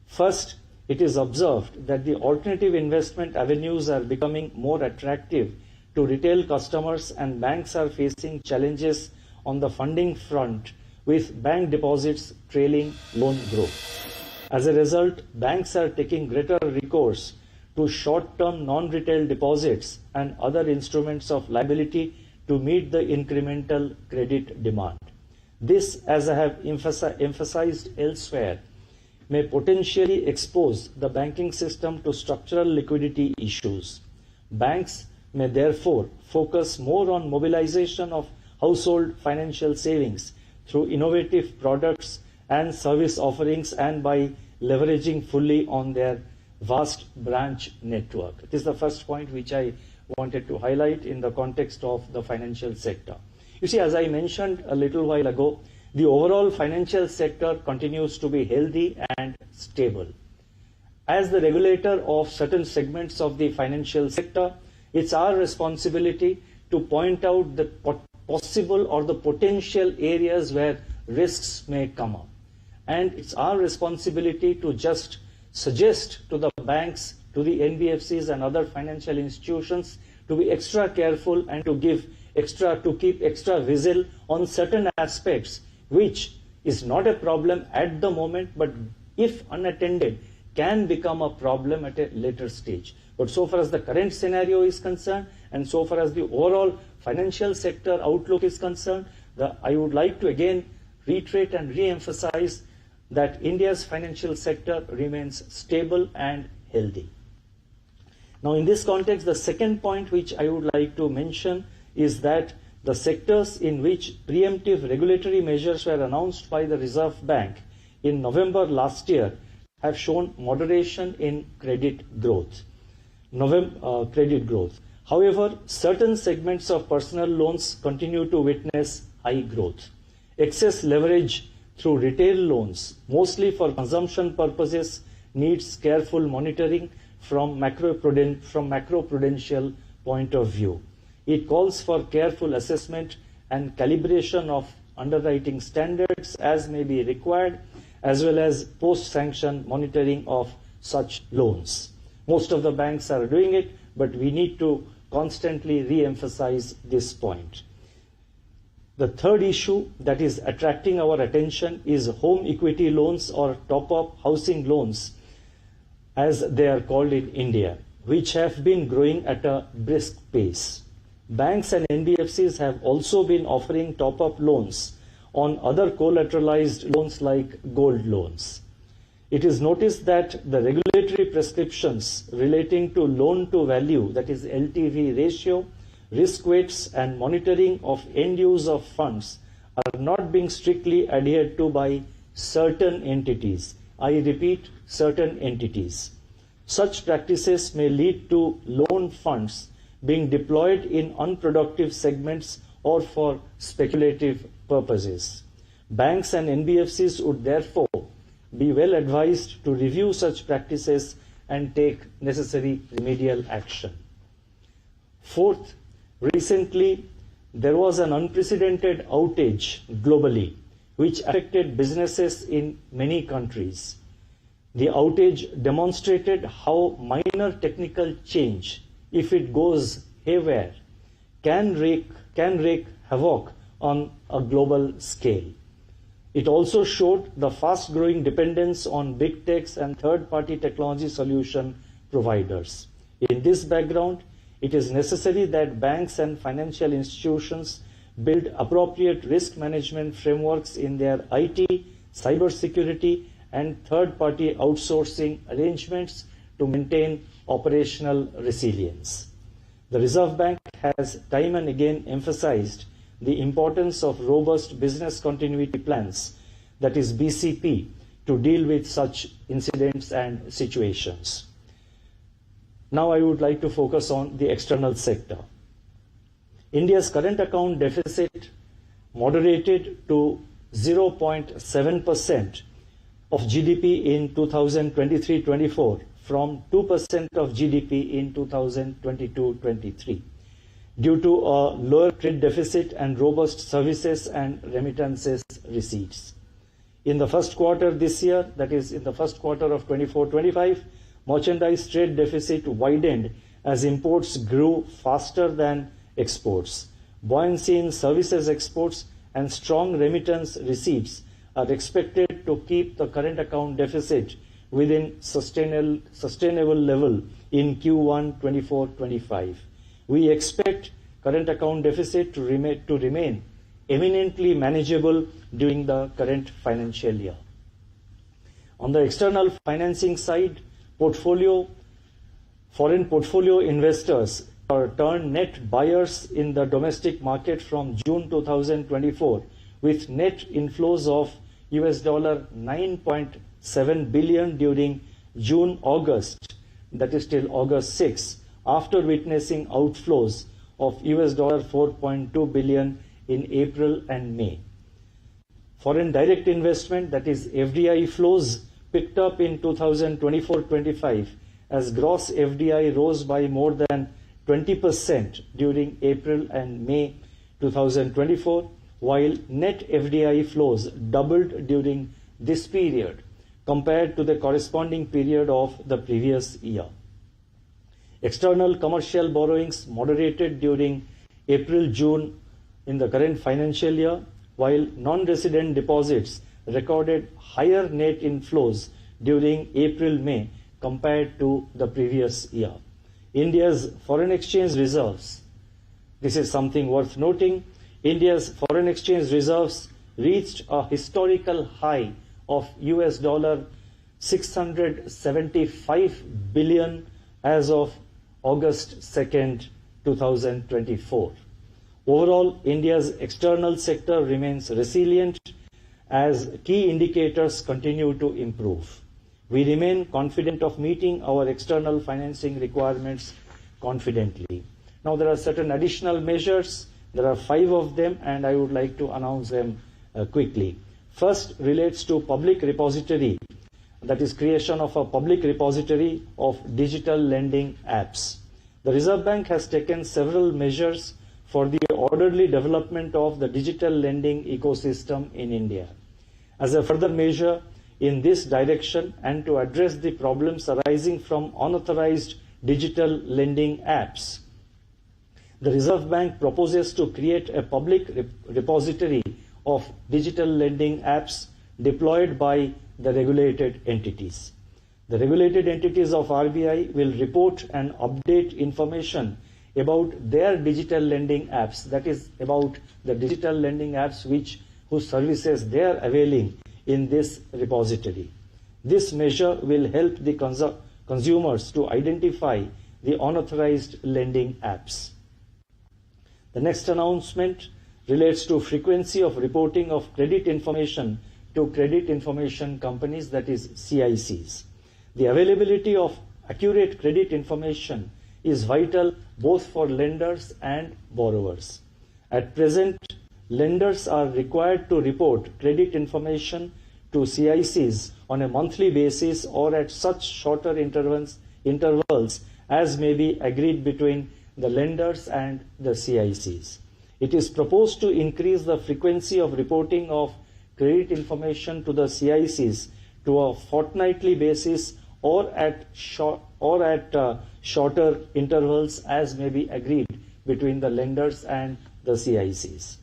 First, it is observed that the alternative investment avenues are becoming more attractive to retail customers, and banks are facing challenges on the funding front with bank deposits trailing loan growth. As a result, banks are taking greater recourse to short-term non-retail deposits and other instruments of liability to meet the incremental credit demand. This, as I have emphasized elsewhere, may potentially expose the banking system to structural liquidity issues. Banks may therefore focus more on mobilization of household financial savings through innovative products and service offerings and by leveraging fully on their vast branch network. This is the first point which I wanted to highlight in the context of the financial sector. You see, as I mentioned a little while ago, the overall financial sector continues to be healthy and stable. As the regulator of certain segments of the financial sector, it's our responsibility to point out the possible or the potential areas where risks may come up. And it's our responsibility to just suggest to the banks, to the NBFCs and other financial institutions to be extra careful and to keep extra vigil on certain aspects, which is not a problem at the moment, but if unattended, can become a problem at a later stage. But so far as the current scenario is concerned, and so far as the overall financial sector outlook is concerned, I would like to again reiterate and re-emphasize that India's financial sector remains stable and healthy. Now, in this context, the second point which I would like to mention is that the sectors in which preemptive regulatory measures were announced by the Reserve Bank in November last year have shown moderation in credit growth. However, certain segments of personal loans continue to witness high growth. Excess leverage through retail loans, mostly for consumption purposes, needs careful monitoring from macroprudential point of view. It calls for careful assessment and calibration of underwriting standards as may be required, as well as post-sanction monitoring of such loans. Most of the banks are doing it, but we need to constantly re-emphasize this point. The third issue that is attracting our attention is home equity loans or top-up housing loans, as they are called in India, which have been growing at a brisk pace. Banks and NBFCs have also been offering top-up loans on other collateralized loans like gold loans. It is noticed that the regulatory prescriptions relating to loan-to-value, that is LTV ratio, risk weights and monitoring of end use of funds are not being strictly adhered to by certain entities. I repeat, certain entities. Such practices may lead to loan funds being deployed in unproductive segments or for speculative purposes. Banks and NBFCs would therefore be well advised to review such practices and take necessary remedial action. Fourth, recently there was an unprecedented outage globally which affected businesses in many countries. The outage demonstrated how minor technical change, if it goes haywire, can wreak havoc on a global scale. It also showed the fast-growing dependence on big techs and third-party technology solution providers. In this background, it is necessary that banks and financial institutions build appropriate risk management frameworks in their IT, cybersecurity, and third-party outsourcing arrangements to maintain operational resilience. The Reserve Bank has time and again emphasized the importance of robust business continuity plans, that is BCP, to deal with such incidents and situations. Now I would like to focus on the external sector. India's current account deficit moderated to 0.7% of GDP in 2023-24 from 2% of GDP in 2022-23 due to a lower trade deficit and robust services and remittances receipts. In the first quarter this year, that is in the first quarter of 24-25, merchandise trade deficit widened as imports grew faster than exports. Buoyancy in services exports and strong remittance receipts are expected to keep the current account deficit within sustainable level in Q1 24-25. We expect current account deficit to remain eminently manageable during the current financial year. On the external financing side, foreign portfolio investors are turned net buyers in the domestic market from June 2024 with net inflows of $9.7 billion during June-August, that is till August 6, after witnessing outflows of $4.2 billion in April and May. Foreign direct investment, that is FDI flows, picked up in 2024-25 as gross FDI rose by more than 20% during April and May 2024, while net FDI flows doubled during this period compared to the corresponding period of the previous year. External commercial borrowings moderated during April-June in the current financial year, while non-resident deposits recorded higher net inflows during April-May compared to the previous year. India's foreign exchange reserves, this is something worth noting, India's foreign exchange reserves reached a historical high of $675 billion as of August 2nd, 2024. Overall, India's external sector remains resilient as key indicators continue to improve. We remain confident of meeting our external financing requirements confidently. Now, there are certain additional measures. There are 5 of them, and I would like to announce them quickly. First relates to public repository, that is creation of a public repository of digital lending apps. The Reserve Bank has taken several measures for the orderly development of the digital lending ecosystem in India. As a further measure in this direction and to address the problems arising from unauthorized digital lending apps, the Reserve Bank proposes to create a public repository of digital lending apps deployed by the regulated entities. The regulated entities of RBI will report and update information about their digital lending apps, that is about the digital lending apps whose services they are availing in this repository. This measure will help the consumers to identify the unauthorized lending apps. The next announcement relates to frequency of reporting of credit information to credit information companies, that is CICs. The availability of accurate credit information is vital both for lenders and borrowers. At present, lenders are required to report credit information to CICs on a monthly basis or at such shorter intervals as may be agreed between the lenders and the CICs. It is proposed to increase the frequency of reporting of credit information to the CICs to a fortnightly basis or at shorter intervals as may be agreed between the lenders and the CICs.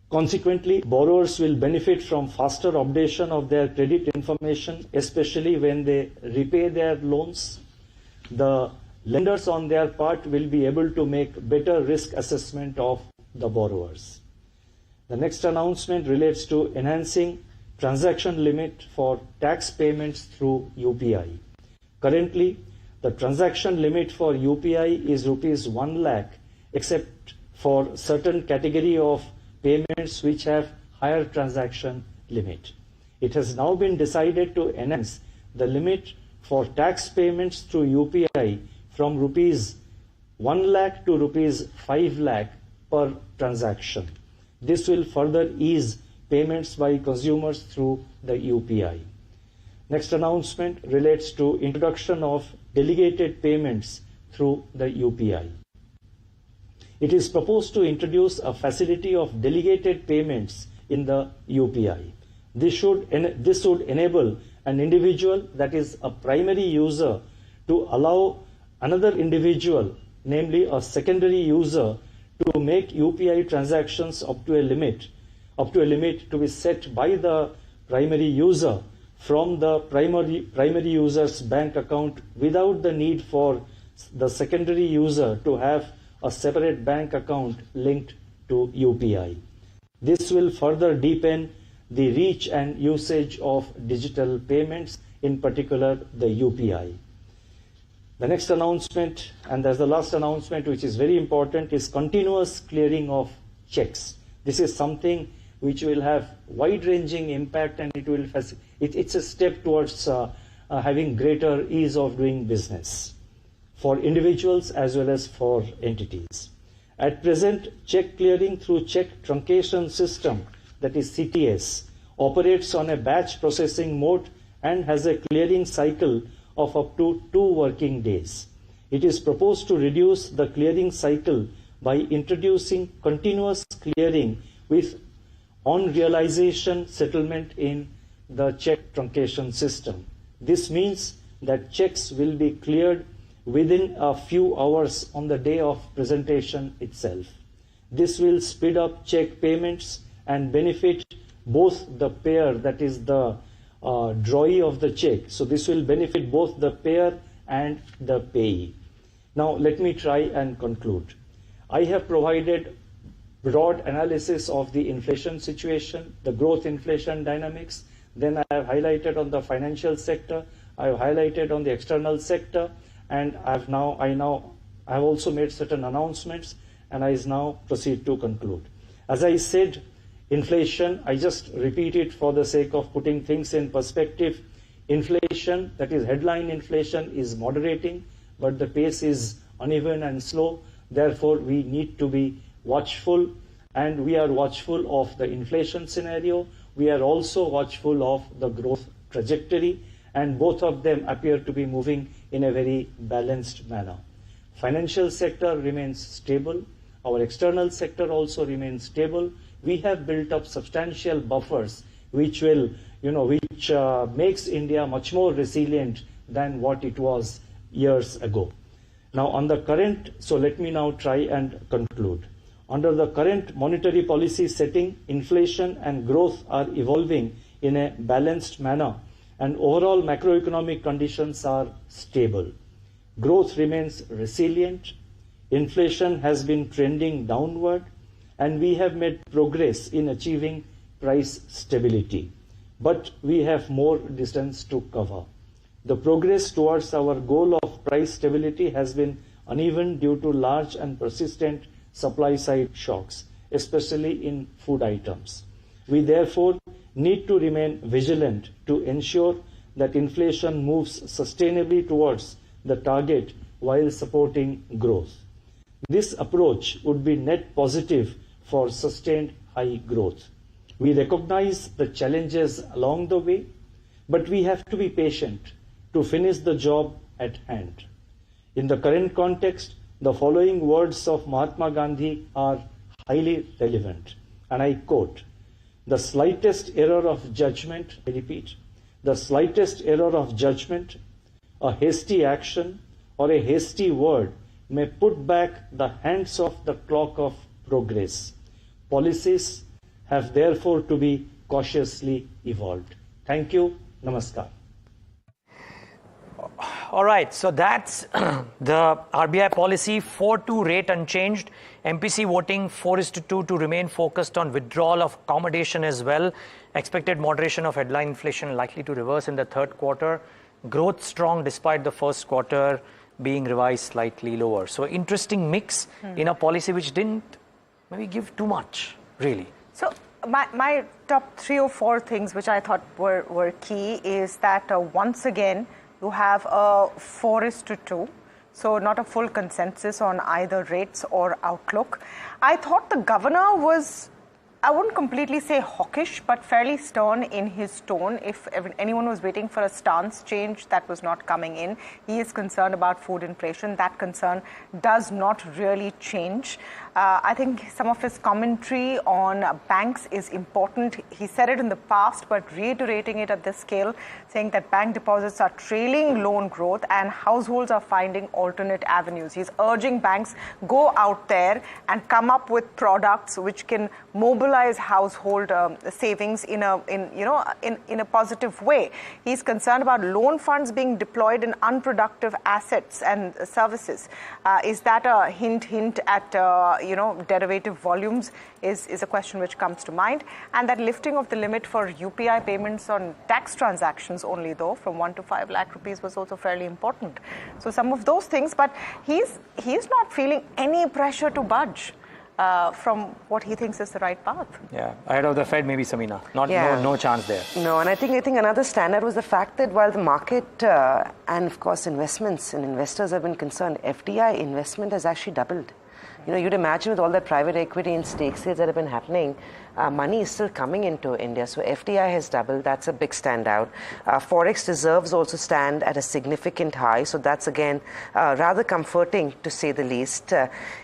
Consequently, borrowers will benefit from faster updation of their credit information, especially when they repay their loans. The lenders on their part will be able to make better risk assessment of the borrowers. The next announcement relates to enhancing transaction limit for tax payments through UPI. Currently, the transaction limit for UPI is Rs 1 lakh, except for certain category of payments which have higher transaction limit. It has now been decided to enhance the limit for tax payments through UPI from rupees 1 lakh to rupees 5 lakh per transaction. This will further ease payments by consumers through the UPI. Next announcement relates to introduction of delegated payments through the UPI. It is proposed to introduce a facility of delegated payments in the UPI. This should enable an individual, that is a primary user, to allow another individual, namely a secondary user, to make UPI transactions up to a limit to be set by the primary user from the primary user's bank account without the need for the secondary user to have a separate bank account linked to UPI. This will further deepen the reach and usage of digital payments, in particular the UPI. The next announcement, and that's the last announcement which is very important, is continuous clearing of checks. This is something which will have wide-ranging impact, and it's a step towards having greater ease of doing business for individuals as well as for entities. At present, check clearing through check truncation system, that is CTS, operates on a batch processing mode and has a clearing cycle of up to 2 working days. It is proposed to reduce the clearing cycle by introducing continuous clearing with on-realization settlement in the check truncation system. This means that checks will be cleared within a few hours on the day of presentation itself. This will speed up check payments and benefit both the payer, that is the drawee of the check. So this will benefit both the payer and the payee. Now let me try and conclude. I have provided broad analysis of the inflation situation, the growth inflation dynamics. Then I have highlighted on the financial sector, I have highlighted on the external sector, and I have also made certain announcements, and I now proceed to conclude. As I said, inflation, I just repeat it for the sake of putting things in perspective. Inflation, that is headline inflation, is moderating, but the pace is uneven and slow. Therefore, we need to be watchful, and we are watchful of the inflation scenario. We are also watchful of the growth trajectory, and both of them appear to be moving in a very balanced manner. Financial sector remains stable. Our external sector also remains stable. We have built up substantial buffers, which makes India much more resilient than what it was years ago. Now, let me now try and conclude. Under the current monetary policy setting, inflation and growth are evolving in a balanced manner, and overall macroeconomic conditions are stable. Growth remains resilient. Inflation has been trending downward, and we have made progress in achieving price stability. But we have more distance to cover. The progress towards our goal of price stability has been uneven due to large and persistent supply-side shocks, especially in food items. We therefore need to remain vigilant to ensure that inflation moves sustainably towards the target while supporting growth. This approach would be net positive for sustained high growth. We recognize the challenges along the way, but we have to be patient to finish the job at hand. In the current context, the following words of Mahatma Gandhi are highly relevant, and I quote, "The slightest error of judgment," I repeat, "the slightest error of judgment, a hasty action, or a hasty word may put back the hands of the clock of progress. Policies have therefore to be cautiously evolved." Thank you. Namaskar. All right, so that's the RBI policy. 4-2 rate unchanged. MPC voting 4:2 to remain focused on withdrawal of accommodation as well. Expected moderation of headline inflation likely to reverse in the third quarter. Growth strong despite the first quarter being revised slightly lower. So interesting mix in a policy which didn't maybe give too much, really. So my top 3 or 4 things which I thought were key is that once again you have a 4:2. So not a full consensus on either rates or outlook. I thought the governor was, I wouldn't completely say hawkish, but fairly stern in his tone. If anyone was waiting for a stance change, that was not coming in. He is concerned about food inflation. That concern does not really change. I think some of his commentary on banks is important. He said it in the past, but reiterating it at this scale, saying that bank deposits are trailing loan growth and households are finding alternate avenues. He's urging banks go out there and come up with products which can mobilize household savings in a positive way. He's concerned about loan funds being deployed in unproductive assets and services. Is that a hint at derivative volumes is a question which comes to mind. And that lifting of the limit for UPI payments on tax transactions only, though, from 1 to 5 lakh rupees was also fairly important. So some of those things, but he's not feeling any pressure to budge from what he thinks is the right path. Yeah, ahead of the Fed, maybe Samina. No chance there. No, and I think another standout was the fact that while the market and of course investments and investors have been concerned, FDI investment has actually doubled. You'd imagine with all that private equity and stake sales that have been happening, money is still coming into India. So FDI has doubled. That's a big standout. Forex reserves also stand at a significant high. So that's, again, rather comforting, to say the least.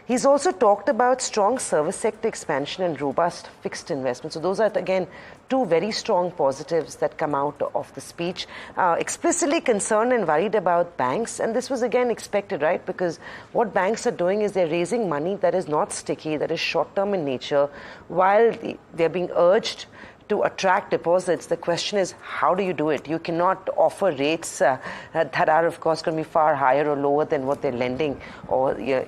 He's also talked about strong service sector expansion and robust fixed investment. So those are, again, 2 very strong positives that come out of the speech. Explicitly concerned and worried about banks. And this was, again, expected, right? Because what banks are doing is they're raising money that is not sticky, that is short-term in nature, while they're being urged to attract deposits. The question is, how do you do it? You cannot offer rates that are, of course, going to be far higher or lower than what they're lending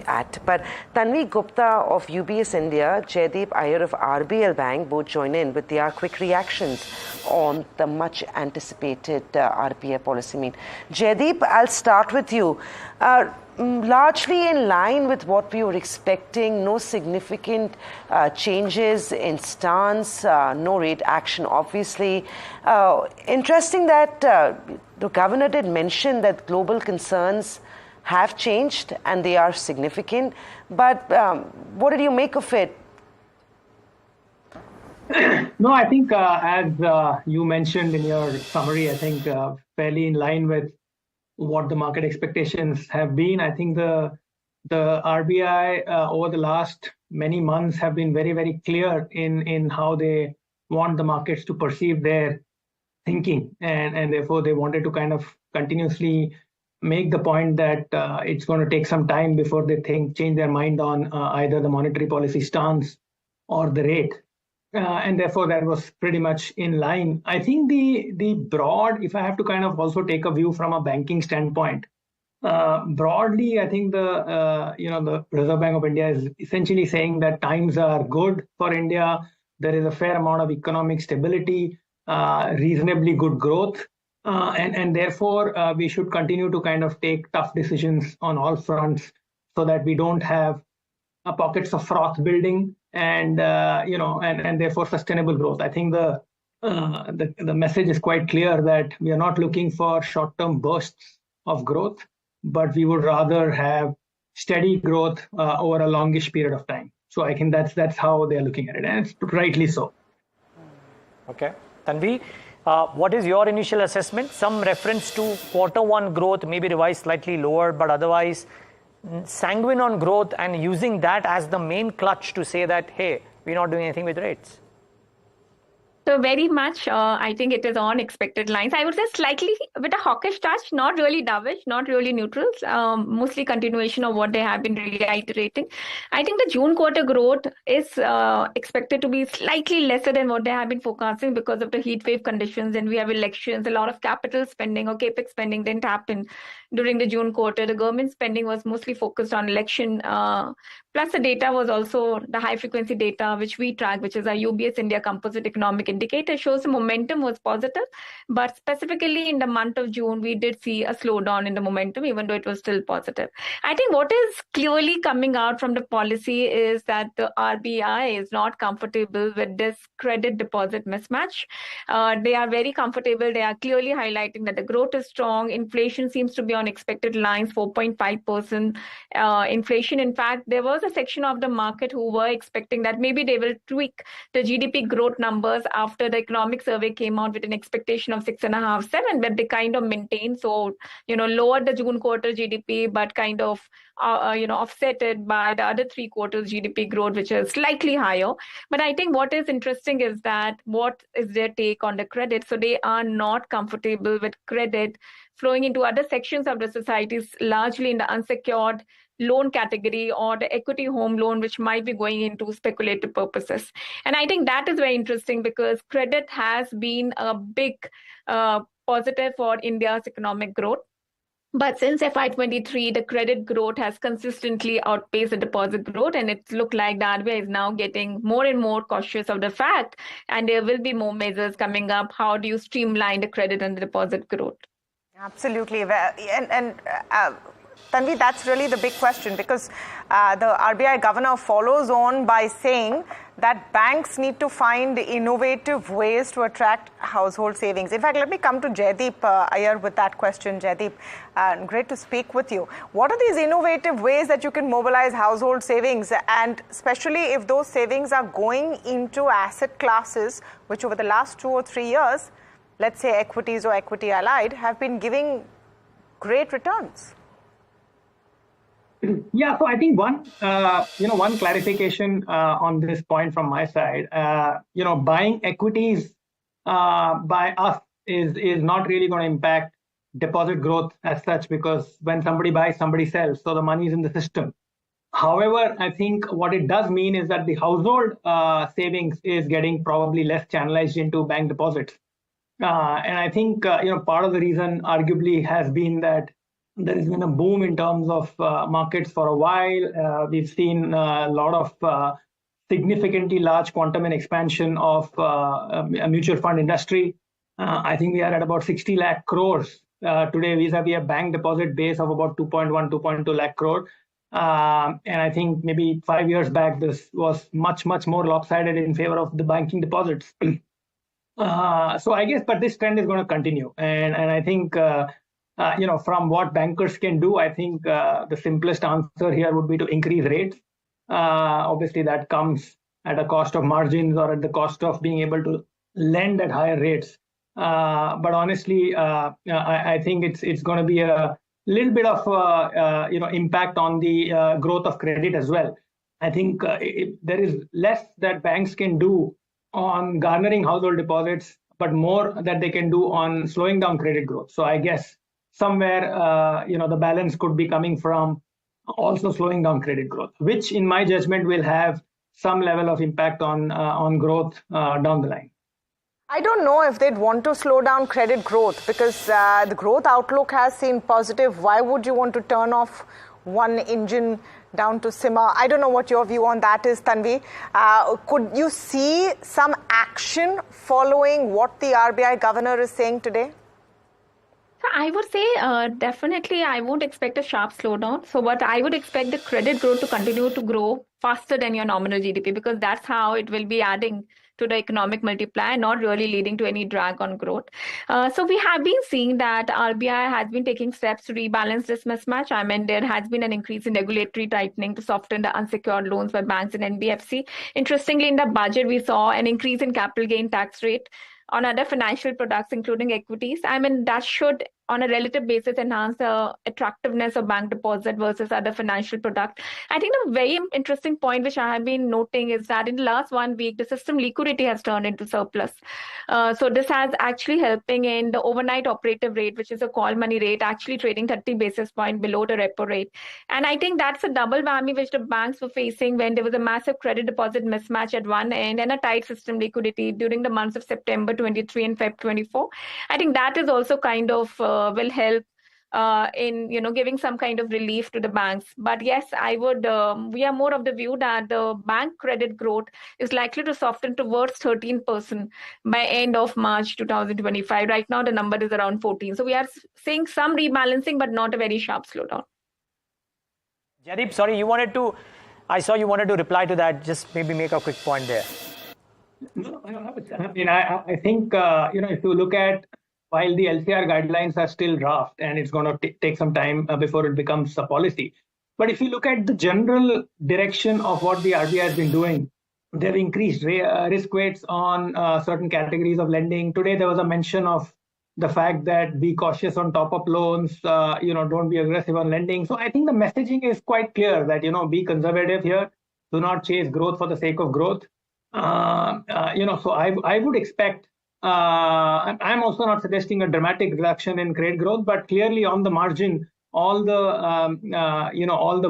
at. But Tanvi Gupta of UBS India, Jaideep Iyer of RBL Bank both join in with their quick reactions on the much anticipated RBI policy meet. Jaideep, I'll start with you. Largely in line with what we were expecting, no significant changes in stance, no rate action, obviously. Interesting that the governor did mention that global concerns have changed and they are significant. But what did you make of it? No, I think as you mentioned in your summary, I think fairly in line with what the market expectations have been. I think the RBI over the last many months have been very, very clear in how they want the markets to perceive their thinking. And therefore, they wanted to kind of continuously make the point that it's going to take some time before they change their mind on either the monetary policy stance or the rate. And therefore, that was pretty much in line. I think the broad, if I have to kind of also take a view from a banking standpoint, broadly, I think the Reserve Bank of India is essentially saying that times are good for India. There is a fair amount of economic stability, reasonably good growth, and therefore we should continue to kind of take tough decisions on all fronts so that we don't have pockets of froth building and therefore sustainable growth. I think the message is quite clear that we are not looking for short-term bursts of growth, but we would rather have steady growth over a longish period of time. So I think that's how they're looking at it, and it's rightly so. Okay, Tanvi, what is your initial assessment? Some reference to Q1 growth, maybe revised slightly lower, but otherwise sanguine on growth and using that as the main clutch to say that, hey, we're not doing anything with rates. So very much, I think it is on expected lines. I would say slightly with a hawkish touch, not really dovish, not really neutral, mostly continuation of what they have been reiterating. I think the June quarter growth is expected to be slightly lesser than what they have been forecasting because of the heat wave conditions, and we have elections. A lot of capital spending or capex spending didn't happen during the June quarter. The government spending was mostly focused on election. Plus the data was also the high frequency data, which we track, which is our UBS India Composite Economic indicator shows the momentum was positive, but specifically in the month of June, we did see a slowdown in the momentum, even though it was still positive. I think what is clearly coming out from the policy is that the RBI is not comfortable with this credit deposit mismatch. They are very comfortable. They are clearly highlighting that the growth is strong. Inflation seems to be on expected lines, 4.5% inflation. In fact, there was a section of the market who were expecting that maybe they will tweak the GDP growth numbers after the economic survey came out with an expectation of 6.5, 7, but they kind of maintained. So, lowered the June quarter GDP, but kind of, offset it by the other 3 quarters GDP growth, which is slightly higher. But I think what is interesting is that what is their take on the credit? So they are not comfortable with credit flowing into other sections of the societies, largely in the unsecured loan category or the equity home loan, which might be going into speculative purposes. And I think that is very interesting because credit has been a big positive for India's economic growth. But since FY23, the credit growth has consistently outpaced the deposit growth, and it looked like the RBI is now getting more and more cautious of the fact, and there will be more measures coming up. How do you streamline the credit and the deposit growth? Absolutely. And Tanvi, that's really the big question because the RBI governor follows on by saying that banks need to find innovative ways to attract household savings. In fact, let me come to Jaideep Iyer with that question. Jaideep, great to speak with you. What are these innovative ways that you can mobilize household savings, and especially if those savings are going into asset classes which over the last 2 or 3 years, let's say equities or equity allied, have been giving great returns? Yeah, so I think one clarification on this point from my side. Buying equities by us is not really going to impact deposit growth as such, because when somebody buys, somebody sells, so the money is in the system. However, I think what it does mean is that the household savings is getting probably less channelized into bank deposits. And I think part of the reason arguably has been that there has been a boom in terms of markets for a while. We've seen a lot of significantly large quantum and expansion of a mutual fund industry. I think we are at about 60 lakh crores today vis-a-vis a bank deposit base of about 2.1, 2.2 lakh crore. And I think maybe 5 years back, this was much, much more lopsided in favor of the banking deposits. So I guess, but this trend is going to continue. And I think, from what bankers can do, I think the simplest answer here would be to increase rates. Obviously, that comes at a cost of margins or at the cost of being able to lend at higher rates. But honestly, I think it's going to be a little bit of impact on the growth of credit as well. I think there is less that banks can do on garnering household deposits, but more that they can do on slowing down credit growth. So I guess somewhere, the balance could be coming from also slowing down credit growth, which in my judgment will have some level of impact on growth down the line. I don't know if they'd want to slow down credit growth because the growth outlook has seemed positive. Why would you want to turn off one engine down to simmer? I don't know what your view on that is, Tanvi. Could you see some action following what the RBI governor is saying today? I would say definitely I won't expect a sharp slowdown. So what I would expect the credit growth to continue to grow faster than your nominal GDP, because that's how it will be adding to the economic multiplier, not really leading to any drag on growth. So we have been seeing that RBI has been taking steps to rebalance this mismatch. I mean, there has been an increase in regulatory tightening to soften the unsecured loans by banks and NBFC. Interestingly, in the budget, we saw an increase in capital gain tax rate on other financial products, including equities. I mean, that should, on a relative basis, enhance the attractiveness of bank deposit versus other financial products. I think the very interesting point which I have been noting is that in the last 1 week, the system liquidity has turned into surplus. So this has actually helping in the overnight operative rate, which is a call money rate, actually trading 30 basis points below the repo rate. And I think that's a double whammy which the banks were facing when there was a massive credit deposit mismatch at one end and a tight system liquidity during the months of September 23 and Feb 24. I think that is also kind of will help in giving some kind of relief to the banks. But yes, I would we are more of the view that the bank credit growth is likely to soften towards 13% by end of March 2025. Right now the number is around 14, so we are seeing some rebalancing but not a very sharp slowdown. Jaideep, sorry, I saw you wanted to reply to that. Just maybe make a quick point there. No, I mean, I think, if you look at, while the LCR guidelines are still draft and it's going to take some time before it becomes a policy. But if you look at the general direction of what the RBI has been doing, they've increased risk weights on certain categories of lending. Today, there was a mention of the fact that be cautious on top-up loans, don't be aggressive on lending. So I think the messaging is quite clear that, be conservative here. Do not chase growth for the sake of growth. So I would expect, I'm also not suggesting a dramatic reduction in credit growth, but clearly on the margin, all the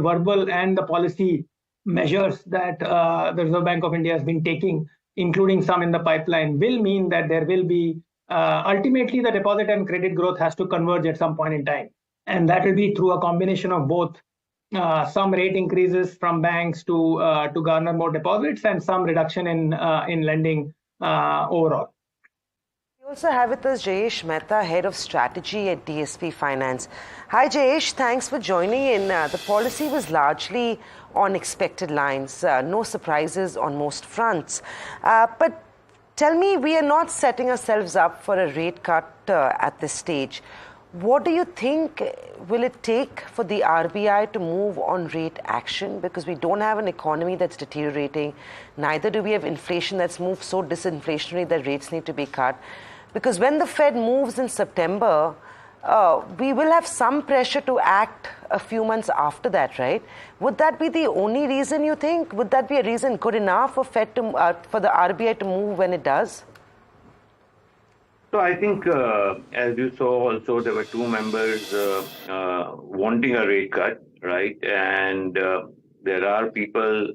verbal and the policy measures that the Reserve Bank of India has been taking, including some in the pipeline, will mean that there will be, ultimately the deposit and credit growth has to converge at some point in time. And that will be through a combination of both some rate increases from banks to garner more deposits and some reduction in lending overall. We also have with us Jayesh Mehta, Head of Strategy at DSP Finance. Hi Jayesh, thanks for joining in. The policy was largely on expected lines, no surprises on most fronts. But tell me, we are not setting ourselves up for a rate cut at this stage. What do you think will it take for the RBI to move on rate action? Because we don't have an economy that's deteriorating. Neither do we have inflation that's moved so disinflationary that rates need to be cut. Because when the Fed moves in September, we will have some pressure to act a few months after that, right? Would that be the only reason you think? Would that be a reason good enough for for the RBI to move when it does? So I think, as you saw also, there were two members wanting a rate cut, right? And there are people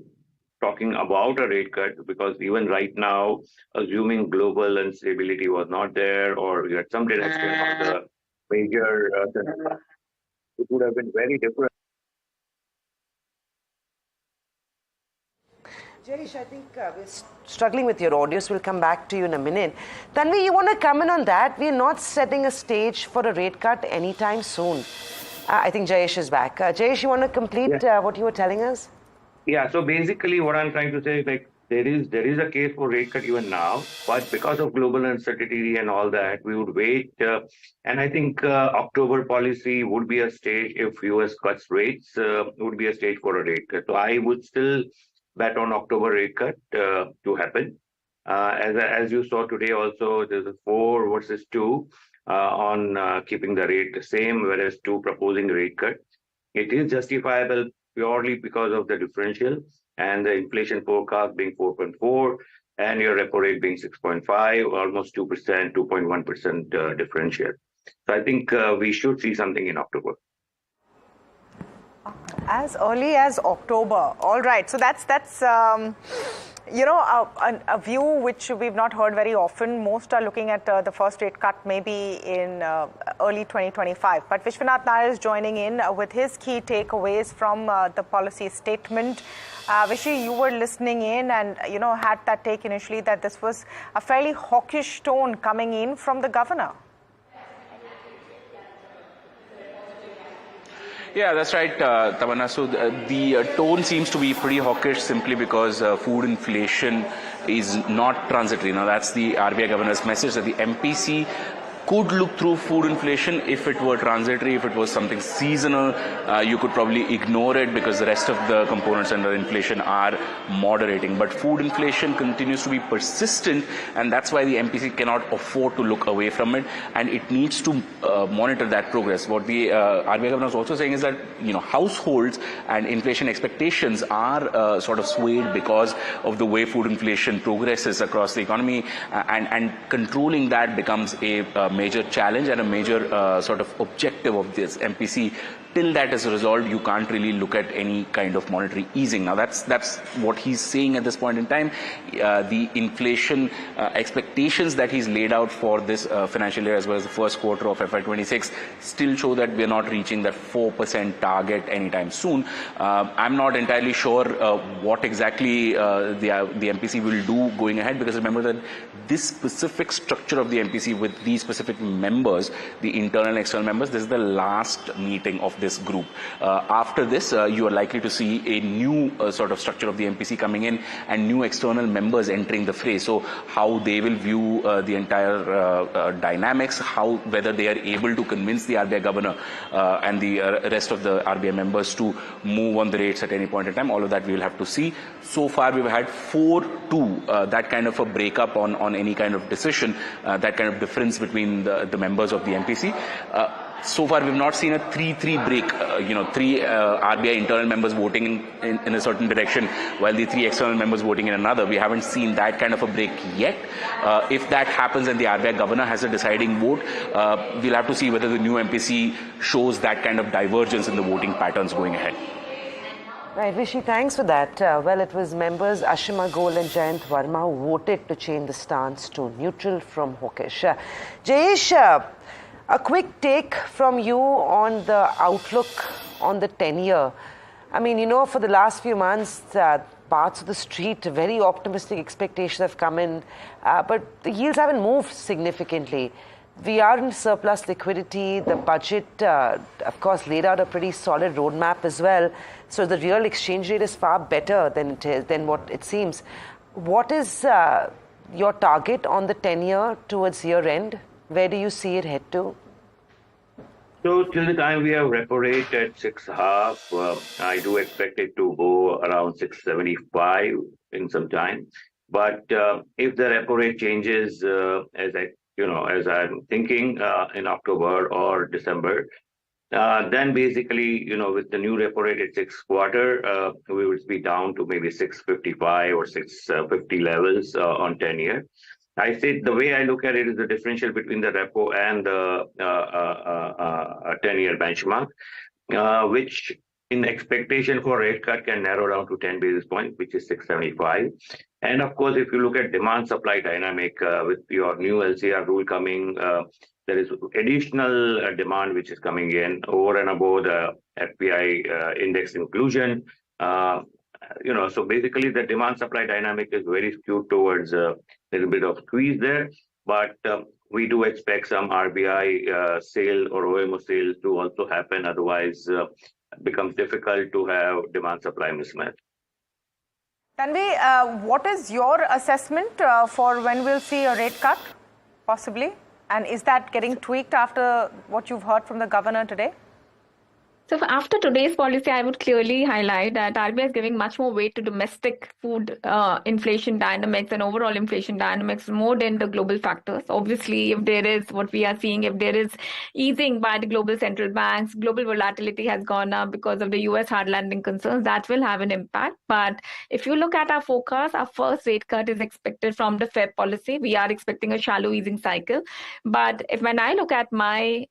talking about a rate cut because even right now, assuming global instability was not there or we had some direction on the major, it would have been very different. Jayesh, I think we're struggling with your audio, so we'll come back to you in a minute. Tanvi, you want to comment on that? We're not setting a stage for a rate cut anytime soon. I think Jayesh is back. Jayesh, you want to complete what you were telling us? Yeah, so basically what I'm trying to say is like there is a case for rate cut even now, but because of global uncertainty and all that, we would wait. And I think October policy would be a stage if US cuts rates, would be a stage for a rate cut. So I would still bet on October rate cut to happen. As you saw today also, there's a 4 versus 2 on keeping the rate the same, whereas 2 proposing rate cut. It is justifiable purely because of the differential and the inflation forecast being 4.4 and your repo rate being 6.5, almost 2%, 2.1% differential. So I think we should see something in October. As early as October. All right. So that's a view which we've not heard very often. Most are looking at the first rate cut maybe in early 2025. But Vishwanath Nair is joining in with his key takeaways from the policy statement. Vishy, you were listening in and, had that take initially that this was a fairly hawkish tone coming in from the governor. Yeah, that's right, Tamanna. So the tone seems to be pretty hawkish simply because food inflation is not transitory. Now, that's the RBI governor's message that the MPC could look through food inflation if it were transitory, if it was something seasonal. You could probably ignore it because the rest of the components under inflation are moderating. But food inflation continues to be persistent, and that's why the MPC cannot afford to look away from it, and it needs to monitor that progress. What the RBI governor is also saying is that households and inflation expectations are sort of swayed because of the way food inflation progresses across the economy, and controlling that becomes a major challenge and a major sort of objective objective of this MPC. Till that is resolved, you can't really look at any kind of monetary easing. Now, that's what he's saying at this point in time. The inflation expectations that he's laid out for this financial year as well as the first quarter of FY26 still show that we're not reaching that 4% target anytime soon. I'm not entirely sure what exactly the MPC will do going ahead, because remember that this specific structure of the MPC with these specific members, the internal and external members, this is the last meeting of this group. After this, you are likely to see a new sort of structure of the MPC coming in and new external members entering the fray. So how they will view the entire dynamics, whether they are able to convince the RBI governor and the rest of the RBI members to move on the rates at any point in time, all of that we will have to see. So far, we've had 4-2, that kind of a breakup on any kind of decision, that kind of difference between the members of the MPC. So far, we've not seen a 3-3 break, three RBI internal members voting in a certain direction while the 3 external members voting in another. We haven't seen that kind of a break yet. If that happens and the RBI governor has a deciding vote, we'll have to see whether the new MPC shows that kind of divergence in the voting patterns going ahead. Right, Rishi, thanks for that. Well, it was members Ashima Goel and Jayant Verma who voted to change the stance to neutral from hawkish. Jayesh, a quick take from you on the outlook on the 10-year. I mean, for the last few months, parts of the street, very optimistic expectations have come in, but the yields haven't moved significantly. We are in surplus liquidity. The budget, of course, laid out a pretty solid roadmap as well. So the real exchange rate is far better than what it seems. What is your target on the 10-year towards year end? Where do you see it head to? So till the time we have repo rate at 6.5, I do expect it to go around 6.75 in some time. But if the repo rate changes as I'm thinking in October or December, then basically, with the new repo rate at 6.25, we would be down to maybe 6.55 or 6.50 levels on 10-year. I say the way I look at it is the differential between the repo and the 10-year benchmark, which in expectation for rate cut can narrow down to 10 basis points, which is 6.75. And of course, if you look at demand supply dynamic with your new LCR rule coming, there is additional demand which is coming in over and above the FPI index inclusion. So basically the demand supply dynamic is very skewed towards a little bit of squeeze there, but we do expect some RBI sale or OMO sales to also happen. Otherwise, it becomes difficult to have demand supply mismatch. Tanvi, what is your assessment for when we'll see a rate cut, possibly? And is that getting tweaked after what you've heard from the governor today? So after today's policy, I would clearly highlight that RBI is giving much more weight to domestic food inflation dynamics and overall inflation dynamics more than the global factors. Obviously, if there is what we are seeing, if there is easing by the global central banks, global volatility has gone up because of the US hard landing concerns, that will have an impact. But if you look at our forecast, our first rate cut is expected from the Fed policy. We are expecting a shallow easing cycle. But when I look at my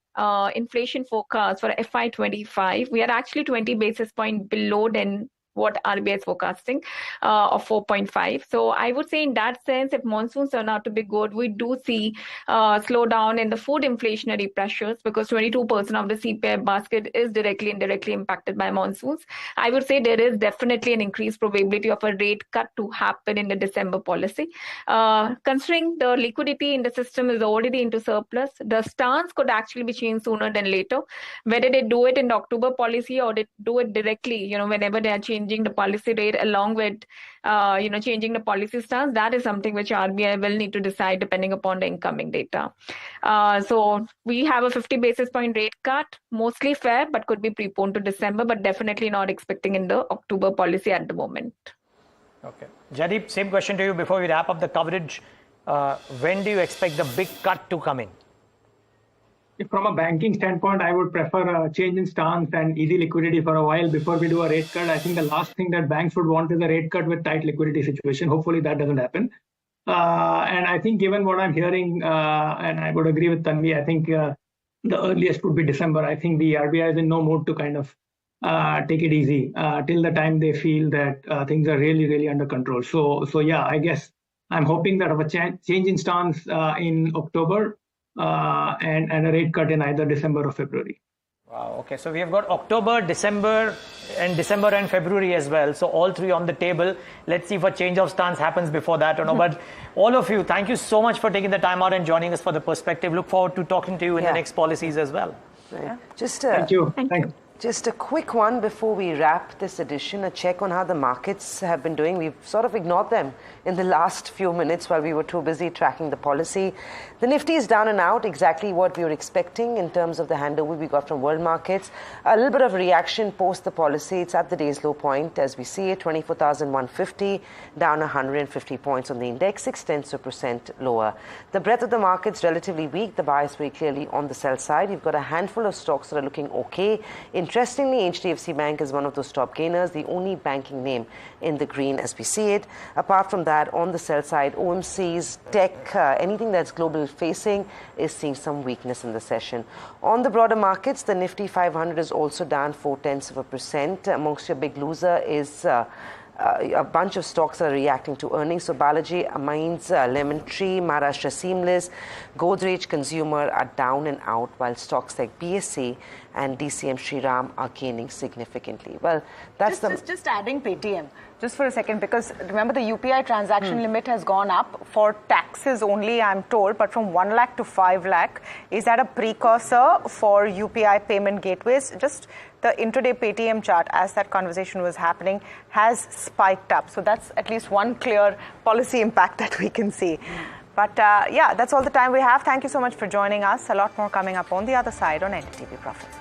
inflation forecast for FY25, we are actually 20 basis points below than what RBI is forecasting of 4.5. So I would say in that sense, if monsoons turn out to be good, we do see slowdown in the food inflationary pressures because 22% of the CPI basket is directly and indirectly impacted by monsoons. I would say there is definitely an increased probability of a rate cut to happen in the December policy. Considering the liquidity in the system is already into surplus, the stance could actually be changed sooner than later. Whether they do it in the October policy or they do it directly, whenever they are changing the policy rate along with, changing the policy stance, that is something which RBI will need to decide depending upon the incoming data. So we have a 50 basis point rate cut, mostly fair, but could be preponed to December, but definitely not expecting in the October policy at the moment. Okay. Jaideep, same question to you before we wrap up the coverage. When do you expect the big cut to come in? From a banking standpoint, I would prefer a change in stance and easy liquidity for a while before we do a rate cut. I think the last thing that banks would want is a rate cut with tight liquidity situation. Hopefully that doesn't happen. And I think given what I'm hearing, and I would agree with Tanvi, I think the earliest would be December. I think the RBI is in no mood to kind of take it easy till the time they feel that things are really, really under control. So yeah, I guess I'm hoping that of a change in stance in October and a rate cut in either December or February. Wow. Okay. So we have got October, December and February as well. So all three on the table. Let's see if a change of stance happens before that or no. But all of you, thank you so much for taking the time out and joining us for the perspective. Look forward to talking to you in the next policies as well. Yeah. Thank you. Just a quick one before we wrap this edition, a check on how the markets have been doing. We've sort of ignored them in the last few minutes while we were too busy tracking the policy. The Nifty is down and out, exactly what we were expecting in terms of the handover we got from world markets. A little bit of reaction post the policy. It's at the day's low point as we see it, 24,150, down 150 points on the index, 0.6% lower. The breadth of the market's relatively weak. The bias very clearly on the sell side. You've got a handful of stocks that are looking okay. Interestingly, HDFC Bank is one of those top gainers, the only banking name in the green as we see it. Apart from that, on the sell side, OMCs, tech, anything that's global facing is seeing some weakness in the session. On the broader markets, the Nifty 500 is also down 0.4%. Amongst your big loser is a bunch of stocks are reacting to earnings. So Balaji, Amines, Lemon Tree, Maharashtra Seamless, Godrej Consumer are down and out, while stocks like BSC and DCM Shriram are gaining significantly. Well, that's just adding Paytm just for a second, because remember the UPI transaction limit has gone up for taxes only, I'm told, but from 1 lakh to 5 lakh. Is that a precursor for UPI payment gateways? Just the intraday Paytm chart, as that conversation was happening, has spiked up. So that's at least one clear policy impact that we can see. But yeah, that's all the time we have. Thank you so much for joining us. A lot more coming up on the other side on NDTV Profits.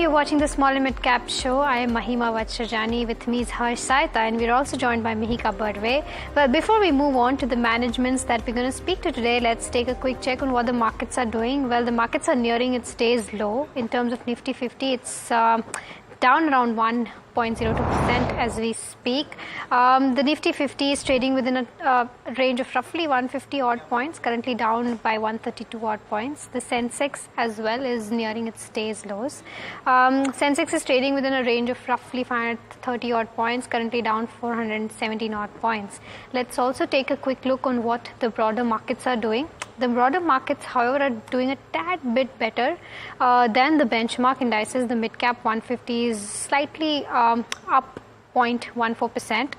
you're watching the Small and Mid Cap Show. I am Mahima Vachhrajani. With me is Harsh Saita, and we're also joined by Mihika Bardve. Well, before we move on to the managements that we're going to speak to today, let's take a quick check on what the markets are doing. Well, the markets are nearing its day's low. In terms of Nifty 50, it's down around 1.02% as we speak. The Nifty 50 is trading within a range of roughly 150 odd points, currently down by 132 odd points. The Sensex as well is nearing its day's lows. Sensex is trading within a range of roughly 530 odd points, currently down 417 odd points. Let's also take a quick look on what the broader markets are doing. The broader markets, however, are doing a tad bit better than the benchmark indices. The mid-cap 150 is slightly up 0.14%.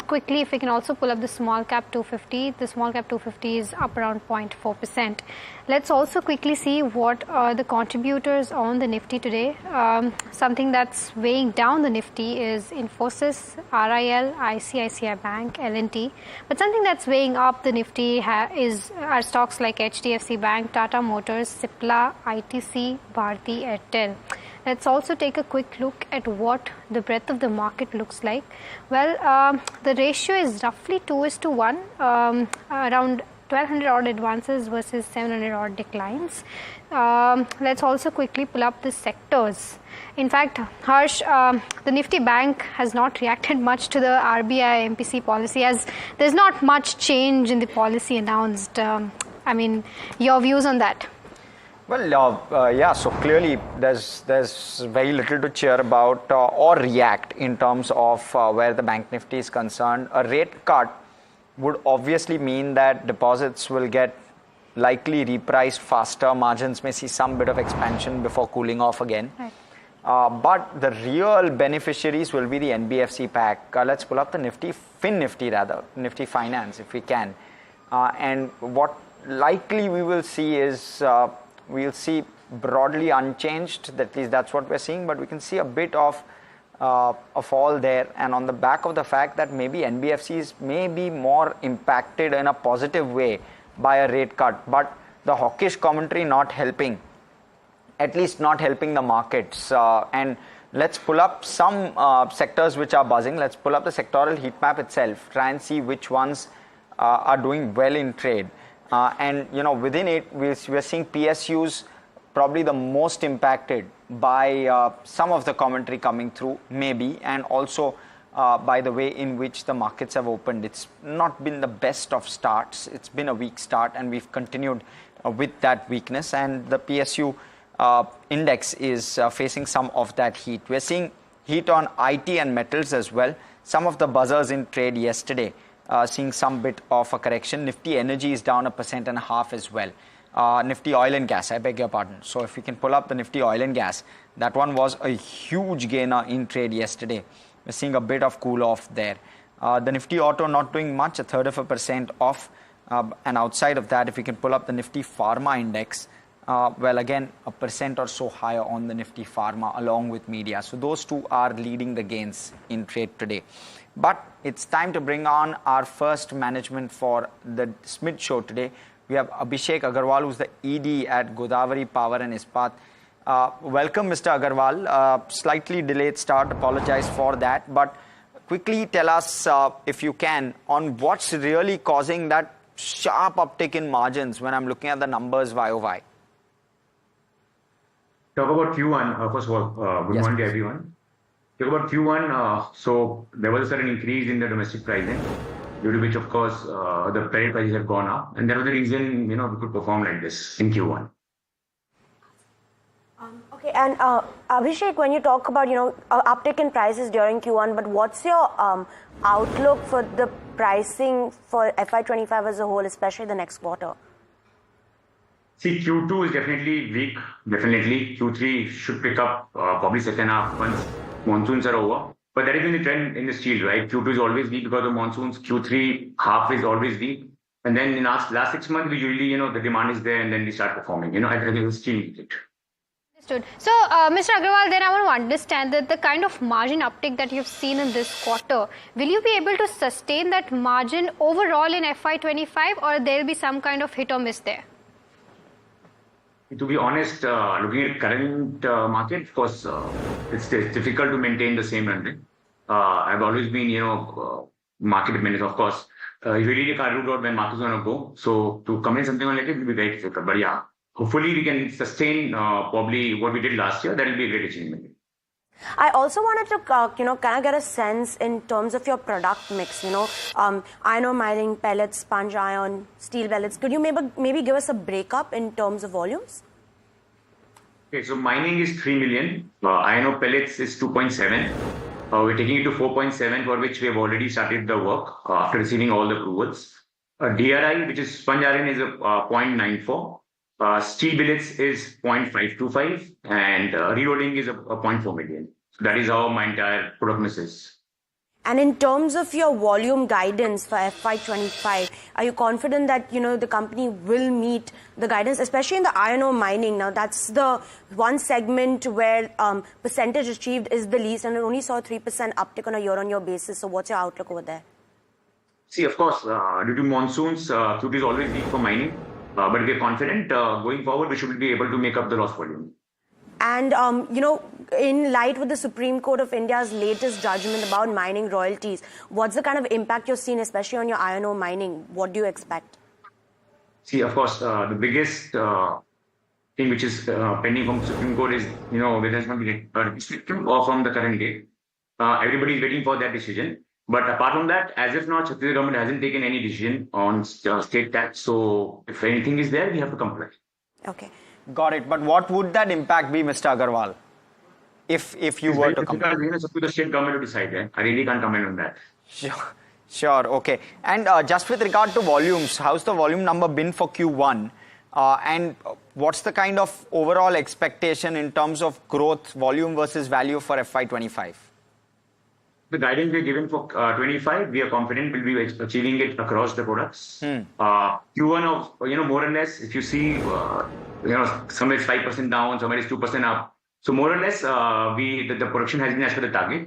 Quickly, if we can also pull up the small cap 250, the small cap 250 is up around 0.4%. Let's also quickly see what are the contributors on the Nifty today. Something that's weighing down the Nifty is Infosys, RIL, ICICI Bank, L&T. But something that's weighing up the Nifty are stocks like HDFC Bank, Tata Motors, Cipla, ITC, Bharti Airtel. Let's also take a quick look at what the breadth of the market looks like. Well, the ratio is roughly 2:1, around 1200 odd advances versus 700 odd declines. Let's also quickly pull up the sectors. In fact, Harsh, the Nifty Bank has not reacted much to the RBI MPC policy, as there's not much change in the policy announced. I mean, your views on that? Well, yeah, so clearly there's very little to cheer about or react in terms of where the Bank Nifty is concerned. A rate cut would obviously mean that deposits will get likely repriced faster. Margins may see some bit of expansion before cooling off again. Right. But the real beneficiaries will be the NBFC pack. Let's pull up the Nifty, Nifty Finance if we can. And what likely we will see is we'll see broadly unchanged, at least that's what we're seeing, but we can see a bit of a fall there, and on the back of the fact that maybe NBFCs may be more impacted in a positive way by a rate cut, but the hawkish commentary not helping, at least not helping the markets. And let's pull up some sectors which are buzzing. Let's pull up the sectoral heat map itself, try and see which ones are doing well in trade. And within it, we're seeing PSUs probably the most impacted by some of the commentary coming through, maybe, and also by the way in which the markets have opened. It's not been the best of starts. It's been a weak start, and we've continued with that weakness. And the PSU index is facing some of that heat. We're seeing heat on IT and metals as well. Some of the buzzers in trade yesterday. Seeing some bit of a correction. Nifty Energy is down 1.5% as well. Nifty Oil and Gas, I beg your pardon. So if we can pull up the Nifty Oil and Gas, that one was a huge gainer in trade yesterday. We're seeing a bit of cool off there. The Nifty Auto not doing much, 1/3% off. And outside of that, if we can pull up the Nifty Pharma Index, well, again, 1% or so higher on the Nifty Pharma along with media. So those two are leading the gains in trade today. But it's time to bring on our first management for the SMID show today. We have Abhishek Agarwal, who's the ED at Godavari Power and Ispat. Welcome, Mr. Agarwal. Slightly delayed start, apologize for that. But quickly tell us, if you can, on what's really causing that sharp uptick in margins when I'm looking at the numbers YOY. Talk about Q1. First of all, good morning to everyone. Talk about Q1, so there was a certain increase in the domestic pricing, due to which, of course, the credit prices have gone up, and that was the reason we could perform like this in Q1. Okay, and Abhishek, when you talk about uptick in prices during Q1, but what's your outlook for the pricing for FY25 as a whole, especially the next quarter? See, Q2 is definitely weak. Definitely, Q3 should pick up probably second half once monsoons are over. But that is in the trend in the steel, right? Q2 is always weak because of monsoons. Q3 half is always weak. And then in the last 6 months, we usually, the demand is there and then we start performing. I think it's steel. Understood. So, Mr. Agarwal, then I want to understand that the kind of margin uptick that you've seen in this quarter, will you be able to sustain that margin overall in FY25, or there will be some kind of hit or miss there? To be honest, looking at current market, of course, it's difficult to maintain the same run rate. I've always been, market dependent, of course. You really can't rule out when market's going to go. So to comment something on it will be very difficult. But yeah, hopefully we can sustain probably what we did last year. That will be a great achievement. I also wanted to, kind of get a sense in terms of your product mix, iron ore mining, pellets, sponge iron, steel pellets. Could you maybe give us a breakup in terms of volumes? Okay, so mining is 3 million. Iron ore pellets is 2.7. We're taking it to 4.7, for which we have already started the work after receiving all the approvals. DRI, which is sponge iron, is a 0.94. Steel billets is 0.525 and reloading is a 0.4 million. So that is how my entire product mix is. And in terms of your volume guidance for FY25, are you confident that, the company will meet the guidance, especially in the iron ore mining? Now, that's the one segment where percentage achieved is the least, and it only saw 3% uptick on a year-on-year basis. So what's your outlook over there? See, of course, due to monsoons, Q2 is always weak for mining. But we're confident going forward, we should be able to make up the lost volume. And, in light with the Supreme Court of India's latest judgment about mining royalties, what's the kind of impact you're seeing, especially on your iron ore mining? What do you expect? See, of course, the biggest thing which is pending from Supreme Court is, whether it's going to be restricted or from the current date. Everybody is waiting for that decision. But apart from that, as if not, the government hasn't taken any decision on state tax. So if anything is there, we have to comply. Okay. Got it. But what would that impact be, Mr. Agarwal? If you were to comply? It's up to the state government to decide. I really can't comment on that. Sure. Okay. And just with regard to volumes, how's the volume number been for Q1? And what's the kind of overall expectation in terms of growth, volume versus value for FY25? The guidance we're given for 25, we are confident we'll be achieving it across the products. Q1 of, more or less, if you see, somewhere is 5% down, somewhere is 2% up. So more or less, the production has been as per the target.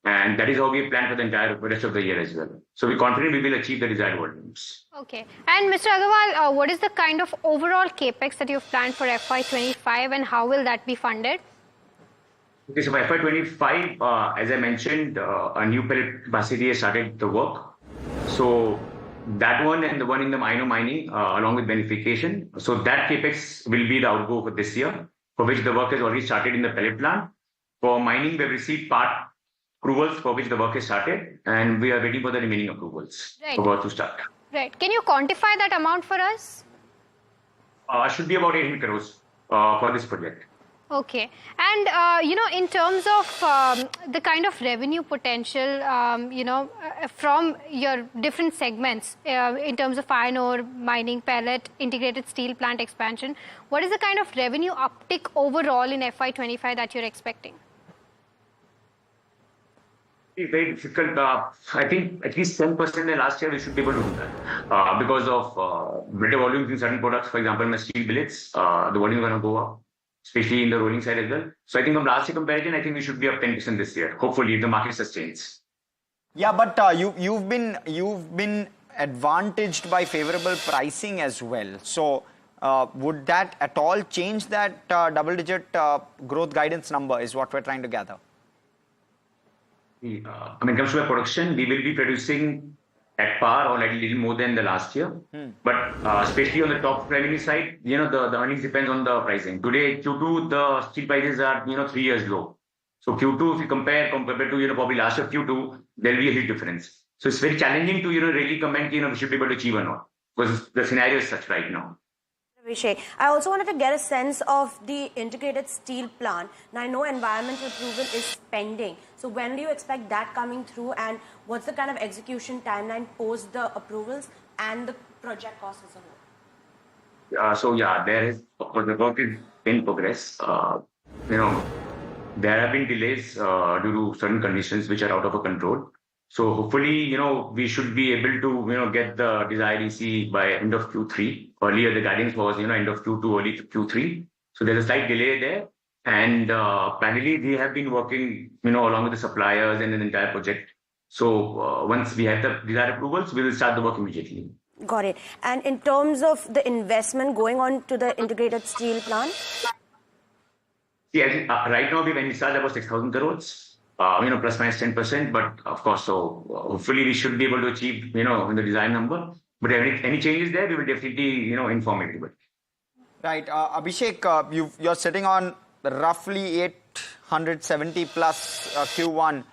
And that is how we plan for the entire rest of the year as well. So we're confident we will achieve the desired volumes. Okay. And Mr. Agarwal, what is the kind of overall capex that you've planned for FY25 and how will that be funded? Okay, so for FY25, as I mentioned, a new pellet capacity has started the work. So that one and the one in the iron ore mining, along with beneficiation. So that capex will be the outgo for this year, for which the work has already started in the pellet plant. For mining, we have received part approvals for which the work has started, and we are waiting for the remaining approvals for work to start. Right. Can you quantify that amount for us? It should be about 800 crores for this project. Okay. And, in terms of the kind of revenue potential, from your different segments, in terms of iron ore, mining, pellet, integrated steel plant expansion, what is the kind of revenue uptick overall in FY25 that you're expecting? Very difficult. I think at least 10% in the last year we should be able to do that because of better volumes in certain products. For example, in the steel billets, the volume is going to go up, especially in the rolling side as well. So I think from last year comparison, I think we should be up 10% this year. Hopefully, if the market sustains. Yeah, but you've been advantaged by favorable pricing as well. So would that at all change that double-digit growth guidance number? Is what we're trying to gather. When it comes to our production, we will be producing at par or a little more than the last year. But especially on the top revenue side, the earnings depends on the pricing. Today, Q2, the steel prices are, 3 years low. So Q2, if you compare compared to, probably last year Q2, there will be a huge difference. So it's very challenging to, really comment, we should be able to achieve or not. Because the scenario is such right now. I also wanted to get a sense of the integrated steel plant. Now, I know environmental approval is pending. So when do you expect that coming through and what's the kind of execution timeline post the approvals and the project cost as a whole? The work is in progress. There have been delays due to certain conditions which are out of our control. So hopefully, we should be able to, get the desired EC by end of Q3. Earlier, the guidance was, end of Q2, early Q3. So there's a slight delay there. And parallelly, we have been working, along with the suppliers and the entire project. So once we have the desired approvals, we will start the work immediately. Got it. And in terms of the investment going on to the integrated steel plant? See, I think, right now we've envisaged about 6,000 crores, plus minus 10%. But of course, so hopefully we should be able to achieve, in the design number. But any changes there, we will definitely, inform everybody. Right. Abhishek, you're sitting on roughly 870 plus Q1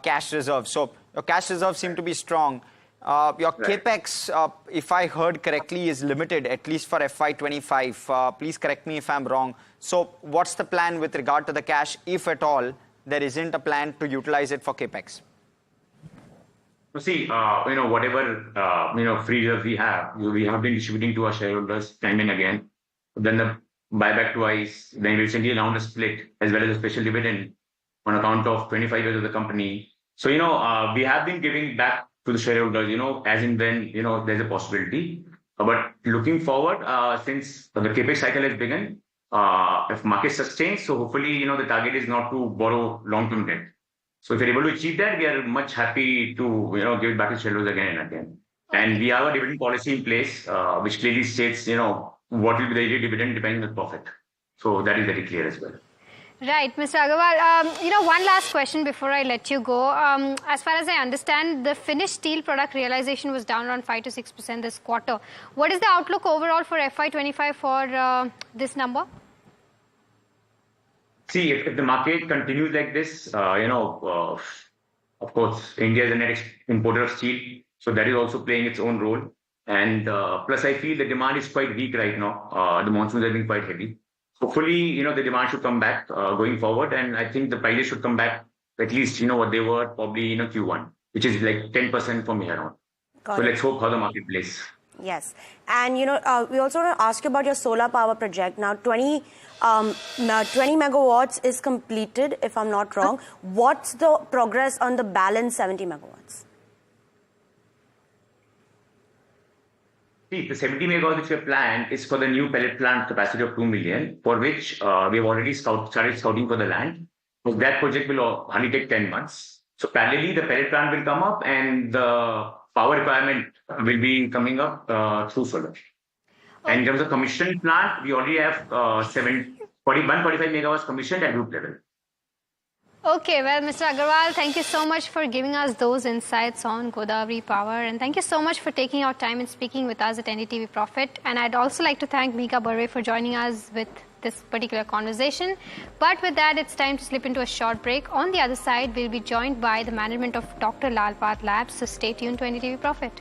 cash reserves. So your cash reserves seem to be strong. Your capex, if I heard correctly, is limited, at least for FY25. Please correct me if I'm wrong. So what's the plan with regard to the cash, if at all there isn't a plan to utilize it for capex? See, whatever, free reserve we have been distributing to our shareholders time and again. Then the buyback twice, then we recently announced a split as well as a special dividend on account of 25 years of the company. So, we have been giving back to the shareholders, as and when, there's a possibility. But looking forward, since the capex cycle has begun, if market sustains, so hopefully, the target is not to borrow long-term debt. So if we're able to achieve that, we are much happy to, give it back to shareholders again and again. And we have a dividend policy in place, which clearly states, what will be the daily dividend depending on profit. So that is very clear as well. Right, Mr. Agarwal, one last question before I let you go. As far as I understand, the finished steel product realization was down around 5 to 6% this quarter. What is the outlook overall for FY25 for this number? See, if the market continues like this, of course, India is a net importer of steel. So that is also playing its own role. And plus, I feel the demand is quite weak right now. The monsoons have been quite heavy. Hopefully, the demand should come back going forward. And I think the prices should come back at least, what they were probably, Q1, which is like 10% from here on. So let's hope how the market plays. Yes. And, we also want to ask you about your solar power project. Now, 20 megawatts is completed, if I'm not wrong. What's the progress on the balance 70 megawatts? See, the 70 megawatts which we have planned is for the new pellet plant capacity of 2 million, for which we have already started scouting for the land. So that project will only take 10 months. So parallelly, the pellet plant will come up and the power requirement will be coming up through solar. And in terms of commissioned plant, we already have 45 megawatts commissioned at group level. Okay, well, Mr. Agarwal, thank you so much for giving us those insights on Godavari Power. And thank you so much for taking your time and speaking with us at NDTV Profit. And I'd also like to thank Mika Barve for joining us with this particular conversation. But with that, it's time to slip into a short break. On the other side, we'll be joined by the management of Dr. Lal Path Labs. So stay tuned to NDTV Profit.